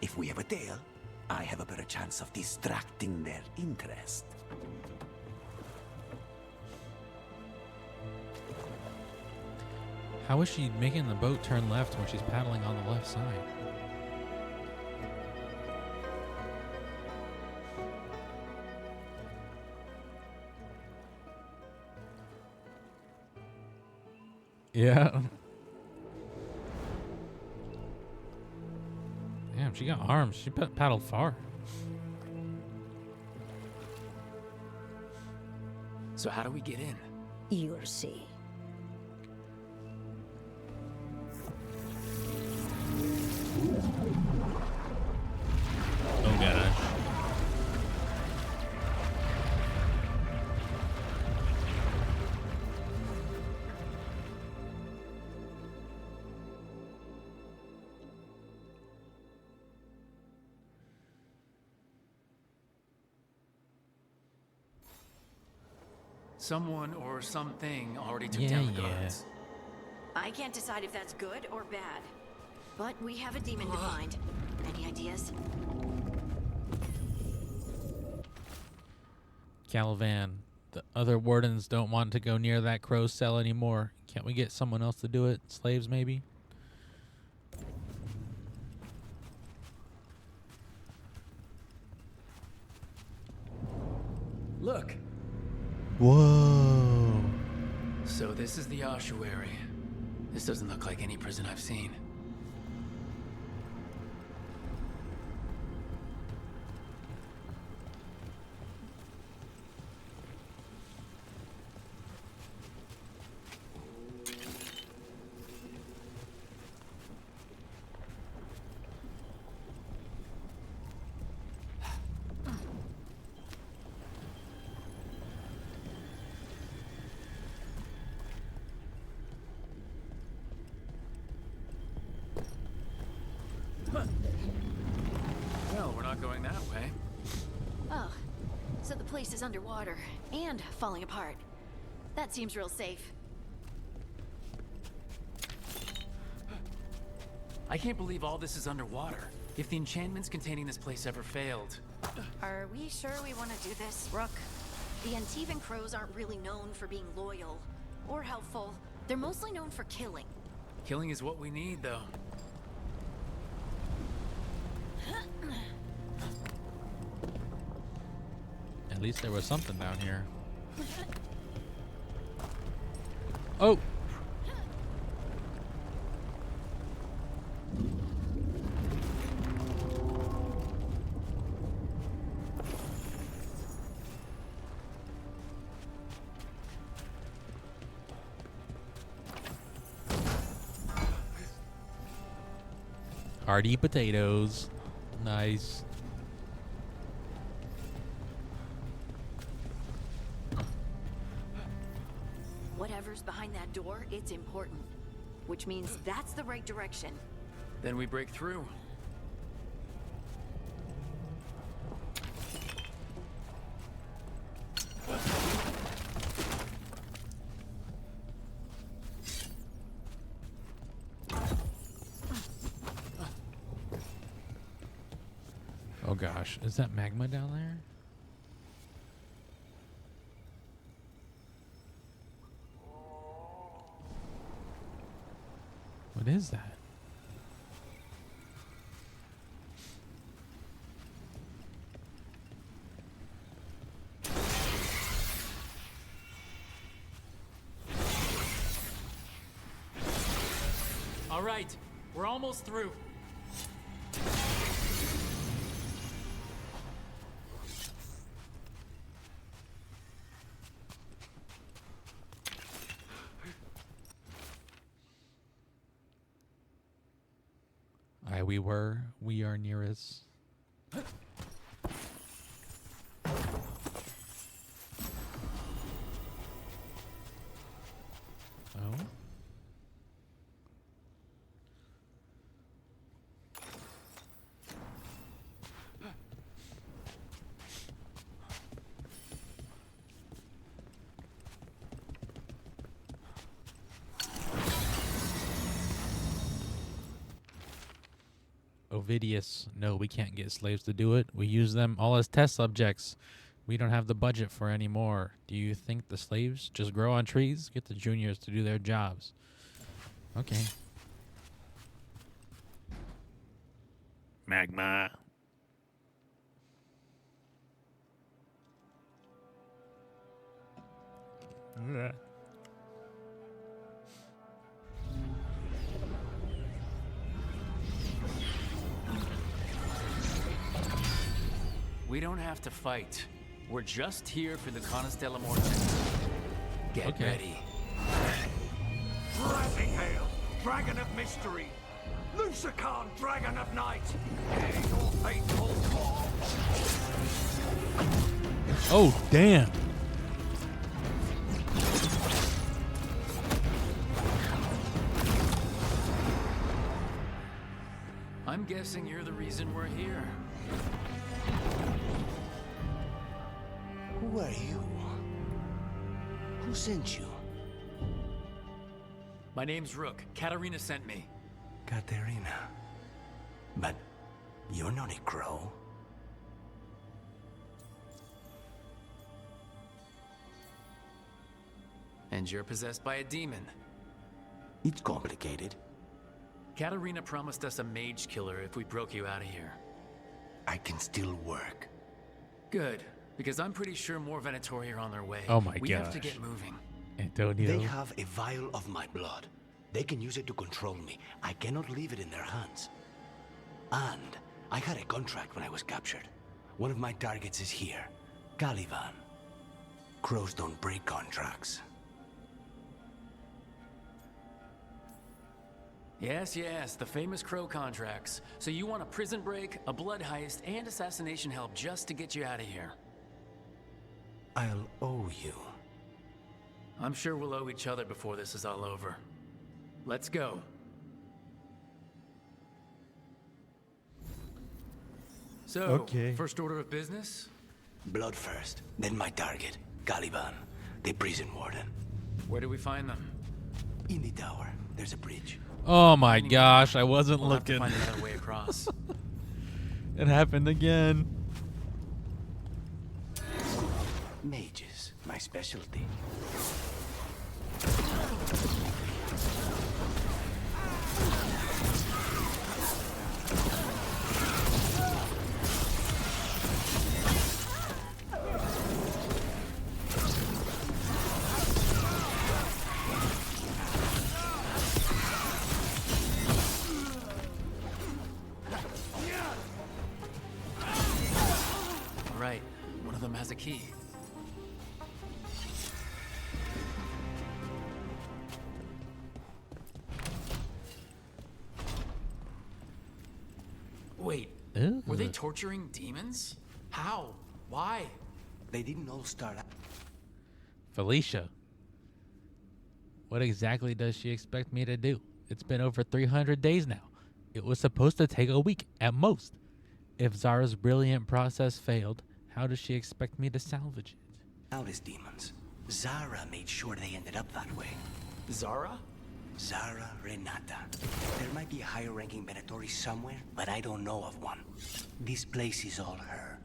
[SPEAKER 25] If we have a tail, I have a better chance of distracting their interest.
[SPEAKER 1] How is she making the boat turn left when she's paddling on the left side? Yeah. Damn, she got arms. She paddled far.
[SPEAKER 3] So how do we get in?
[SPEAKER 19] You'll see.
[SPEAKER 1] Oh gosh.
[SPEAKER 3] Someone or something already took down the guards.
[SPEAKER 6] I can't decide if that's good or bad. But we have a demon to find. Any ideas?
[SPEAKER 1] Calivan, the other wardens don't want to go near that crow's cell anymore. Can't we get someone else to do it? Slaves, maybe?
[SPEAKER 3] Look.
[SPEAKER 1] Whoa.
[SPEAKER 3] So this is the ossuary. This doesn't look like any prison I've seen. Well, we're not going that way.
[SPEAKER 6] Oh, so the place is underwater and falling apart. That seems real safe.
[SPEAKER 3] I can't believe all this is underwater. If the enchantments containing this place ever failed...
[SPEAKER 6] Are we sure we want to do this, Rook? The Antivan Crows aren't really known for being loyal or helpful. They're mostly known for killing.
[SPEAKER 3] Killing is what we need, though.
[SPEAKER 1] At least there was something down here. Oh! Hearty potatoes. Nice.
[SPEAKER 6] Whatever's behind that door, it's important. Which means that's the right direction.
[SPEAKER 3] Then we break through.
[SPEAKER 1] Oh gosh, is that magma down there? is that?
[SPEAKER 3] All right, we're almost through.
[SPEAKER 1] We are nearest. Oh. Ovidius, no, we can't get slaves to do it. We use them all as test subjects. We don't have the budget for any more. Do you think the slaves just grow on trees? Get the juniors to do their jobs. Okay. Magma.
[SPEAKER 3] We don't have to fight. We're just here for the Conestella Morte. Get ready.
[SPEAKER 11] Rising Hail, Dragon of Mystery! Lucican, Dragon of Night! Hear your faithful call!
[SPEAKER 1] Oh, damn.
[SPEAKER 3] I'm guessing you're the reason we're here.
[SPEAKER 17] Who are you? Who sent you?
[SPEAKER 3] My name's Rook. Katarina sent me.
[SPEAKER 17] Katerina. But you're not a crow.
[SPEAKER 3] And you're possessed by a demon.
[SPEAKER 17] It's complicated.
[SPEAKER 3] Katarina promised us a mage killer if we broke you out of here.
[SPEAKER 17] I can still work.
[SPEAKER 3] Good, because I'm pretty sure more Venatori are on their way.
[SPEAKER 1] Oh my
[SPEAKER 3] We have to
[SPEAKER 1] gosh.
[SPEAKER 3] get moving.
[SPEAKER 1] Antonio.
[SPEAKER 17] They have a vial of my blood. They can use it to control me. I cannot leave it in their hands. And I had a contract when I was captured. One of my targets is here, Caliban. Crows don't break contracts.
[SPEAKER 3] Yes, the famous Crow contracts. So you want a prison break, a blood heist, and assassination help just to get you out of here.
[SPEAKER 17] I'll owe you.
[SPEAKER 3] I'm sure we'll owe each other before this is all over. Let's go. So,
[SPEAKER 17] Okay.
[SPEAKER 3] first order of business?
[SPEAKER 17] Blood first, then my target, Caliban, the prison warden.
[SPEAKER 3] Where do we find them?
[SPEAKER 17] In the tower, there's a bridge.
[SPEAKER 1] Oh my gosh, I wasn't
[SPEAKER 3] We'll have to
[SPEAKER 1] looking.
[SPEAKER 3] find another way across.
[SPEAKER 1] It happened again.
[SPEAKER 17] Mages, my specialty.
[SPEAKER 3] Right, one of them has a key. Wait, were they torturing demons? How? Why?
[SPEAKER 17] They didn't all start out.
[SPEAKER 1] Felicia. What exactly does she expect me to do? It's been over 300 days now. It was supposed to take a week at most. If Zara's brilliant process failed, how does she expect me to salvage it?
[SPEAKER 17] Out as demons. Zara made sure they ended up that way.
[SPEAKER 3] Zara?
[SPEAKER 17] Zara Renata. There might be a higher-ranking Venatori somewhere, but I don't know of one. This place is all her.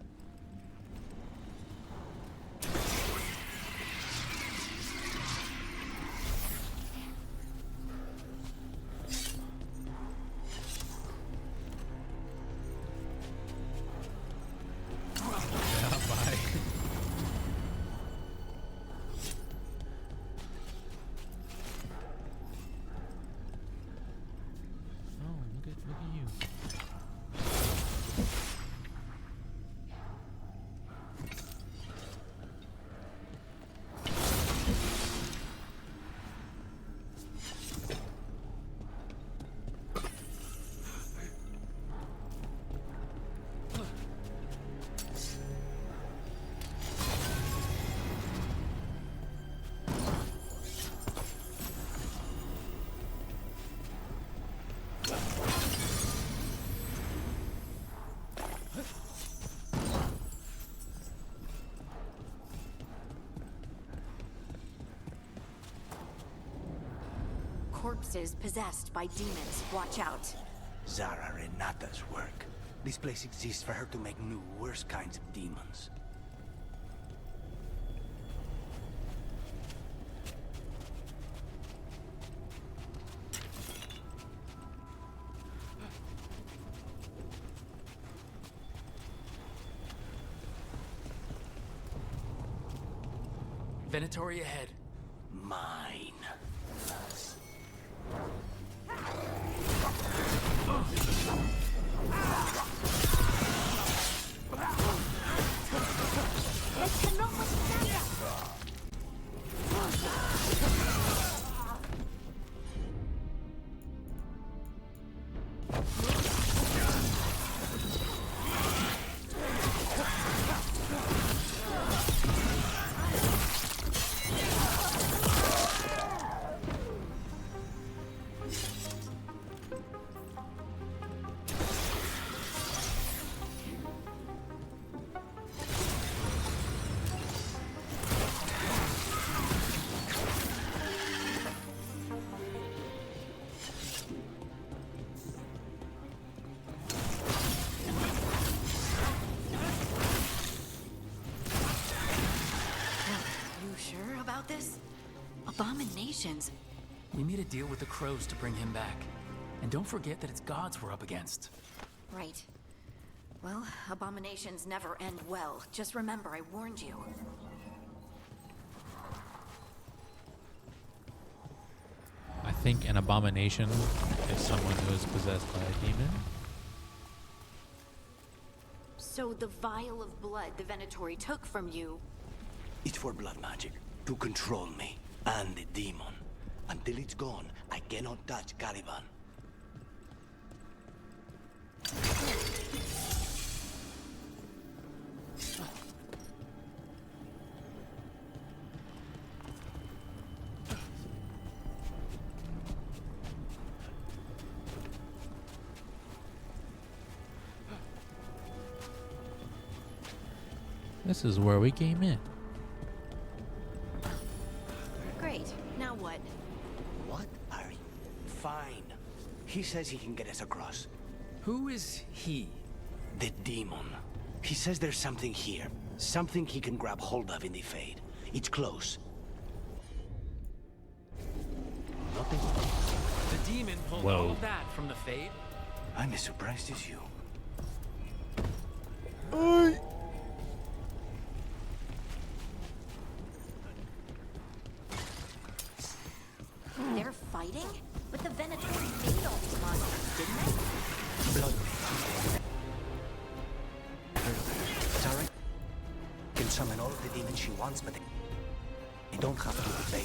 [SPEAKER 6] corpses possessed by demons. Watch out.
[SPEAKER 25] Zara Renata's work. This place exists for her to make new, worse kinds of demons.
[SPEAKER 3] Venatori ahead.
[SPEAKER 25] Mine.
[SPEAKER 6] This? Abominations.
[SPEAKER 3] We made a deal with the crows to bring him back. And don't forget that it's gods we're up against.
[SPEAKER 6] Right. Well, abominations never end well. Just remember, I warned you.
[SPEAKER 1] I think an abomination is someone who is possessed by a demon.
[SPEAKER 6] So the vial of blood the Venatori took from you...
[SPEAKER 25] It's for blood magic. To control me and the demon. Until it's gone, I cannot touch Caliban.
[SPEAKER 1] This is where we came in.
[SPEAKER 6] Great. Now what?
[SPEAKER 25] What are you? Fine. He says he can get us across.
[SPEAKER 3] Who is he?
[SPEAKER 25] The demon. He says there's something here. Something he can grab hold of in the Fade. It's close. Nothing.
[SPEAKER 3] The demon pulled all of that from the Fade?
[SPEAKER 25] I'm as surprised as you.
[SPEAKER 6] They're fighting? But the Venatori made all these monsters, didn't they?
[SPEAKER 25] Blood. Sorry. Can summon all of the demons she wants, but they don't have to obey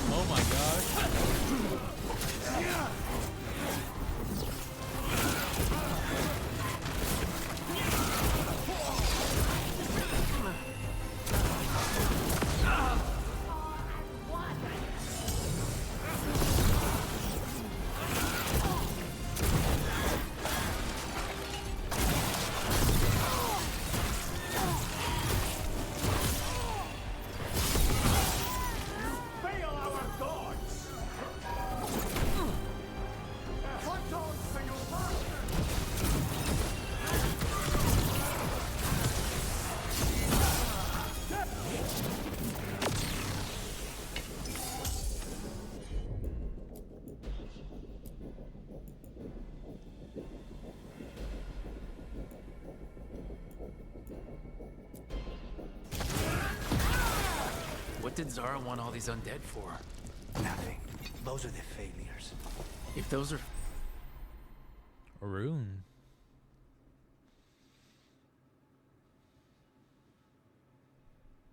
[SPEAKER 1] Oh my gosh.
[SPEAKER 3] What did Zara want all these undead for?
[SPEAKER 25] Nothing. Those are the failures.
[SPEAKER 3] If those are...
[SPEAKER 1] Rune.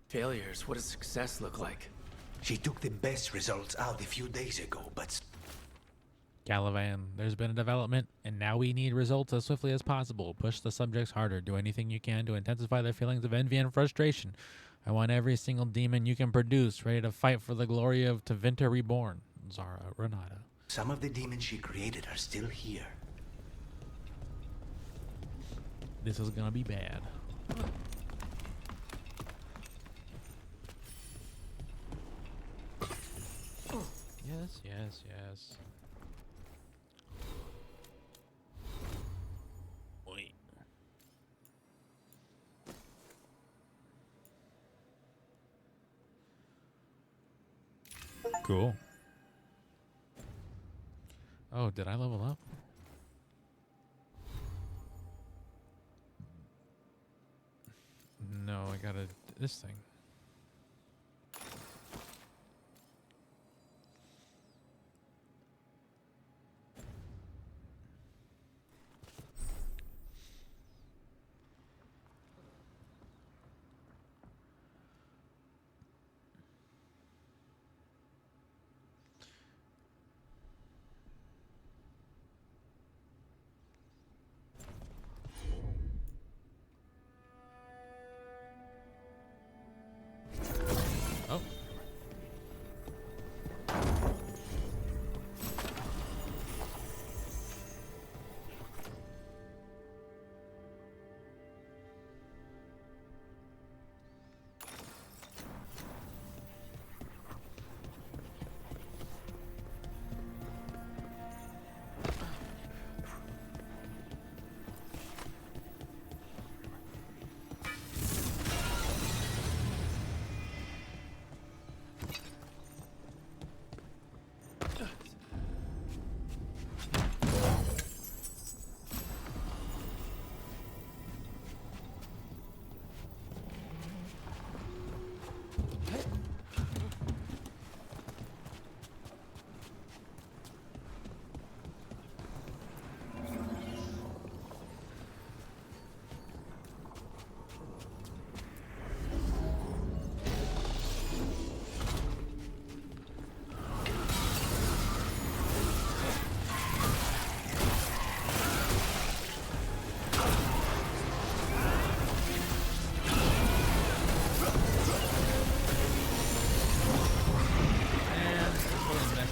[SPEAKER 3] failures, what does success look like?
[SPEAKER 25] She took the best results out a few days ago, but...
[SPEAKER 1] Caliban, there's been a development, and now we need results as swiftly as possible. Push the subjects harder. Do anything you can to intensify their feelings of envy and frustration. I want every single demon you can produce, ready to fight for the glory of Tevinter Reborn. Zara Renata.
[SPEAKER 25] Some of the demons she created are still here.
[SPEAKER 1] This is gonna be bad. Yes, yes, yes. Wait. Cool. Oh, did I level up? No, I gotta this thing. Oh.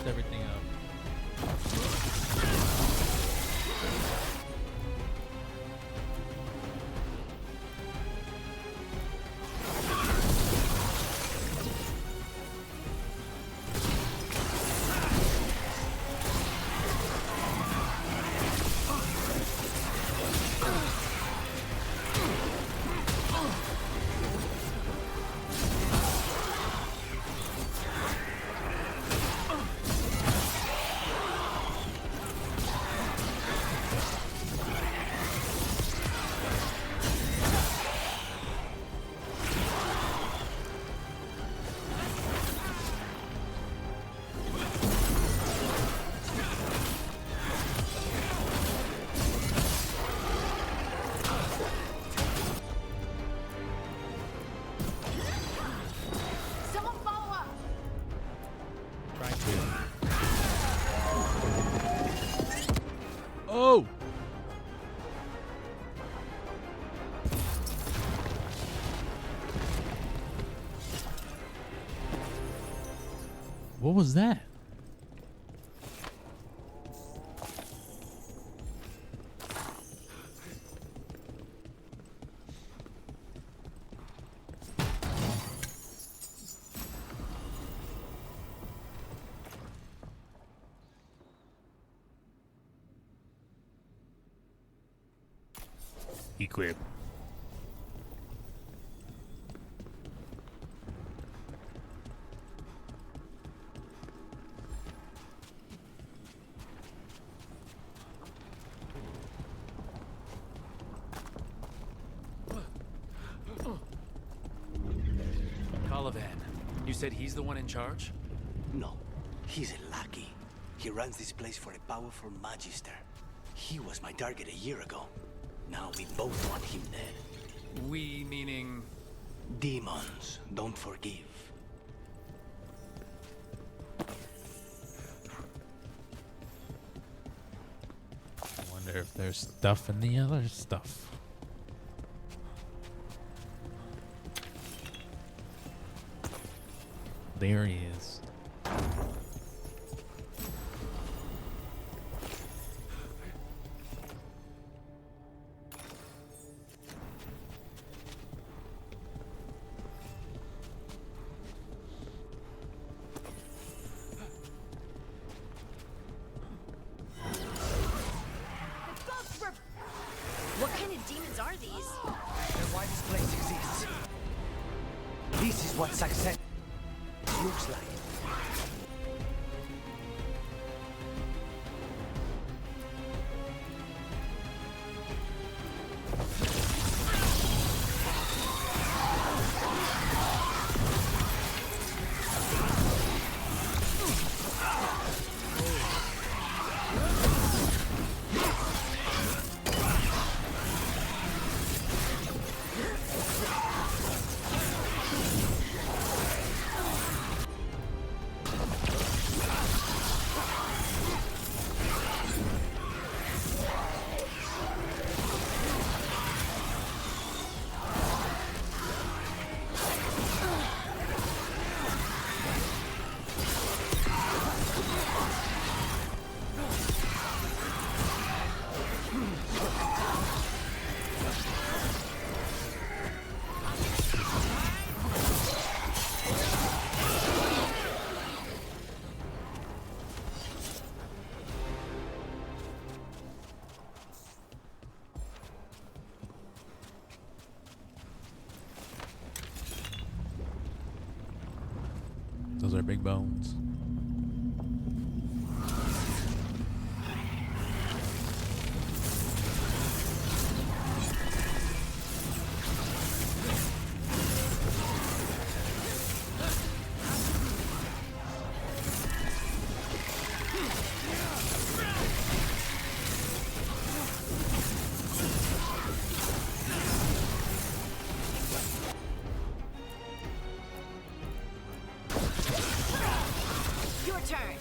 [SPEAKER 1] Everything up.
[SPEAKER 4] Someone follow up!
[SPEAKER 1] Trying to. Oh! What was that? Equip.
[SPEAKER 3] Calavan, you said he's the one in charge?
[SPEAKER 5] No, he's a lackey. He runs this place for a powerful magister. He was my target a year ago. Now we both want him dead.
[SPEAKER 3] We meaning...
[SPEAKER 5] Demons don't forgive.
[SPEAKER 1] I wonder if there's stuff in the other stuff. There he is.
[SPEAKER 5] is what success looks like.
[SPEAKER 1] Those are big bones.
[SPEAKER 6] Your turn.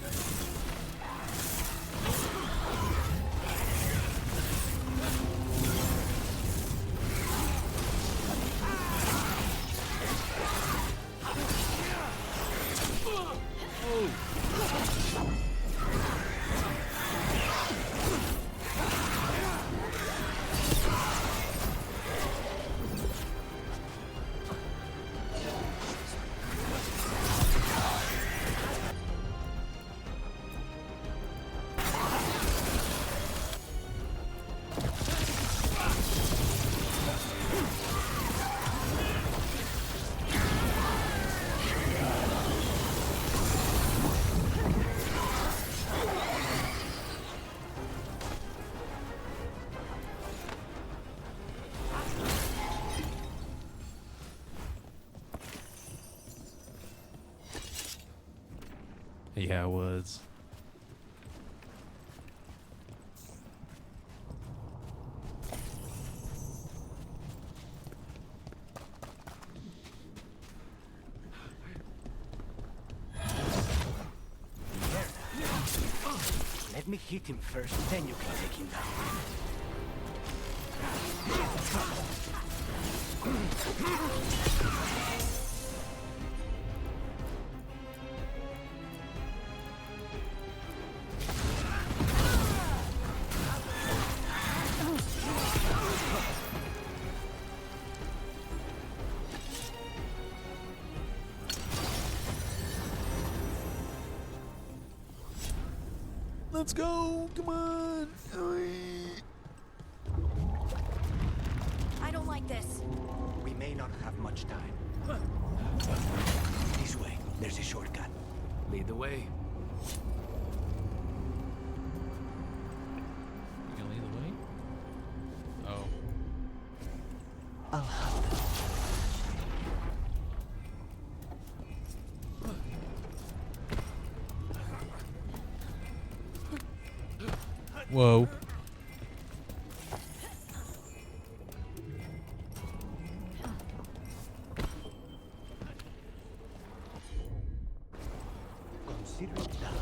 [SPEAKER 1] Yeah, it was.
[SPEAKER 5] Let me hit him first, then you can take him down.
[SPEAKER 1] Let's go! Come on!
[SPEAKER 6] I don't like this.
[SPEAKER 5] We may not have much time. This way. There's a shortcut.
[SPEAKER 3] Lead the way.
[SPEAKER 1] You gonna lead the way? Oh.
[SPEAKER 5] I'll hunt them.
[SPEAKER 1] Whoa.
[SPEAKER 5] Consider it done.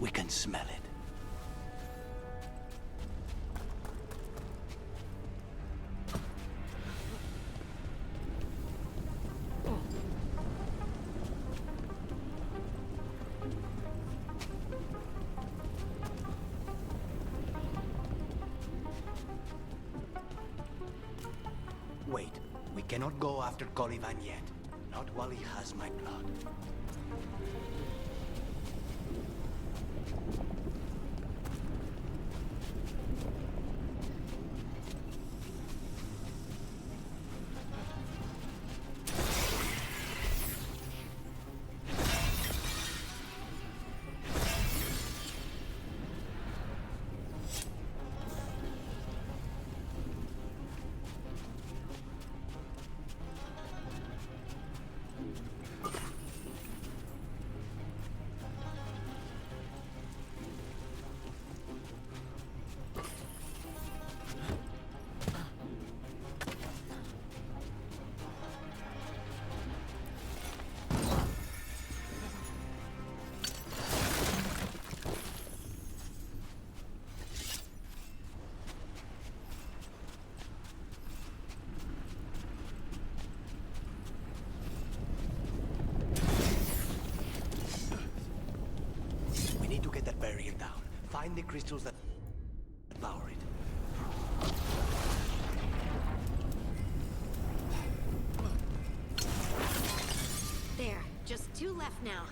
[SPEAKER 5] We can smell it. Wait, we cannot go after Colivan yet. Not while he has my blood. We need to get that barrier down. Find the crystals that power it.
[SPEAKER 6] There, just 2 left now.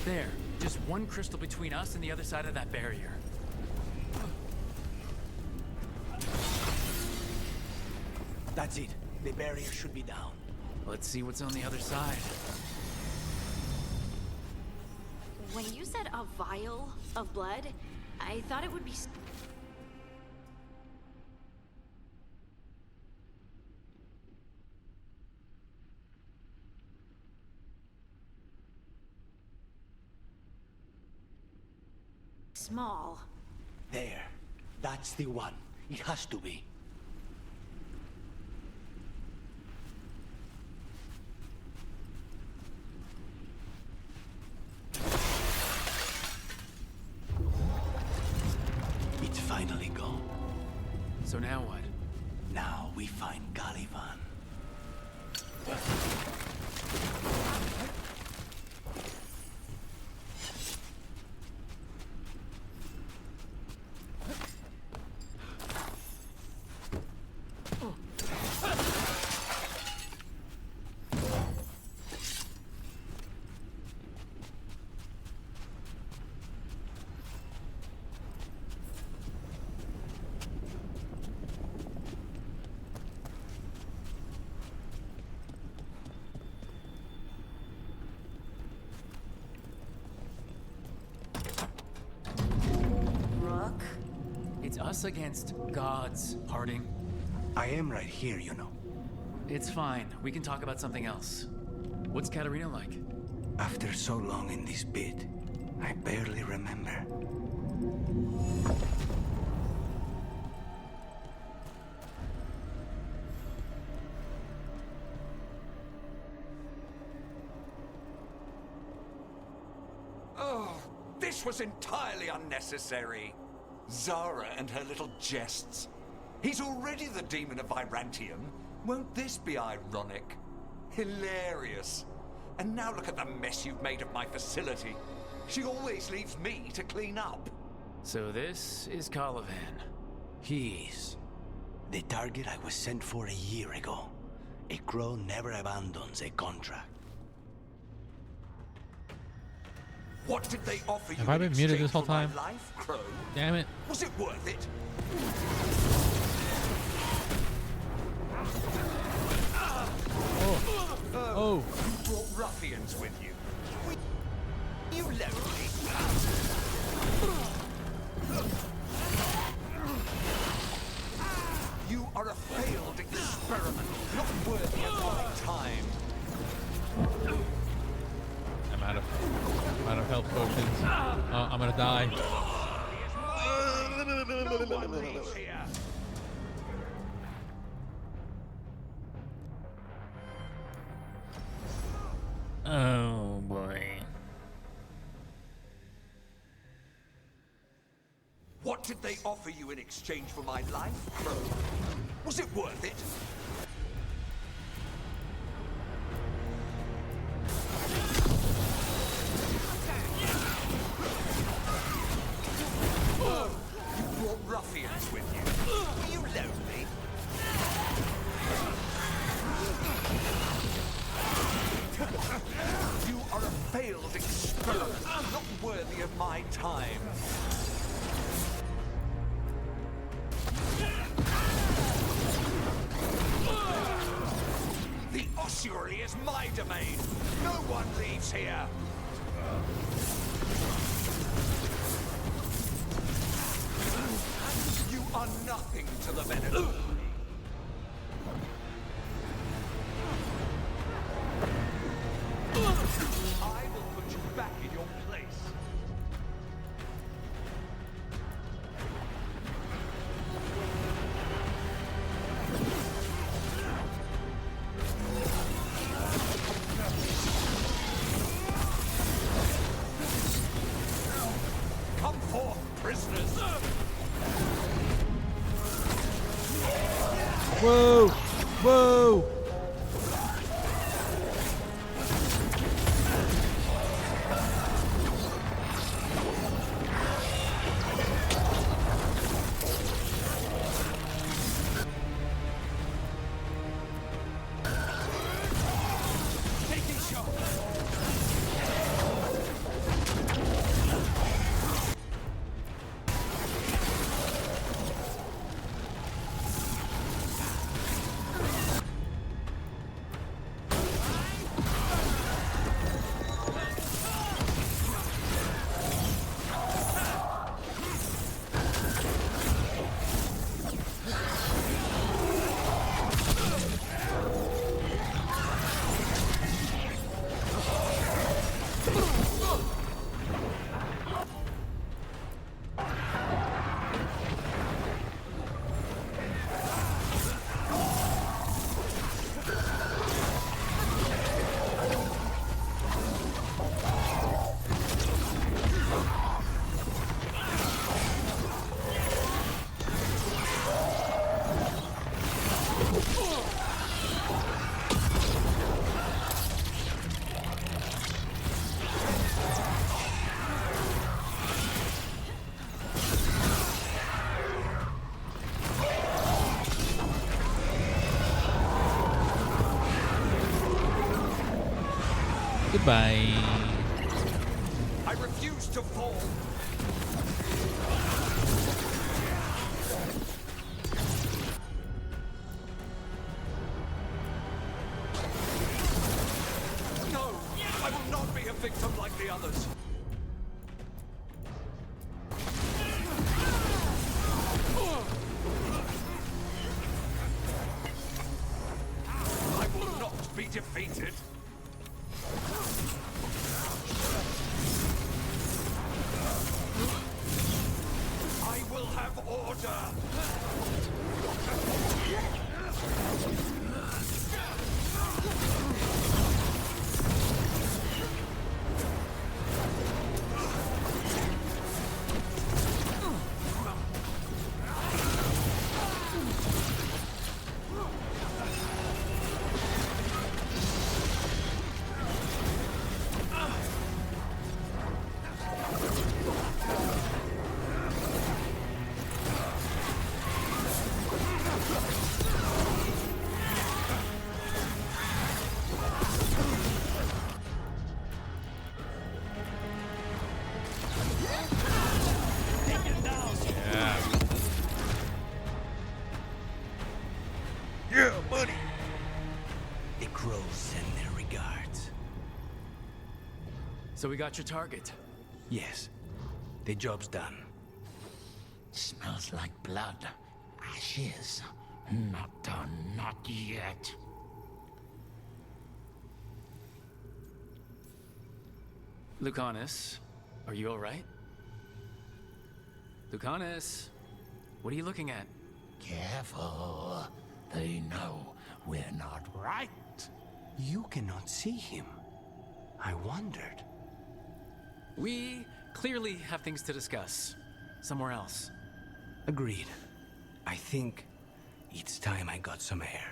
[SPEAKER 3] There, just 1 crystal between us and the other side of that barrier.
[SPEAKER 5] That's it. The barrier should be down.
[SPEAKER 3] Let's see what's on the other side.
[SPEAKER 6] When you said a vial of blood, I thought it would be... small.
[SPEAKER 5] There. That's the one. It has to be. It's finally gone.
[SPEAKER 3] So now what?
[SPEAKER 5] Now we find Caliban.
[SPEAKER 3] It's us against gods, Harding.
[SPEAKER 5] I am right here, you know.
[SPEAKER 3] It's fine. We can talk about something else. What's Katarina like?
[SPEAKER 5] After so long in this pit, I barely remember.
[SPEAKER 8] Oh, this was entirely unnecessary. Zara and her little jests. He's already the demon of Virantium. Won't this be ironic? Hilarious. And now look at the mess you've made of my facility. She always leaves me to clean up.
[SPEAKER 3] So this is Caliban.
[SPEAKER 5] He's the target I was sent for a year ago. A crow never abandons a contract.
[SPEAKER 8] What did they offer you?
[SPEAKER 1] Have I been
[SPEAKER 8] in
[SPEAKER 1] muted this
[SPEAKER 8] exchange
[SPEAKER 1] whole
[SPEAKER 8] for my
[SPEAKER 1] time?
[SPEAKER 8] Life, Crow?
[SPEAKER 1] Damn it.
[SPEAKER 8] Was it worth it?
[SPEAKER 1] Oh.
[SPEAKER 8] You brought ruffians with you. You lonely. You are a failed experiment, not worthy of my time.
[SPEAKER 1] I'm out of health potions. Oh, I'm gonna die.
[SPEAKER 8] No one leaves here.
[SPEAKER 1] Oh boy.
[SPEAKER 8] What did they offer you in exchange for my life, Crow? Was it worth it? You brought ruffians with you. Were you lonely? You are a failed experiment, not worthy of my time. The ossuary is my domain. No one leaves here. You are nothing to the Venator. I will put you back in your place. Come forth, prisoners.
[SPEAKER 1] Whoa! Whoa!
[SPEAKER 8] Taking shot.
[SPEAKER 1] Goodbye.
[SPEAKER 8] I refuse to fall. No, I will not be a victim like the others. I will not be defeated. I will have order.
[SPEAKER 3] So we got your target.
[SPEAKER 5] Yes. The job's done.
[SPEAKER 17] Smells like blood. Ashes. Not done, not yet.
[SPEAKER 3] Lucanus, are you alright? Lucanus, what are you looking at?
[SPEAKER 17] Careful. They know we're not right.
[SPEAKER 5] You cannot see him. I wondered.
[SPEAKER 3] We clearly have things to discuss. Somewhere else.
[SPEAKER 5] Agreed. I think it's time I got some air.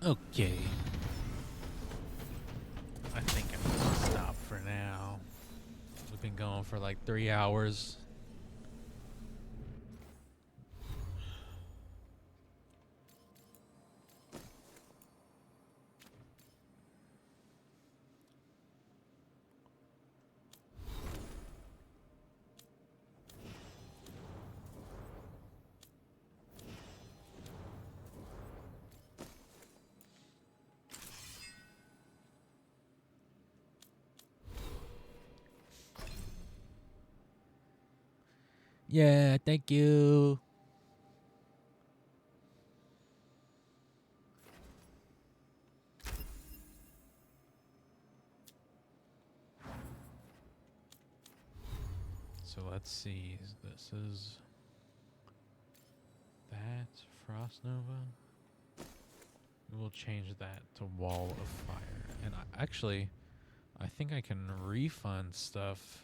[SPEAKER 1] Okay. I think I'm gonna stop for now. We've been going for like 3 hours. Yeah, thank you. So let's see. This is that Frost Nova. We'll change that to Wall of Fire. And actually, I think I can refund stuff.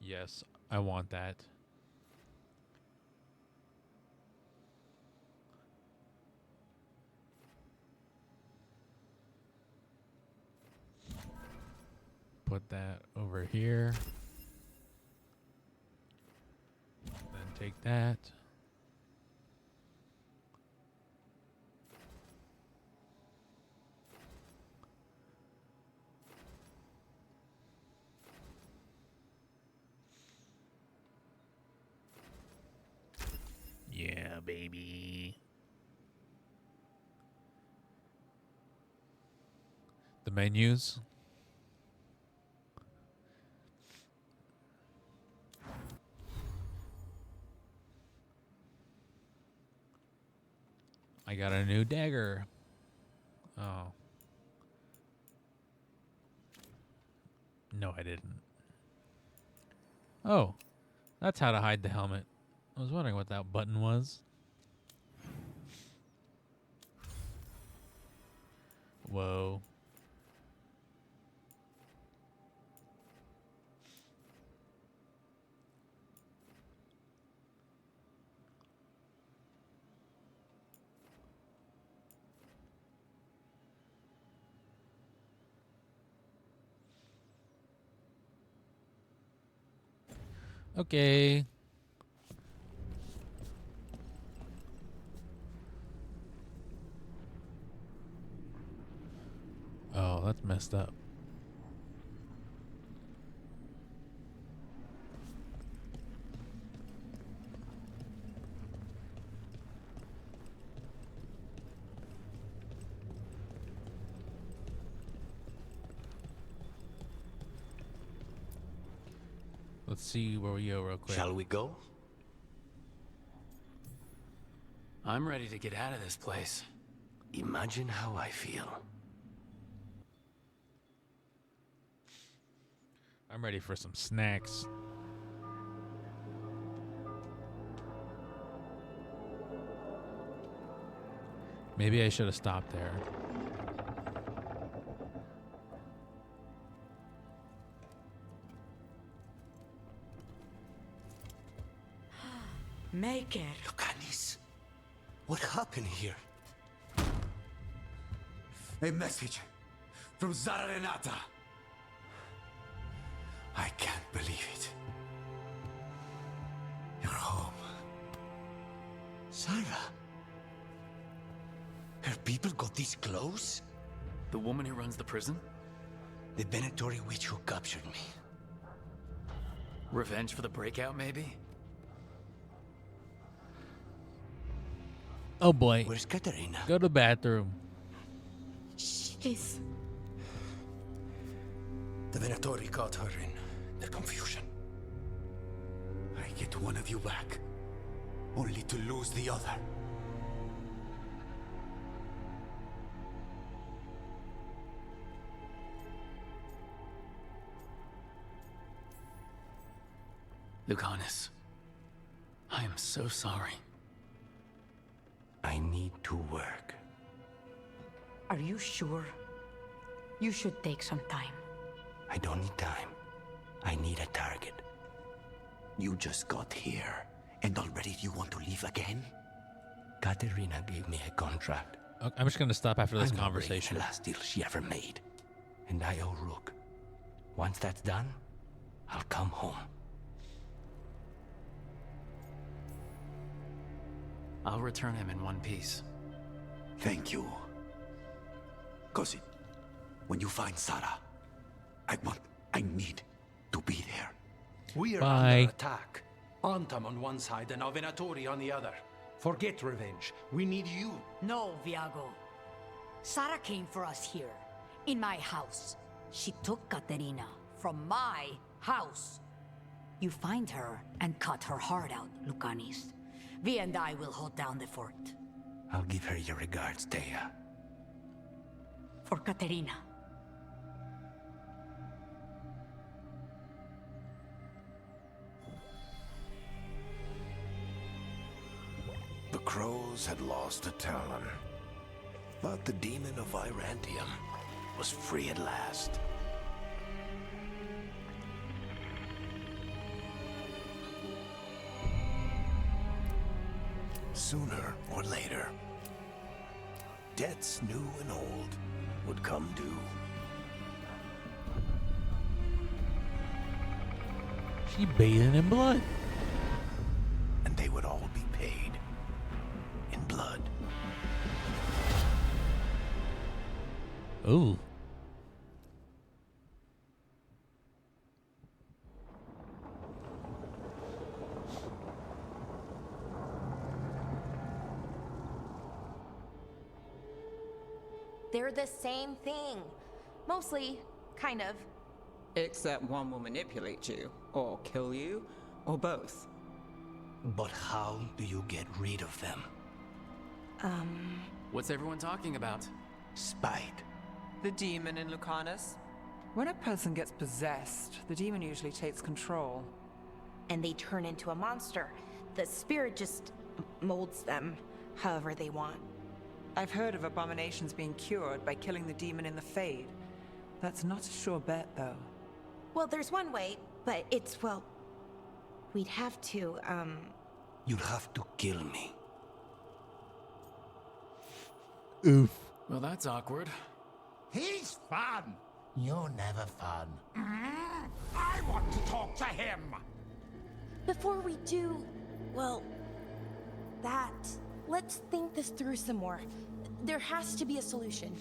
[SPEAKER 1] Yes, I want that. Put that over here. Then take that. Yeah, baby. The menus. I got a new dagger. Oh. No, I didn't. Oh, that's how to hide the helmet. I was wondering what that button was. Whoa. Okay. Oh, that's messed up. Let's see where we go real quick.
[SPEAKER 5] Shall we go?
[SPEAKER 3] I'm ready to get out of this place.
[SPEAKER 5] Imagine how I feel.
[SPEAKER 1] I'm ready for some snacks. Maybe I should have stopped there.
[SPEAKER 10] Make it. Lucanis, what happened here?
[SPEAKER 2] A message
[SPEAKER 25] from Zara Renata. I can't believe it. You're home. Sarah? Her people got this close?
[SPEAKER 3] The woman who runs the prison?
[SPEAKER 25] The Venatori witch who captured me.
[SPEAKER 3] Revenge for the breakout, maybe?
[SPEAKER 1] Oh boy.
[SPEAKER 25] Where's Katerina?
[SPEAKER 1] Go to the bathroom.
[SPEAKER 4] She's...
[SPEAKER 25] The Venatori caught her in their confusion. I get one of you back, only to lose the other.
[SPEAKER 3] Lucanus, I am so sorry.
[SPEAKER 25] I need to work.
[SPEAKER 20] Are you sure? You should take some time.
[SPEAKER 25] I don't need time. I need a target. You just got here, and already you want to leave again? Katerina gave me a contract.
[SPEAKER 1] Okay, I'm just gonna stop after this
[SPEAKER 25] I'm not breaking
[SPEAKER 1] conversation.
[SPEAKER 25] the last deal she ever made. And I owe Rook. Once that's done, I'll come home.
[SPEAKER 3] I'll return him in one piece.
[SPEAKER 25] Thank you. Cousin, when you find Sarah, I need to be there.
[SPEAKER 2] We are
[SPEAKER 1] Bye.
[SPEAKER 2] under attack. Antam on one side and Avenatori on the other. Forget revenge. We need you.
[SPEAKER 20] No, Viago. Sara came for us here, in my house. She took Katerina from my house. You find her and cut her heart out, Lucanis. Vi and I will hold down the fort.
[SPEAKER 25] I'll give her your regards, Thea.
[SPEAKER 20] For Katerina.
[SPEAKER 9] The crows had lost a talon, but the demon of Irantium was free at last. Sooner or later, debts new and old would come due.
[SPEAKER 1] She bathing in blood.
[SPEAKER 9] And they would all be paid in blood.
[SPEAKER 1] Ooh.
[SPEAKER 12] They're the same thing. Mostly, kind of.
[SPEAKER 7] Except one will manipulate you, or kill you, or both.
[SPEAKER 25] But how do you get rid of them?
[SPEAKER 3] What's everyone talking about?
[SPEAKER 25] Spite.
[SPEAKER 7] The demon in Lucanus? When a person gets possessed, the demon usually takes control.
[SPEAKER 12] And they turn into a monster. The spirit just molds them however they want.
[SPEAKER 7] I've heard of abominations being cured by killing the demon in the Fade. That's not a sure bet, though.
[SPEAKER 12] Well, there's one way, but it's, well... We'd have to,
[SPEAKER 25] You'd have to kill me.
[SPEAKER 1] Oof.
[SPEAKER 3] Well, that's awkward.
[SPEAKER 11] He's fun.
[SPEAKER 17] You're never fun.
[SPEAKER 11] I want to talk to him.
[SPEAKER 12] Before we do, well, that... Let's think this through some more. There has to be a solution.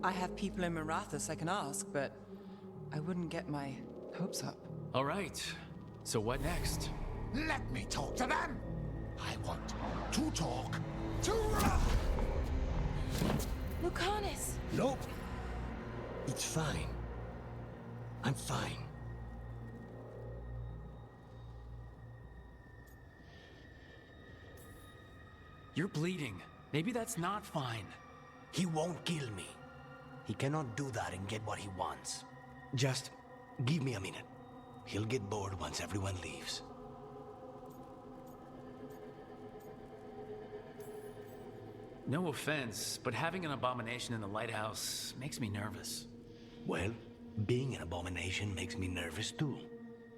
[SPEAKER 7] I have people in Marathas I can ask, but I wouldn't get my hopes up.
[SPEAKER 3] All right. So what next?
[SPEAKER 11] Let me talk to them. I want to talk to...
[SPEAKER 12] Lucanus!
[SPEAKER 25] Nope. It's fine. I'm fine.
[SPEAKER 3] You're bleeding. Maybe that's not fine.
[SPEAKER 25] He won't kill me. He cannot do that and get what he wants. Just give me a minute. He'll get bored once everyone leaves.
[SPEAKER 3] No offense, but having an abomination in the lighthouse makes me nervous.
[SPEAKER 25] Well, being an abomination makes me nervous too.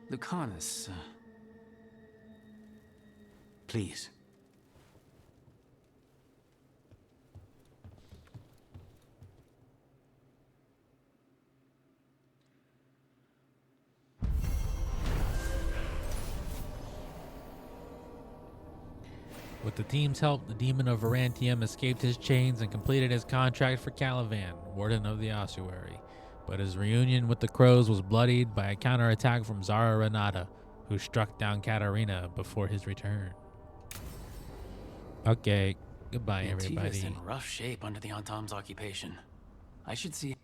[SPEAKER 3] Lucanus,
[SPEAKER 25] Please.
[SPEAKER 1] With the team's help, the Demon of Varantium escaped his chains and completed his contract for Calivan, Warden of the Ossuary. But his reunion with the Crows was bloodied by a counterattack from Zara Renata, who struck down Katarina before his return. Okay, goodbye,
[SPEAKER 3] Antiva's
[SPEAKER 1] everybody.
[SPEAKER 3] in rough shape under the Antam's occupation. I should see